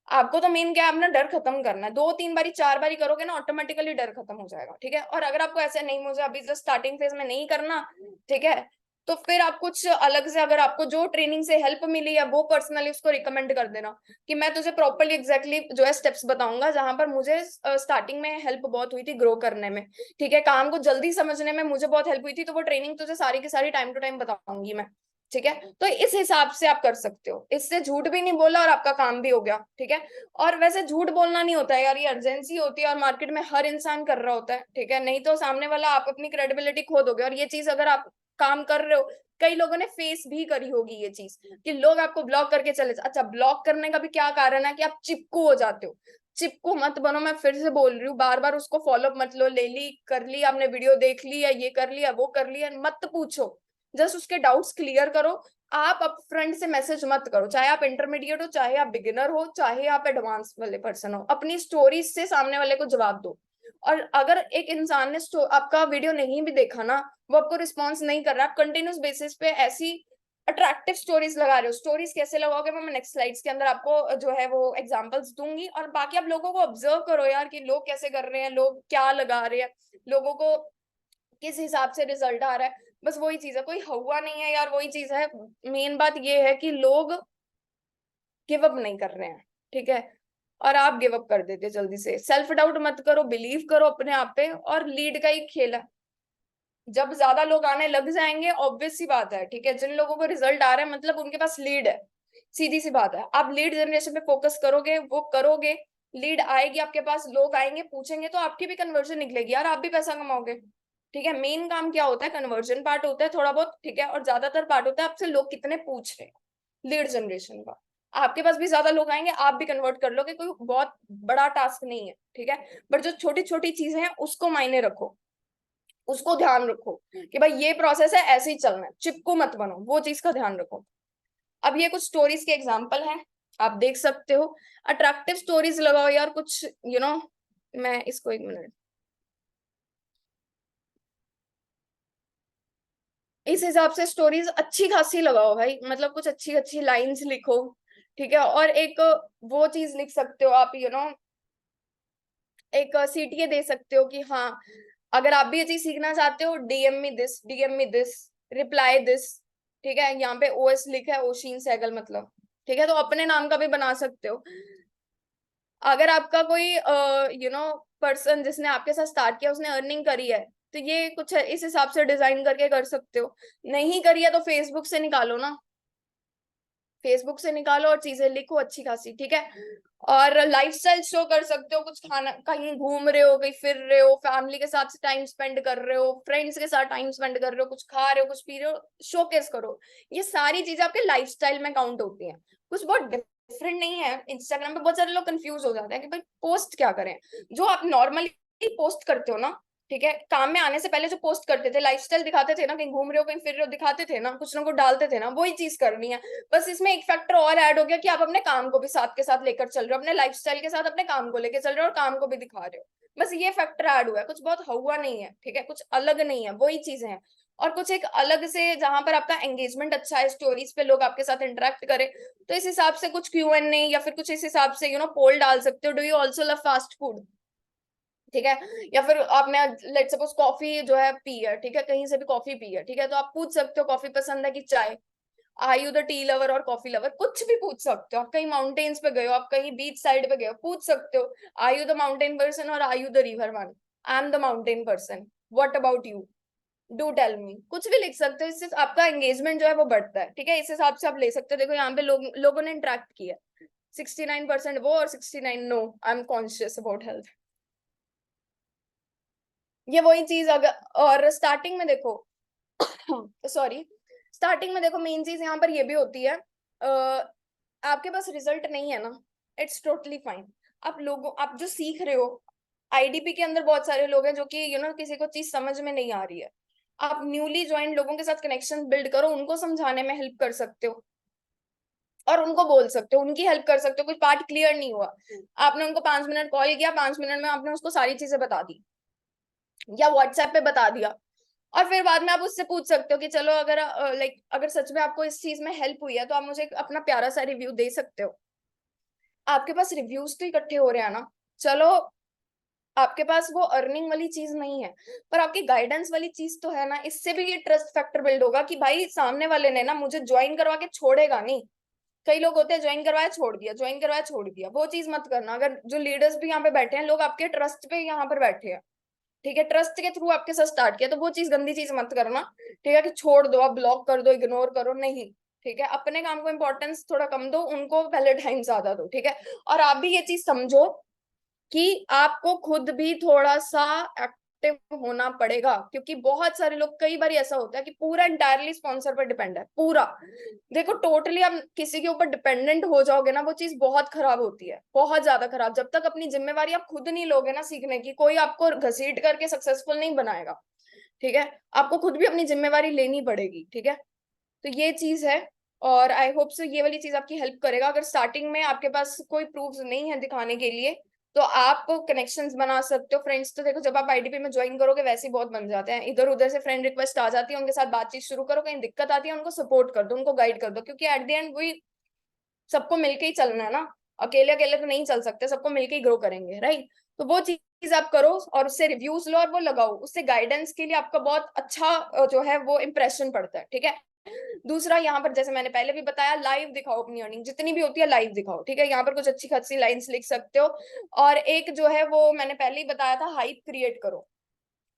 Speaker 2: आपको तो मेन क्या है, अपना डर खत्म करना है। 2-3 बारी 4 बारी करोगे ना ऑटोमेटिकली डर खत्म हो जाएगा, ठीक है। और अगर आपको ऐसे नहीं, मुझे अभी जस्ट स्टार्टिंग फेज में नहीं करना, ठीक है, तो फिर आप कुछ अलग से, अगर आपको जो ट्रेनिंग से हेल्प मिली है वो पर्सनली उसको रिकमेंड कर देना कि मैं तुझे प्रॉपरली एग्जैक्टली जो है स्टेप्स बताऊंगा, जहां पर मुझे स्टार्टिंग में हेल्प बहुत हुई थी ग्रो करने में, ठीक है, काम को जल्दी समझने में मुझे बहुत हेल्प हुई थी, तो वो ट्रेनिंग तुझे सारी की सारी टाइम टू टाइम बताऊंगी मैं, ठीक है। तो इस हिसाब से आप कर सकते हो, इससे झूठ भी नहीं बोला और आपका काम भी हो गया, ठीक है। और वैसे झूठ बोलना नहीं होता है यार, ये अर्जेंसी होती है और मार्केट में हर इंसान कर रहा होता है, ठीक है, नहीं तो सामने वाला आप अपनी क्रेडिबिलिटी खो दोगे। और ये चीज अगर आप काम कर रहे हो, कई लोगों ने फेस भी करी होगी ये चीज कि लोग आपको ब्लॉक करके चले अच्छा, ब्लॉक करने का भी क्या कारण है कि आप चिपकू हो जाते हो। चिपकू मत बनो, मैं फिर से बोल रही हूँ, बार बार उसको फॉलो मत लो, ले ली कर ली आपने, वीडियो देख ली है, ये कर लिया वो कर लिया, मत पूछो, जस्ट उसके डाउट्स क्लियर करो। आप अप फ्रंट से मैसेज मत करो, चाहे आप इंटरमीडिएट हो, चाहे आप बिगिनर हो, चाहे आप एडवांस वाले पर्सन हो, अपनी स्टोरीज से सामने वाले को जवाब दो। और अगर एक इंसान ने आपका वीडियो नहीं भी देखा ना, वो आपको रिस्पॉन्स नहीं कर रहा, आप कंटिन्यूस बेसिस पे ऐसी अट्रैक्टिव स्टोरीज लगा रहे हो। स्टोरीज कैसे लगाओगे मैं नेक्स्ट स्लाइड्स के अंदर आपको जो है वो एग्जांपल्स दूंगी। और बाकी आप लोगों को ऑब्जर्व करो यार कि लोग कैसे कर रहे हैं, लोग क्या लगा रहे हैं, लोगों को किस हिसाब से रिजल्ट आ रहा है। बस वही चीज है, कोई हुआ नहीं है यार, वही चीज है। मेन बात ये है कि लोग गिव अप नहीं कर रहे हैं, ठीक है। और आप गिव अप कर देते जल्दी से। सेल्फ डाउट मत करो, बिलीव करो अपने आप पे। और लीड का ही खेल है, जब ज्यादा लोग आने लग जाएंगे, ऑब्वियस सी बात है, ठीक है, जिन लोगों को रिजल्ट आ रहा है मतलब उनके पास लीड है, सीधी सी बात है। आप लीड जनरेशन पे फोकस करोगे, वो करोगे, लीड आएगी आपके पास, लोग आएंगे पूछेंगे, तो आपकी भी कन्वर्जन निकलेगी यार, आप भी पैसा कमाओगे, ठीक है। मेन काम क्या होता है, कन्वर्जन पार्ट होता है थोड़ा बहुत, ठीक है, और ज्यादातर पार्ट होता है आपसे लोग कितने पूछ रहे हैं, लीड जनरेशन का। आपके पास भी ज्यादा लोग आएंगे, आप भी कन्वर्ट कर लोगे, कोई बहुत बड़ा टास्क नहीं है, ठीक है। बट जो छोटी छोटी चीजें हैं उसको मायने रखो, उसको ध्यान रखो कि भाई ये प्रोसेस है, ऐसे ही चलना है, चिपको मत बनो, वो चीज का ध्यान रखो। अब ये कुछ स्टोरीज के एग्जाम्पल हैं, आप देख सकते हो। अट्रैक्टिव स्टोरीज लगाओ यार कुछ, मैं इसको 1 मिनट, इस हिसाब से स्टोरीज अच्छी खासी लगाओ भाई, मतलब कुछ अच्छी अच्छी लाइंस लिखो, ठीक है। और एक वो चीज लिख सकते हो आप, एक सीटीए दे सकते हो कि हाँ, अगर आप भी ये चीज सीखना चाहते हो, DM me this, reply this, ठीक है। यहाँ पे ओएस लिखा है, ओशीन सहगल मतलब, ठीक है, तो अपने नाम का भी बना सकते हो। अगर आपका कोई पर्सन जिसने आपके साथ स्टार्ट किया उसने अर्निंग करी है, तो ये कुछ इस हिसाब से डिजाइन करके कर सकते हो। नहीं करी है तो फेसबुक से निकालो ना, फेसबुक से निकालो और चीजें लिखो अच्छी खासी, ठीक है। और लाइफस्टाइल शो कर सकते हो, कुछ खाना, कहीं घूम रहे हो, कहीं फिर रहे हो, फैमिली के साथ टाइम स्पेंड कर रहे हो, फ्रेंड्स के साथ टाइम स्पेंड कर रहे हो, कुछ खा रहे हो, कुछ पी रहे हो, शोकेस करो। ये सारी चीजें आपके लाइफस्टाइल में काउंट होती हैं, कुछ बहुत डिफरेंट नहीं है। इंस्टाग्राम पे बहुत सारे लोग कंफ्यूज हो जाते हैं कि भाई पोस्ट क्या करें। जो आप नॉर्मली पोस्ट करते हो ना, ठीक है, काम में आने से पहले जो पोस्ट करते थे, लाइफस्टाइल दिखाते थे ना, कहीं घूम रहे हो कहीं फिर रहे हो, दिखाते थे ना कुछ डालते थे ना, वही चीज करनी है। बस इसमें एक फैक्टर और ऐड हो गया कि आप अपने काम को भी साथ के साथ लेकर चल रहे हो, अपने लाइफस्टाइल के साथ अपने काम को लेकर चल रहे हो और काम को भी दिखा रहे हो। बस ये फैक्टर ऐड हुआ है, कुछ बहुत हुआ नहीं है, ठीक है, कुछ अलग नहीं है, वही चीजें हैं। और कुछ एक अलग से जहां पर आपका एंगेजमेंट अच्छा है, स्टोरीज पे लोग आपके साथ इंटरेक्ट करें, तो इस हिसाब से कुछ Q&A या फिर कुछ इस हिसाब से पोल डाल सकते हो, do you also love fast food, ठीक है। या फिर आपने लेट सपोज कॉफी जो है पी है, ठीक है, कहीं से भी कॉफी पी है, ठीक है, तो आप पूछ सकते हो कॉफी पसंद है कि चाय। Are you the tea lover और कॉफी लवर, कुछ भी पूछ सकते हो। आप कहीं माउंटेन्स पे गए हो, आप कहीं बीच साइड पे गए हो, पूछ सकते हो are you the mountain person और are you the river one. I am the mountain person, what about you, do tell me. कुछ भी लिख सकते हो, इससे आपका एंगेजमेंट जो है वो बढ़ता है। ठीक है, इस हिसाब से आप ले सकते हो। देखो यहाँ पे लोगों ने इंटरेक्ट किया, 69% वो और 69 no, I am conscious about health. ये वही चीज अगर, और स्टार्टिंग में देखो सॉरी, स्टार्टिंग में देखो मेन चीज यहाँ पर ये भी होती है, आपके पास रिजल्ट नहीं है ना, इट्स टोटली फाइन। आप जो सीख रहे हो, आईडीपी के अंदर बहुत सारे लोग हैं जो कि किसी को चीज समझ में नहीं आ रही है। आप न्यूली ज्वाइन लोगों के साथ कनेक्शन बिल्ड करो, उनको समझाने में हेल्प कर सकते हो और उनको बोल सकते हो, उनकी हेल्प कर सकते हो। कुछ पार्ट क्लियर नहीं हुआ, आपने उनको 5 मिनट कॉल किया, 5 मिनट में आपने उसको सारी चीजें बता दी या व्हाट्सएप पे बता दिया, और फिर बाद में आप उससे पूछ सकते हो कि चलो अगर अगर सच में आपको इस चीज में हेल्प हुई है तो आप मुझे अपना प्यारा सा रिव्यू दे सकते हो। आपके पास रिव्यूज तो इकट्ठे हो रहे हैं ना, चलो आपके पास वो अर्निंग वाली चीज नहीं है पर आपकी गाइडेंस वाली चीज तो है ना, इससे भी ये ट्रस्ट फैक्टर बिल्ड होगा कि भाई सामने वाले ने ना मुझे ज्वाइन करवा के छोड़ेगा नहीं। कई लोग होते हैं ज्वाइन करवाया छोड़ दिया, ज्वाइन करवाया छोड़ दिया, वो चीज मत करना। अगर जो लीडर्स भी यहाँ पे बैठे हैं, लोग आपके ट्रस्ट पे यहाँ पर बैठे हैं, ठीक है, ट्रस्ट के थ्रू आपके साथ स्टार्ट किया, तो वो चीज गंदी चीज मत करना। ठीक है, कि छोड़ दो, आप ब्लॉक कर दो, इग्नोर करो, नहीं। ठीक है, अपने काम को इंपॉर्टेंस थोड़ा कम दो, उनको पहले टाइम ज्यादा दो। ठीक है, और आप भी ये चीज समझो कि आपको खुद भी थोड़ा सा एक्टिव होना पड़ेगा, क्योंकि बहुत सारे लोग, कई बार ऐसा होता है कि पूरा इंटायरली स्पॉन्सर पर डिपेंड है, पूरा। देखो टोटली आप किसी के ऊपर डिपेंडेंट हो जाओगे ना, वो चीज बहुत खराब होती है, बहुत ज्यादा खराब। जब तक अपनी जिम्मेवारी आप खुद नहीं लोगे ना सीखने की, कोई आपको घसीट करके सक्सेसफुल नहीं बनाएगा। ठीक है, आपको खुद भी अपनी जिम्मेवारी लेनी पड़ेगी। ठीक है, तो ये चीज है, और आई होप सो ये वाली चीज आपकी हेल्प करेगा। अगर स्टार्टिंग में आपके पास कोई प्रूफ नहीं है दिखाने के लिए, तो आप कनेक्शंस बना सकते हो। फ्रेंड्स तो देखो जब आप आईडीपी में ज्वाइन करोगे वैसे ही बहुत बन जाते हैं, इधर उधर से फ्रेंड रिक्वेस्ट आ जाती है, उनके साथ बातचीत शुरू करो, कहीं दिक्कत आती है उनको सपोर्ट कर दो, उनको गाइड कर दो, क्योंकि एट द एंड वही सबको मिलके ही चलना है ना, अकेले अकेले तो नहीं चल सकते, सबको मिलके ही ग्रो करेंगे, राइट। तो वो चीज आप करो और उससे रिव्यूज लो और वो लगाओ, उससे गाइडेंस के लिए आपका बहुत अच्छा जो है वो इंप्रेशन पड़ता है। ठीक है, दूसरा यहाँ पर जैसे मैंने पहले भी बताया, लाइव दिखाओ अपनी अर्निंग जितनी भी होती है, लाइव दिखाओ। ठीक है, यहाँ पर कुछ अच्छी खासी लाइंस लिख सकते हो। और एक जो है वो मैंने पहले ही बताया था, हाइप क्रिएट करो।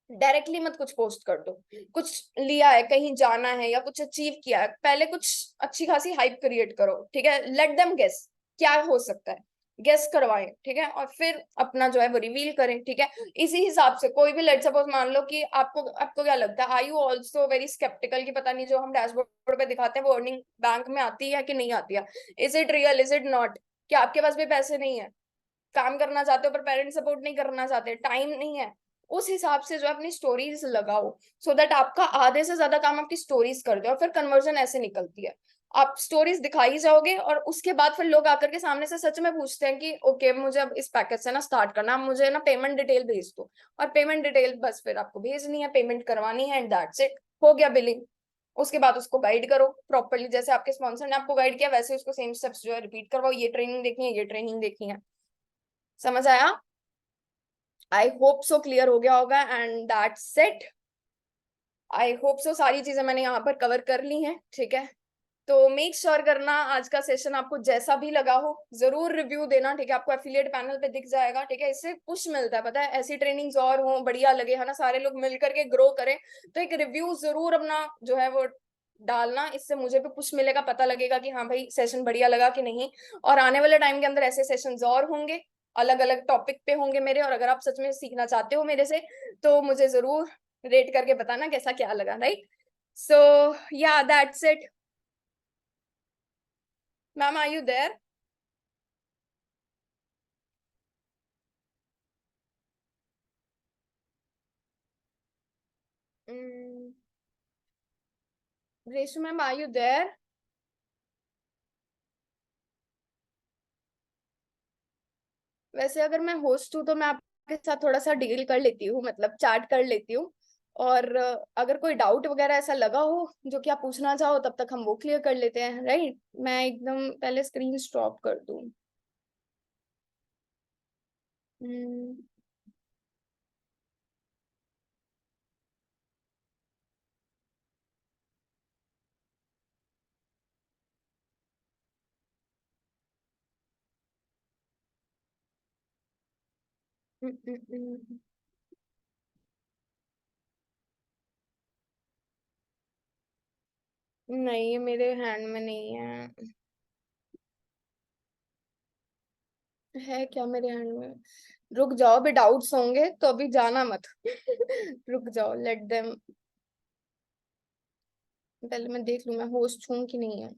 Speaker 2: डायरेक्टली मत कुछ पोस्ट कर दो, कुछ लिया है, कहीं जाना है या कुछ अचीव किया है, पहले कुछ अच्छी खासी हाइप क्रिएट करो। ठीक है, लेट देम गेस क्या हो सकता है, गेस करवाएं। ठीक है, और फिर अपना जो है वो रिवील करें। ठीक है, इसी हिसाब से कोई भी, लेट सपोज मान लो कि आपको आपको क्या लगता है, आई यू ऑल्सो वेरी स्केप्टिकल कि पता नहीं जो हम डैशबोर्ड पे दिखाते हैं वो अर्निंग बैंक में आती है कि नहीं आती है, is it real, is it not, क्या आपके पास भी पैसे नहीं है, काम करना चाहते हो पर पेरेंट सपोर्ट नहीं करना चाहते, टाइम नहीं है, उस हिसाब से जो अपनी स्टोरीज लगाओ, सो दैट आपका आधे से ज्यादा काम आपकी स्टोरीज कर दे, और फिर कन्वर्जन ऐसे निकलती है। आप स्टोरीज दिखाई जाओगे और उसके बाद फिर लोग आकर के सामने से सच में पूछते हैं कि ओके मुझे अब इस पैकेज से ना स्टार्ट करना, आप मुझे ना पेमेंट डिटेल भेज दो, और पेमेंट डिटेल बस फिर आपको भेजनी है, पेमेंट करवानी है, एंड दैट्स इट, हो गया बिलिंग। उसके बाद उसको गाइड करो प्रॉपरली, जैसे आपके स्पॉन्सर ने आपको गाइड किया वैसे उसको सेम स्टेप्स जो है रिपीट करवाओ, ये ट्रेनिंग देखनी है, ये ट्रेनिंग देखनी है। समझ आया? आई होप सो क्लियर हो गया होगा, and that's it. I hope so सारी चीजें मैंने यहाँ पर कवर कर ली हैं। ठीक है, तो मेक श्योर करना आज का सेशन आपको जैसा भी लगा हो जरूर रिव्यू देना। ठीक है, आपको एफिलिएट पैनल पे दिख जाएगा। ठीक है, इससे पुश मिलता है, पता है, ऐसी ट्रेनिंग्स और हो बढ़िया लगे है ना, सारे लोग मिल करके ग्रो करें, तो एक रिव्यू जरूर अपना जो है वो डालना, इससे मुझे भी पुश मिलेगा, पता लगेगा कि हाँ भाई सेशन बढ़िया लगा कि नहीं। और आने वाले टाइम के अंदर ऐसे सेशंस और होंगे, अलग अलग टॉपिक पे होंगे मेरे, और अगर आप सच में सीखना चाहते हो मेरे से तो मुझे जरूर रेट करके बताना कैसा क्या लगा, राइट। सो या that's it. Ma'am are you there? Reshu ma'am are you there? वैसे अगर मैं होस्ट हूँ तो मैं आपके साथ थोड़ा सा डील कर लेती हूँ, मतलब चैट कर लेती हूँ। और अगर कोई डाउट वगैरह ऐसा लगा हो जो कि आप पूछना चाहो तब तक हम वो क्लियर कर लेते हैं, राइट। मैं एकदम पहले स्क्रीन स्टॉप कर दूँ। हम्म, नहीं, ये मेरे हैंड में नहीं है। है क्या मेरे हैंड में? रुक जाओ, अभी डाउट्स होंगे तो अभी जाना मत। रुक जाओ, लेट देम, पहले मैं देख लूं मैं होस्ट हूँ कि नहीं है।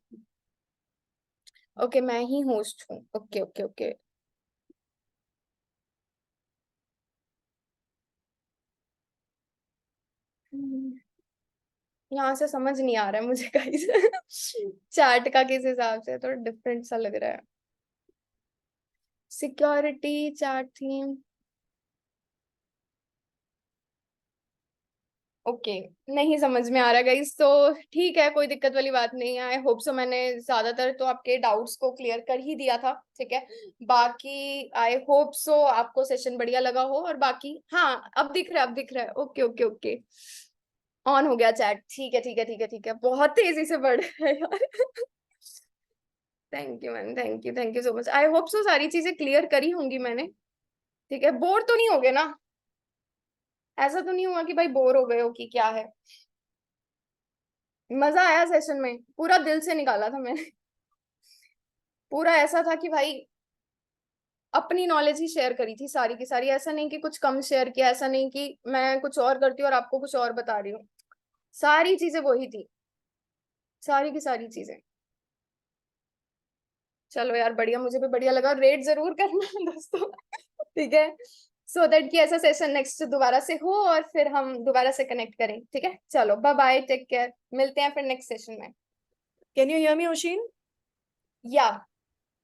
Speaker 2: ओके, मैं ही होस्ट हूँ। Okay okay okay. यहाँ से समझ नहीं आ रहा है मुझे गाइस। चैट का किस हिसाब से थोड़ा डिफरेंट सा लग रहा है। Security chat theme. ओके, नहीं समझ में आ रहा गाइस, तो ठीक है, कोई दिक्कत वाली बात नहीं है। आई होप सो मैंने ज्यादातर तो आपके डाउट्स को क्लियर कर ही दिया था, ठीक है। बाकी आई होप सो आपको सेशन बढ़िया लगा हो, और बाकी हाँ, अब दिख रहा है, अब दिख रहा है। ओके ओके ओके, ऑन हो गया चैट। ठीक है ठीक है ठीक है ठीक है, बहुत तेजी से बढ़ रहा है यार। Thank you ma'am, thank you so much. I hope so सारी चीजें क्लियर करी होंगी मैंने, ठीक है। बोर तो नहीं हो गए ना? ऐसा तो नहीं हुआ कि भाई बोर हो गए हो कि क्या है? मजा आया सेशन में, पूरा दिल से निकाला था मैंने। पूरा ऐसा था कि भाई अपनी नॉलेज ही शेयर करी थी सारी की सारी। ऐसा नहीं कि कुछ कम शेयर किया, ऐसा नहीं कि मैं कुछ और करती हूँ और आपको कुछ और बता रही हूँ। सारी चीजें वही थी, सारी की सारी चीजें। चलो यार बढ़िया, मुझे भी बढ़िया लगा। रेट जरूर करना दोस्तों, ठीक है, सो दैट कि ऐसा सेशन नेक्स्ट दोबारा से हो और फिर हम दोबारा से कनेक्ट करें, ठीक है। चलो बाय बाय, टेक केयर, मिलते हैं फिर नेक्स्ट सेशन में।
Speaker 1: Can you hear me, Oshin?
Speaker 2: या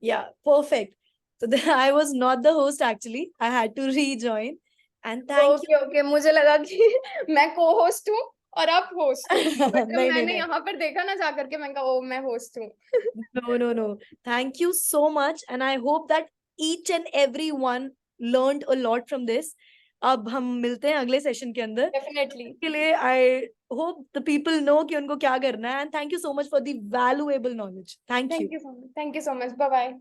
Speaker 1: Yeah, perfect. So I was not the host actually. I had to rejoin. And thank
Speaker 2: okay okay, मुझे लगा कि मैं को होस्ट हूँ और आप होस्ट हो,
Speaker 1: you.
Speaker 2: बट
Speaker 1: नहीं नहीं
Speaker 2: मैंने
Speaker 1: नहीं.
Speaker 2: यहाँ पर देखा ना जा करके, मैं कहा ओ मैं होस्ट हूँ।
Speaker 1: No no no. Thank you so much, and I hope that each and every one learned a lot from this. अब हम मिलते हैं अगले सेशन के अंदर.
Speaker 2: डेफिनेटली।
Speaker 1: के लिए I hope the people know कि उनको क्या करना है. And thank you so much for the valuable knowledge. Thank you.
Speaker 2: Thank you so much, thank you so much, bye bye.